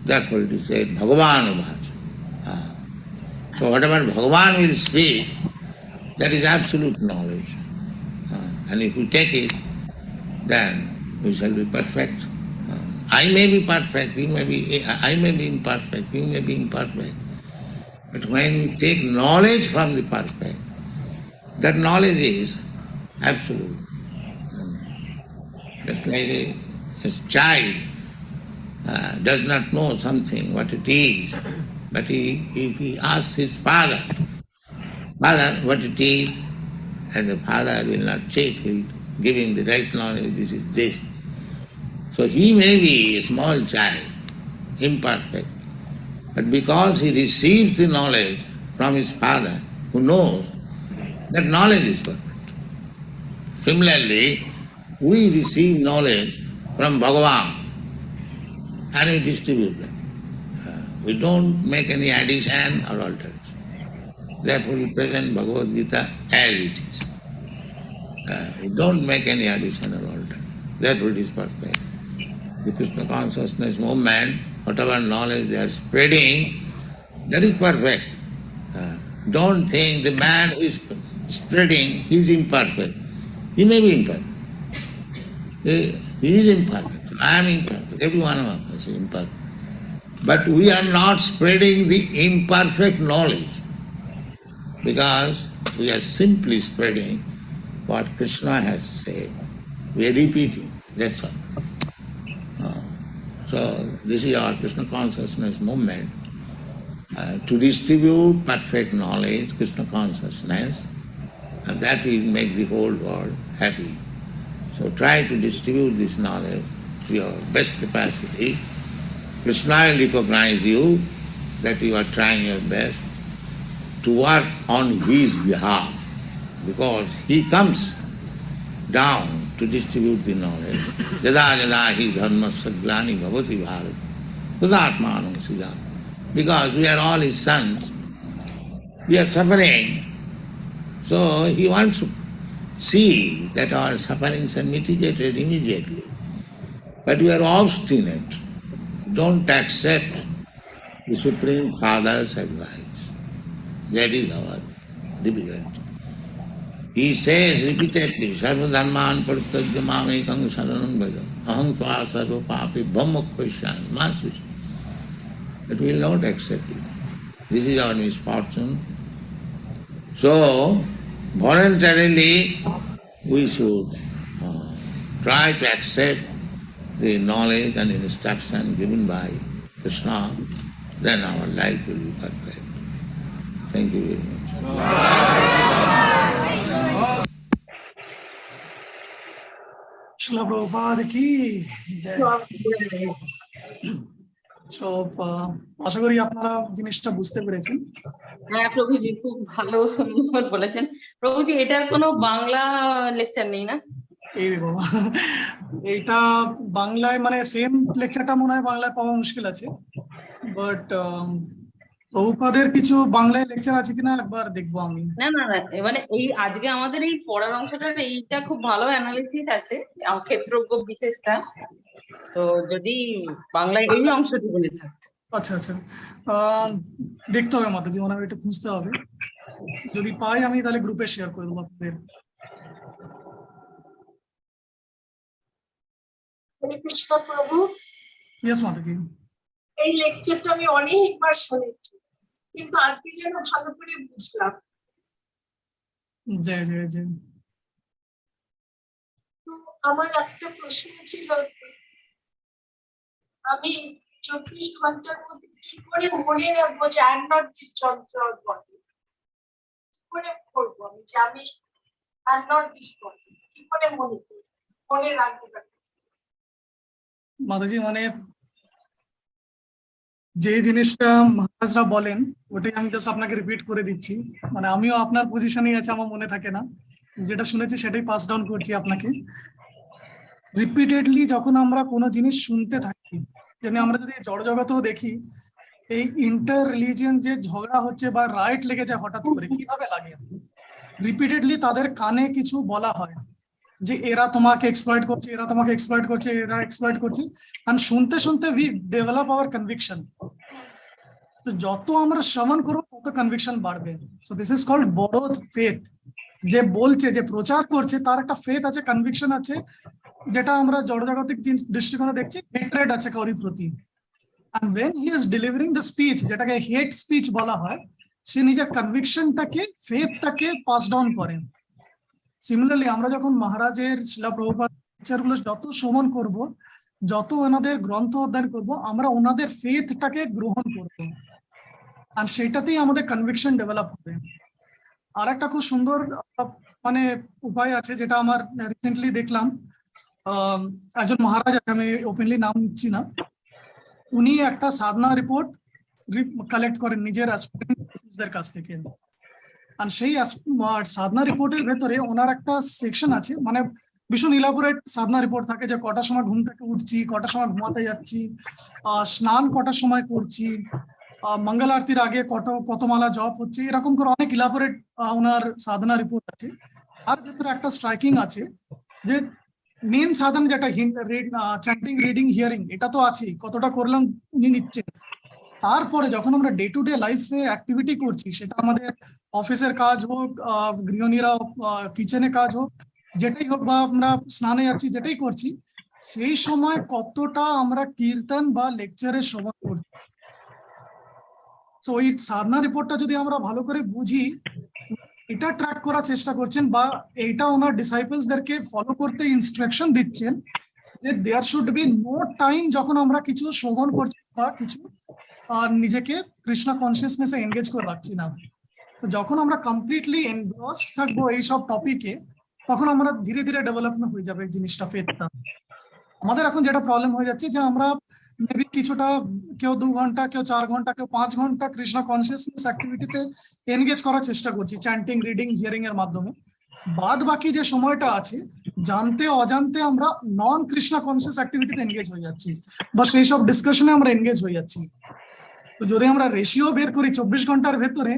K: Therefore it is said, Bhagavan Uvacha. So whatever Bhagavan will speak, that is absolute knowledge. And if we take it, then we shall be perfect. I may be perfect, I may be imperfect, you may be imperfect. But when we take knowledge from the perfect, that knowledge is absolute. Just like a child does not know something, what it is, but if he asks his father, Father, what it is, and the father will not cheat, he will give him the right knowledge, this is this. So he may be a small child, imperfect, but because he receives the knowledge from his father, who knows, that knowledge is perfect. Similarly, we receive knowledge from Bhagavan and we distribute them. We don't make any addition or alteration. Therefore we present Bhagavad Gita as it is. We don't make any addition or alteration. Therefore it is perfect. The Krishna consciousness movement, whatever knowledge they are spreading, that is perfect. Don't think the man who is spreading, he is imperfect. He may be imperfect. He is imperfect. I am imperfect. Every one of us is imperfect. But we are not spreading the imperfect knowledge, because we are simply spreading what Krishna has said. We are repeating, that's all. So this is our Krishna consciousness movement, to distribute perfect knowledge, Krishna consciousness, and that will make the whole world happy. So try to distribute this knowledge to your best capacity. Krishna will recognize you that you are trying your best to work on his behalf, because he comes down to distribute the knowledge. Jada jada hi dharmasya glani bhavati bharat tadatmanam srijat. Because we are all his sons, we are suffering, so he wants to see that our sufferings are mitigated immediately. But we are obstinate, don't accept the Supreme Father's advice. That is our difficulty. He says repeatedly, Sarva dharman parityajya mamekam saranam bhaja aham tva sarva papi bhammokvishyan masvishya. But we will not accept it. This is our misfortune. So, voluntarily, we should try to accept the knowledge and instruction given by Krishna, then our life will be perfect. Thank you very much.
A: Srila Prabhupada ki jai. So, আশা করি আপনারা জিনিসটা বুঝতে পেরেছেন।
E: হ্যাঁ প্রভুজি, খুব ভালো সুন্দর বলেছেন প্রভুজি। এটার কোনো বাংলা লেকচার নেই না?
A: এই দেখো, এইটা বাংলায় মানে সেম লেকচারটা মনে হয় বাংলায় পাওয়া মুশকিল আছে, বাট প্রভুপাদের কিছু বাংলায় লেকচার আছে কিনা একবার দেখবো আমি।
E: না না না, মানে এই আজকে আমাদের এই পড়ার অংশটার এইটা খুব ভালো অ্যানালিসিস আছে, ক্ষেত্রজ্ঞ বিশেষটা। তো যদি বাংলায় এই অংশটুকু থাকতো।
A: আচ্ছা আচ্ছা, দেখতে হবে মাতাজি, মনে হয় এটা খুঁজতে হবে। যদি পাই আমি তাহলে গ্রুপে শেয়ার করে দেবো আপনাদের।
C: হরে কৃষ্ণ প্রভু।
A: ইয়েস মাতাজি।
C: এই লেকচারটা আমি অনেকবার শুনেছি, কিন্তু আজকে যেন ভালো করে বুঝলাম।
A: জয় জয় জয়।
C: তো আমার একটা প্রশ্ন ছিল, আমি 24 ঘন্টার মধ্যে কি করে মনে রাখবো যে আই এম নট দিস যন্ত্র বডি? কি করে করবো আমি যে আমি I am not this body? কি করে মনে রাখবো?
A: মাতাজি মানে যে জিনিসটা মহারাজরা বলেন ওটাই আমি জাস্ট আপনাকে রিপিট করে দিচ্ছি। মানে আমিও আপনার পজিশনেই আছে, আমার মনে থাকে না, যেটা শুনেছি সেটাই পাস ডাউন করছি আপনাকে। রিপিটেডলি যখন আমরা কোনো জিনিস শুনতে থাকি, যেমন আমরা যদি জড় জগতেও দেখি, এই ইন্টার রিলিজিয়ন যে ঝগড়া হচ্ছে বা রাইট লেগে যায় হঠাৎ করে, কিভাবে লাগে? রিপিটেডলি তাদের কানে কিছু বলা হয় যে এরা তোমাকে এক্সপ্লয়েট করছে, এরা তোমাকে এক্সপ্লয়েট করছে, এরা এক্সপ্লয়েট করছে, আর শুনতে শুনতে উই ডেভেলপ আওয়ার কনভিকশন। তো যত আমরা শ্রবণ করবো তত কনভিকশন বাড়বে। সো দিস ইজ কল্ড বড় ফেথ। যে বলছে, যে প্রচার করছে, তার একটা ফেথ আছে, কনভিকশন আছে, যেটা আমরা জড়জাগতিক দৃষ্টিকোণে দেখছি হেট্রেড আছে কারোর প্রতি। and when he is delivering the speech, যেটাকে হেট স্পিচ বলা হয়, সে নিজের কনভিকশনটাকে, ফেথটাকে পাস ডাউন করে। সিমিলারলি আমরা যখন মহারাজের শিলা প্রভুপাদ লেকচারগুলো যত শ্রবণ করব, যত ওনাদের গ্রন্থ অধ্যয়ন করব, আমরা ওনাদের ফেথটাকে গ্রহণ করব, আর সেটাতেই আমাদের কনভিকশন ডেভেলপ হবে। আর একটা খুব সুন্দর মানে উপায় আছে, যেটা আমার রিসেন্টলি দেখলাম। একজন মহারাজ আছে, আমি ওপেনলি নাম নিচ্ছি না, উনি একটা সাধনা রিপোর্ট কালেক্ট করেন নিজের অ্যাসপিরেন্টদের কাছ থেকে। আর সেই সাধনা রিপোর্টের ভেতরে ওনার একটা সেকশন আছে, মানে ভীষণ ইলাবোরেট সাধনা রিপোর্ট থাকে, যে কটার সময় ঘুম থেকে উঠছি, কটার সময় ঘুমাতে যাচ্ছি, স্নান কটার সময় করছি, মঙ্গল আরতির আগে কত মালা জপ হচ্ছে, এরকম করে অনেক ইলাবোরেট ওনার সাধনা রিপোর্ট আছে। আর ভেতরে একটা স্ট্রাইকিং আছে যে মেন সাধন যেটা চ্যান্টিং, রিডিং, হিয়ারিং, এটা তো আছেই, কতটা করলাম উনি নিচ্ছেন। তারপরে যখন আমরা ডে টু ডে লাইফে অ্যাক্টিভিটি করছি, সেটা আমাদের অফিসের কাজ হোক, গৃহিণীরা কিচেনে কাজ হোক, যেটাই হোক, বা আমরা স্নানে যাচ্ছি, যেটাই করছি, সেই সময় কতটা আমরা কীর্তন বা লেকচারে শ্রবণ করছি, সো ওই সাধনা রিপোর্টটা যদি আমরা ভালো করে বুঝি, এটা ট্র্যাক করার চেষ্টা করছেন বা এইটা ওনার ডিসাইপলসদেরকে ফলো করতে ইনস্ট্রাকশন দিচ্ছেন যে there should be no time যখন আমরা কিছু শ্রবণ করছি বা কিছু নিজেকে কৃষ্ণ কনসিয়াসনেসে এনগেজ করে রাখছি না। তো যখন আমরা কমপ্লিটলি এনগ্রসড থাকবো এইসব টপিকে, তখন আমরা ধীরে ধীরে ডেভেলপমেন্ট হয়ে যাবে এই জিনিসটা, ফেথটা। আমাদের এখন যেটা প্রবলেম হয়ে যাচ্ছে যে আমরা মেবি কিছুটা, কেউ 2 ঘন্টা, কেউ 4 ঘন্টা, কেউ 5 ঘন্টা কৃষ্ণ কনসিয়াসনেস অ্যাক্টিভিটিতে এনগেজ করার চেষ্টা করছি, চ্যান্টিং, রিডিং, হিয়ারিং এর মাধ্যমে। বাদ বাকি যে সময়টা আছে, জানতে অজান্তে আমরা নন কৃষ্ণ কনসিয়াস অ্যাক্টিভিটিতে এনগেজ হয়ে যাচ্ছি বা সেই সব ডিসকাশনে আমরা এনগেজ হয়ে যাচ্ছি। তো যদি আমরা রেশিও বের করি 24 ঘন্টার ভেতরে,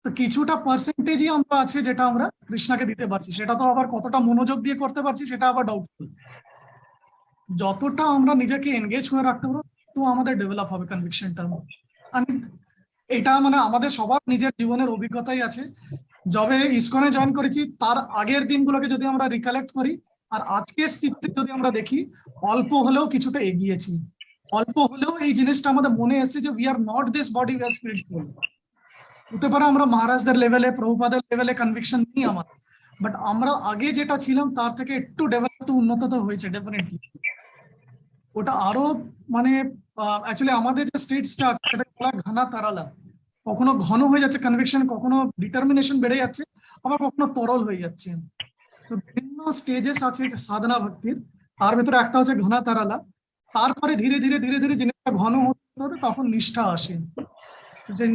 A: তো কিছুটা পার্সেন্টেজই আমরা আছে যেটা আমরা কৃষ্ণাকে দিতে পারছি। সেটা তো আবার কতটা মনোযোগ দিয়ে করতে পারছি সেটা আবার ডাউটফুল। যতটা আমরা নিজেকে এনগেজ করে রাখতে পারবো তো আমাদের ডেভেলপ হবে কনভিকশনটা। এটা মানে আমাদের সবার নিজের জীবনের অভিজ্ঞতাই আছে। যবে ইসকনে জয়েন করেছি তার আগের দিনগুলোকে যদি আমরা রিকালেক্ট করি আর আজকের স্থিতিতে যদি আমরা দেখি, অল্প হলেও কিছুটা এগিয়েছি, অল্প হলেও এই জিনিসটা আমাদের মনে এসেছে যে we are not this body, we are spirit soul. হতে পারে আমরা মহারাজদের লেভেলে, প্রভুপাদের লেভেলে কনভিকশন নেই আমার, বাট আমরা আগে যেটা ছিলাম তার থেকে একটু ডেভেলপ, উন্নত তো হয়েছে ডেফিনেটলি। ওটা আরো মানে অ্যাকচুয়ালি আমাদের যে স্টেটসটা আছে সেটা বলা ঘনা তারালা, কখনো ঘন হয়ে যাচ্ছে কনভিকশন, কখনো ডিটারমিনেশন বেড়ে যাচ্ছে, আবার কখনো তরল হয়ে যাচ্ছে। তো বিভিন্ন স্টেজেস আছে সাধনা ভক্তির, তার ভেতরে একটা হচ্ছে ঘনা তারালা। তারপরে ধীরে ধীরে ধীরে ধীরে জিনিসটা ঘন হতে হতে তখন নিষ্ঠা আসে। যে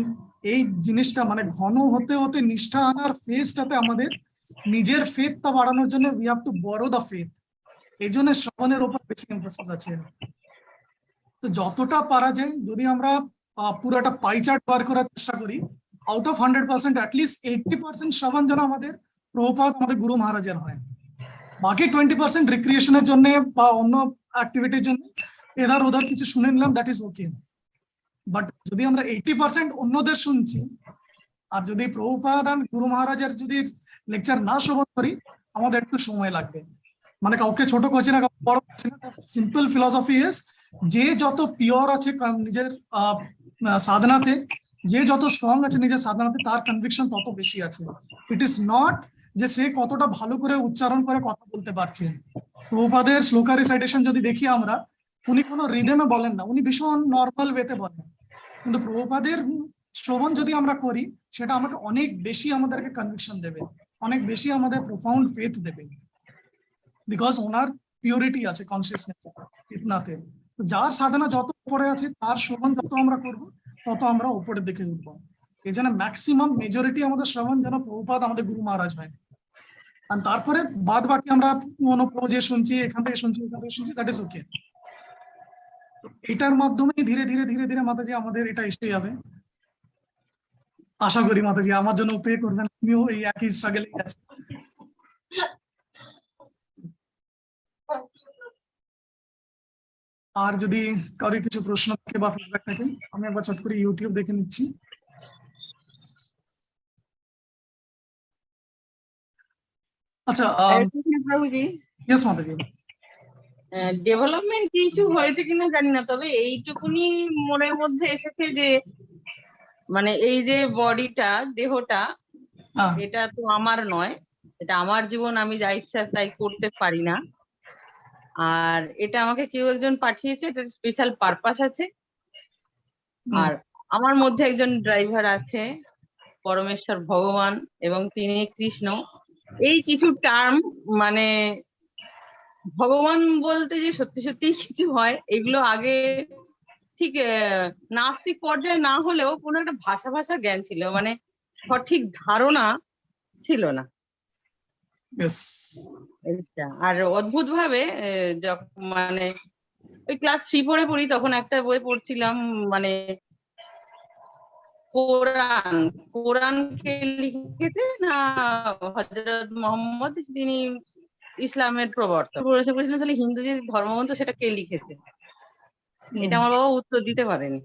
A: এই জিনিসটা মানে ঘন হতে হতে নিষ্ঠা আনার ফেজটাতে আমাদের নিজের ফেথটা বাড়ানোর জন্য উই হ্যাভ টু বড়ো দ্য ফেথ। এই জন্য শ্রবণের উপর বেশি এমফাসিস আছে। তো যতটা পারা যায় যদি আমরা পুরোটা পাই চার্ট বার করার চেষ্টা করি, আউট অফ 100% অ্যাটলিস্ট 80% শ্রবণ যেন আমাদের প্রভুপাদ, আমাদের গুরু মহারাজের হয়। বাকি 20% রিক্রিয়েশনের জন্য বা অন্য অ্যাক্টিভিটির জন্য এধার ওধার কিছু শুনে নিলাম, দ্যাট ইজ ওকে। বাট যদি আমরা 80% অন্যদের শুনছি আর যদি প্রভুপাদ আর গুরু মহারাজের যদি লেকচার না শ্রবণ করি, আমাদের একটু সময় লাগবে। মানে কাউকে ছোট করছি না, কাউকে বড় করছি না। সিম্পল ফিলসফি ইজ যে যত পিওর আছে নিজের সাধনাতে, যে যত স্ট্রং আছে নিজের সাধনাতে, তার কনভিকশন তত বেশি আছে। ইট ইজ নট যে সে কতটা ভালো করে উচ্চারণ করে কথা বলতে পারছে। প্রভুপাদের শ্লোকা রিসাইটেশন যদি দেখি আমরা, উনি কোনো রিদমে বলেন না, উনি ভীষণ নর্মাল ওয়েতে বলেন। কিন্তু প্রভুপাদের শ্রবণ যদি আমরা করি, সেটা আমাকে অনেক বেশি আমাদেরকে কনভিকশন দেবে, অনেক বেশি আমাদের প্রোফাউন্ড ফেথ দেবে, বিকজ ওনার পিওরিটি আছে কনসিয়াসনেস ইতনাতে। যার সাধনা যত উপরে আছে তার শ্রবণ যত আমরা করব তত আমরা উপরের দিকে উঠবো। এই জন্য ম্যাক্সিমাম মেজরিটি আমাদের শ্রবণ যেন প্রভুপাদ, আমাদের গুরু মহারাজ হয়। আর তারপরে বাদ বাকি আমরা কোনো যে শুনছি, এখান থেকে শুনছি, ওখান থেকে শুনছি, দ্যাট ইজ ওকে। এটার মাধ্যমে ধীরে ধীরে ধীরে ধীরে মাতাজি আমাদের এটা এসে যাবে। আশা করি মাতাজি আমার জন্য প্রে করবেন, আমিও এই একই স্ট্রাগলে আছি। আর যদি কারোর কিছু প্রশ্ন থাকে বা ফিডব্যাক থাকে, আমি একবার চট করে ইউটিউব দেখে নিচ্ছি। আচ্ছা,
E: প্রভুজি,
A: ইয়েস মাতাজি।
E: ডেভেলপমেন্ট কিছু হয়েছে কিনা জানি না, তবে এইটুকুনি মনের মধ্যে এসেছে যে মানে এই যে বডিটা, দেহটা, এটা তো আমার নয়, এটা আমার জীবন, আমি যা ইচ্ছা তাই করতে পারি না। আর এটা আমাকে কেউ একজন পাঠিয়েছে, এটার স্পেশাল পারপাস আছে। আর আমার মধ্যে একজন ড্রাইভার আছে, পরমেশ্বর ভগবান, এবং তিনি কৃষ্ণ। এই কিছু টার্ম মানে ভগবান বলতে যে সত্যি সত্যি কিছু হয়, এগুলো আগে ঠিক নাস্তিক পর্যায়ে না হলেও কোনো একটা ভাষা ভাষা জ্ঞান ছিল, মানে সঠিক ধারণা ছিল না। আর অদ্ভুত ভাবে মানে ওই ক্লাস 3-4 পড়ি, তখন একটা বই পড়ছিলাম, মানে কোরআনকে লিখেছে না হযরত মুহাম্মদ, তিনি ইসলামের প্রবর্তক। প্রশ্ন করেছিলেন তাহলে হিন্দু যে ধর্মগ্রন্থ সেটা কে লিখেছে, এটা আমার বাবা উত্তর দিতে পারেনি।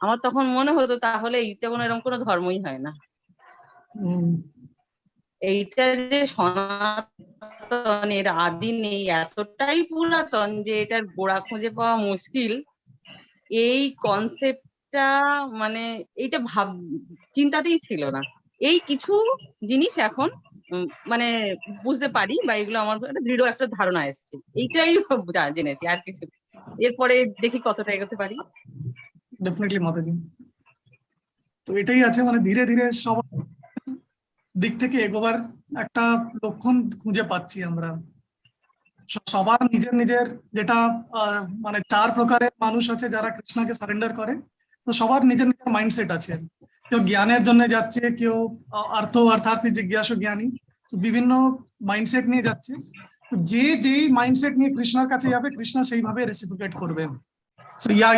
E: আমার তখন মনে হতো তাহলে এইটা কোনো এরকম কোনো ধর্মই হয় না, এইটা যে সনাতন, এর আদি নেই, এতটাই পুরাতন যে এটার গোড়া খুঁজে পাওয়া মুশকিল। এই কনসেপ্ট এটা মানে এইটা চিন্তাতেই ছিল না। এই কিছু জিনিস এখন মানে বুঝতে পারি, বা এগুলো আমার একটা দৃঢ় একটা ধারণা এসছে, এইটাই জেনেছি, আর কিছু। এরপরে দেখি কতটা এগোতে পারি।
A: ডেফিনেটলি মাতাজি। তো এটাই আছে, মানে ধীরে ধীরে সব দিক থেকে এগোবার একটা লক্ষণ খুঁজে পাচ্ছি আমরা। সবার নিজের নিজের যেটা মানে 4 প্রকারের মানুষ আছে যারা কৃষ্ণকে সারেন্ডার করে। তো সবার নিজের নিজের মাইন্ডসেট আছে। কেউ জ্ঞানের জন্য যাচ্ছে, কেউ অর্থার্থী জিজ্ঞাসু জ্ঞানী, বিভিন্ন মাইন্ডসেট নিয়ে যাচ্ছে। যে যেই মাইন্ডসেট নিয়ে কৃষ্ণের কাছে যাবে, কৃষ্ণ সেইভাবে রেসিপিকেট করবে।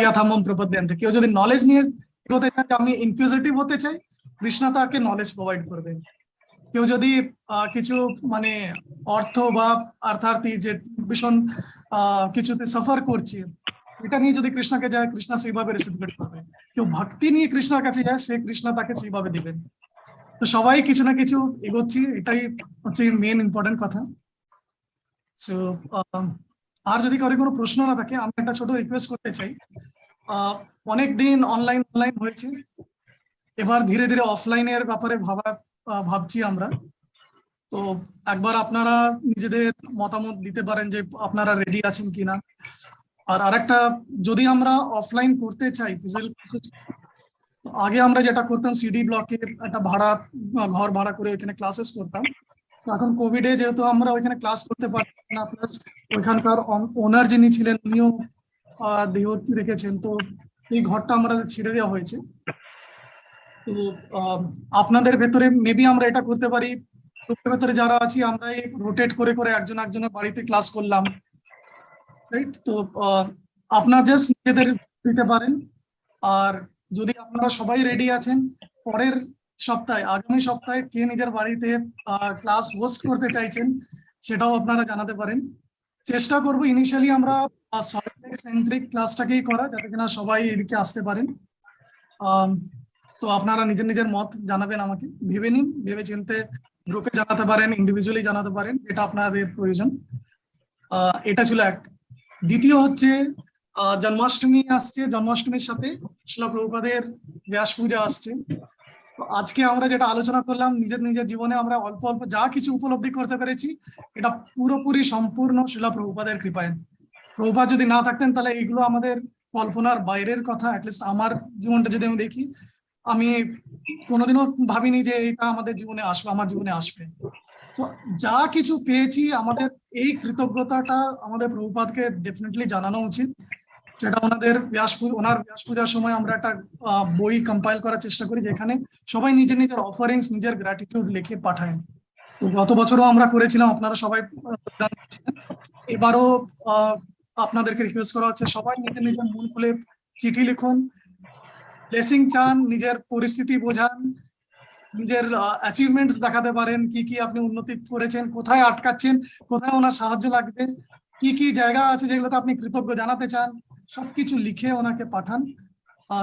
A: ইয়াথামম প্রপদ্যন্তে। কেউ যদি নলেজ নিয়ে এগোতে চায়, আমি ইনকুইজিটিভ হতে চাই, কৃষ্ণ তাকে নলেজ প্রোভাইড করবে। কেউ যদি কিছু মানে অর্থ বা অর্থার্থী যে ভীষণ কিছুতে সাফার করছে, এটা নিয়ে যদি কৃষ্ণকে যায়, কৃষ্ণ সেইভাবে রেসিপিকেট করবে। কেউ ভক্তি নিয়ে কৃষ্ণের কাছে যায়, সে কৃষ্ণ তাকে সেইভাবে দিবেন। তো সবাই কিছু না কিছু এগোচ্ছি, এটাই হচ্ছে মেন ইম্পর্টেন্ট কথা। সো আর যদি কারো কোনো প্রশ্ন না থাকে, আমি একটা ছোট রিকোয়েস্ট করতে চাই। অনেকদিন অনলাইন হয়েছে, এবার ধীরে ধীরে অফলাইনের ব্যাপারে ভাবছি আমরা। তো একবার আপনারা নিজেদের মতামত দিতে পারেন যে আপনারা রেডি আছেন কিনা। আর আরেকটা, যদি আমরা অফলাইন করতে চাই ফিজিক্যাল ক্লাসেস, আগে আমরা যেটা করতাম সিডি ব্লকে একটা ঘর ভাড়া করে ওইখানে ক্লাসেস করতাম। এখন কোভিডে যেহেতু আমরা ওইখানে ক্লাস করতে পারতাম না, প্লাস ওইখানকার ওনার যিনি ছিলেন উনিও দেহ রেখেছেন, তো এই ঘরটা আমরা ছেড়ে দেওয়া হয়েছে। তো আপনাদের ভেতরে মেবি আমরা এটা করতে পারি, গ্রুপের ভেতরে যারা আছি আমরা রোটেট করে করে একজন একজনের বাড়িতে ক্লাস করলাম, রাইট? তো আপনারা জাস্ট নিজেদের দিতে পারেন। আর যদি আপনারা সবাই রেডি আছেন, পরের সপ্তাহে, আগামী সপ্তাহে কে নিজের বাড়িতে ক্লাস হোস্ট করতে চাইছেন, সেটাও আপনারা জানাতে পারেন। চেষ্টা করব ইনিশিয়ালি আমরা সেন্ট্রিক ক্লাসটাকেই করা, যাতে কিনা সবাই এদিকে আসতে পারেন। তো আপনারা নিজের নিজের মত জানাবেন আমাকে, ভেবে নিন, ভেবে চিনতে গ্রুপে জানাতে পারেন, ইন্ডিভিজুয়ালি জানাতে পারেন, এটা আপনাদের প্রয়োজন। এটা ছিল এক। দ্বিতীয় হচ্ছে জন্মাষ্টমী আসছে, জন্মাষ্টমীর সাথে শিলা প্রভুপাদের ব্যাস পূজা আসছে। তো আজকে আমরা যেটা আলোচনা করলাম, নিজের নিজের জীবনে আমরা অল্প অল্প যা কিছু উপলব্ধি করতে পেরেছি, এটা পুরোপুরি সম্পূর্ণ শিলা প্রভুপাদের কৃপায়। প্রভুপাদ যদি না থাকতেন, তাহলে এইগুলো আমাদের কল্পনার বাইরের কথা। অ্যাটলিস্ট আমার জীবনটা যদি আমি দেখি, আমি কোনোদিনও ভাবিনি যে এটা আমাদের জীবনে আসবে, আমার জীবনে আসবে। তো যা কিছু পেয়েছি, আমাদের এই কৃতজ্ঞতাটা আমাদের প্রভুপাদকে ডেফিনেটলি জানানো উচিত। সেটা ওনার ব্যাস পূজার সময় আমরা একটা বই কম্পাইল করার চেষ্টা করি, যেখানে সবাই নিজের নিজের অফারিংস, নিজের গ্র্যাটিটিউড লিখে পাঠায়। তো গত বছরও আমরা করেছিলাম, আপনারা সবাই এবারও আপনাদেরকে রিকোয়েস্ট করা হচ্ছে, সবাই নিজের নিজের মন খুলে চিঠি লিখুন, ব্লেসিং চান, নিজের পরিস্থিতি বোঝান, নিজের অ্যাচিভমেন্টস দেখাতে পারেন, কি কি আপনি উন্নতি করেছেন, কোথায় আটকাচ্ছেন, কোথায় ওনার সাহায্য লাগবে, কি কি জায়গা আছে যেগুলোতে আপনি কৃতজ্ঞ জানাতে চান, সবকিছু লিখে ওনাকে পাঠান।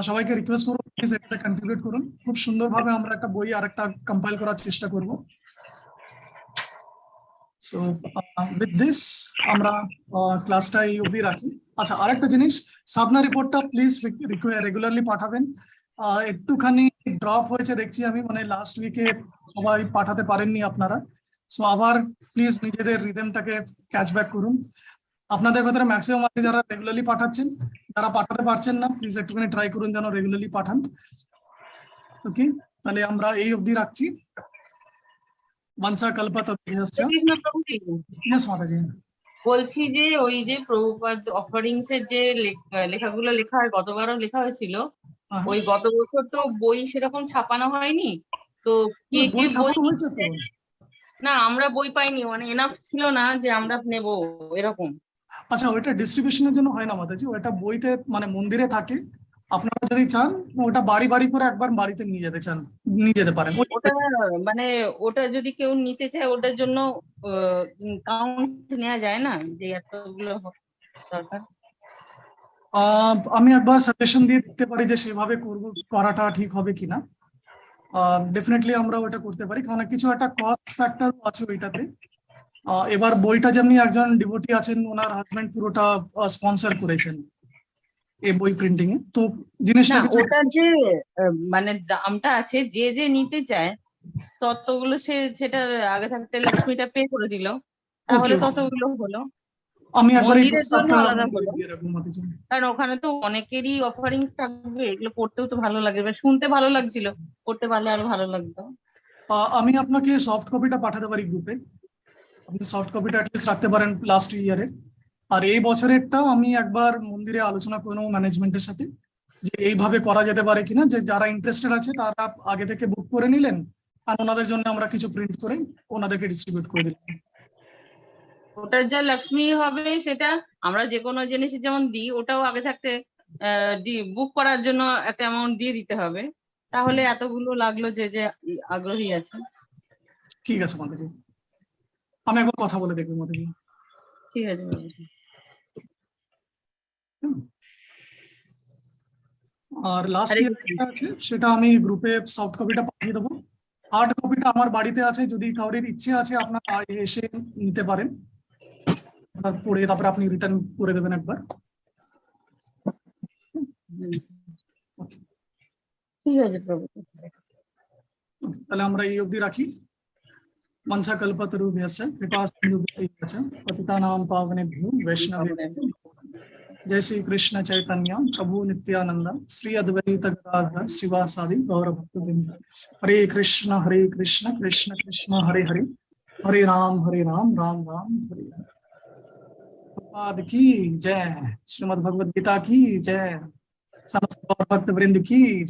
A: সবাইকে রিকোয়েস্ট করুন, প্লিজ এটাতে কন্ট্রিবিউট করুন। খুব সুন্দরভাবে আমরা একটা বই আর একটা কম্পাইল করার চেষ্টা করব। সো উইথ দিস আমরা ক্লাসটা এই অবধি রাখি। আচ্ছা, আরেকটা জিনিস, সাবনা রিপোর্টটা প্লিজ রেগুলারলি পাঠাবেন। একটুখানি ড্রপ হয়েছে দেখছি আমি, মানে লাস্ট উইকে সবাই পাঠাতে পারেননি আপনারা। সো আবার প্লিজ নিজেদের রিদমটাকে ক্যাচ ব্যাক করুন। আপনাদের ভেতরে ম্যাক্সিমাম আছে যারা রেগুলারলি পাঠাচ্ছেন, যারা পাঠাতে পারছেন না, প্লিজ একটুখানি ট্রাই করুন যেন রেগুলারলি পাঠান। ওকে, তাহলে আমরা এই অবধি রাখছি। বাঞ্ছা কল্পতরুভ্যশ্চ। ইয়েস মাতাজি।
E: বলছি যে ওই যে প্রভুপাদ অফারিংস এর যে লেখাগুলো লেখা হয়, গতবারও লেখা হয়েছিল, ওই গত বছর তো বই সেরকম ছাপানো হয়নি। তো কে কে বই
A: হয়েছে তো?
E: না, আমরা বই পাইনি, মানে এনাফ ছিল না যে আমরা নেব এরকম।
A: আচ্ছা, ওইটা ডিস্ট্রিবিউশনের জন্য হয় না মাতাজি, ওইটা বইতে মানে মন্দিরে থাকে। আপনারা যদি চান ওটা বাড়ি বাড়ি করে একবার বাড়িতে নিয়ে যেতে পারেন।
E: ওটা মানে ওটা যদি কেউ নিতে চায়, ওটার জন্য কাউন্ট নেওয়া যায় না যে এতগুলো দরকার?
A: আমি একবার সাজেশন দিয়ে দিতে পারি যে সেভাবে করাটা ঠিক হবে কিনা। ডেফিনেটলি আমরা ওটা করতে পারি, কারণ কিছু একটা কস্ট ফ্যাক্টর আছে ওইটাতে। এবার বইটা যেমনি একজন ডিভোটি আছেন, ওনার হাজবেন্ড পুরোটা স্পন্সর করেছেন। এই বই প্রিন্টিং এ। তো জিনিসটা
E: না
A: কিছু
E: ওটা যে মানে দামটা আছে, যে যে নিতে চায় ততগুলো সেটা আগে থাকতে লক্ষ্মীটা পে করে দিল, তাহলে
A: ওকে,
E: ততগুলো হলো।
A: আমি একবার এই
E: মন্দিরের জন্য
A: প্রস্তাবটা
E: আলাদা
A: মন্দিরে
E: হলো,
A: দিয়ে রাখবো মাতাজি।
E: কারণ ওখানে তো অনেকেরই অফারিংস থাকবে, এগুলো পড়তেও তো ভালো লাগে, এবার শুনতে ভালো লাগছিল, পড়তে পারলে আরো ভালো লাগতো।
A: আমি আপনাকে সফট কপিটা পাঠাতে পারি গ্রুপে, আপনি সফট কপিটা অ্যাটলিস্ট রাখতে পারেন লাস্ট ইয়ারে। আর এই বছরেরটা আমি একবার মন্দিরে আলোচনা করে নেবো ম্যানেজমেন্টের সাথে, যে এইভাবে করা যেতে পারে কিনা, যে যারা ইন্টারেস্টেড আছে তারা আগে থেকে বুক করে নিলেন, আর ওনাদের জন্য আমরা কিছু প্রিন্ট করে ওনাদেরকে ডিস্ট্রিবিউট করে দিলাম।
E: ওটার যা লক্ষ্মী হবে সেটা আমরা যে কোনো জিনিস যেমন দিই, ওটাও আগে থাকতে বুক করার জন্য একটা অ্যামাউন্ট দিয়ে দিতে হবে, তাহলে এতগুলো লাগলো যে যে আগ্রহী আছে।
A: ঠিক আছে মাতাজি, আমি একবার কথা বলে দেখবো মাতাজি।
E: ঠিক আছে বাবুজি।
A: আর লাস্ট
E: হরে
A: ইয়ার
E: কৃষ্ণ।
A: যেটা আছে সেটা আমি গ্রুপে সফট কপিটা পাঠিয়ে দেবো। হার্ড কপিটা আমার বাড়িতে আছে, যদি কাউরির ইচ্ছে আছে আপনারা এসে নিতে পারেন, পড়ে তারপরে আপনি রিটার্ন করে দেবেন একবার।
E: ঠিক আছে প্রভু।
A: তাহলে আমরা এই অবধি রাখি। মঞ্চা কল্পতরুভ্যশ্চ কৃপা সিন্ধুভ্যশ্চ পতিতানাং পাবনেভ্যো বৈষ্ণবেভ্যো। जय श्री कृष्ण चैतन्य प्रभु नित्यानंद श्री अद्वैत गदाधर श्रीवासादि गौर भक्तवृंद। हरे कृष्ण कृष्ण कृष्ण हरे हरे, हरे राम राम राम हरे हरे। प्रभुपाद की जय, श्रीमद् भगवद गीता की जय, समस्त गौर भक्त वृंद की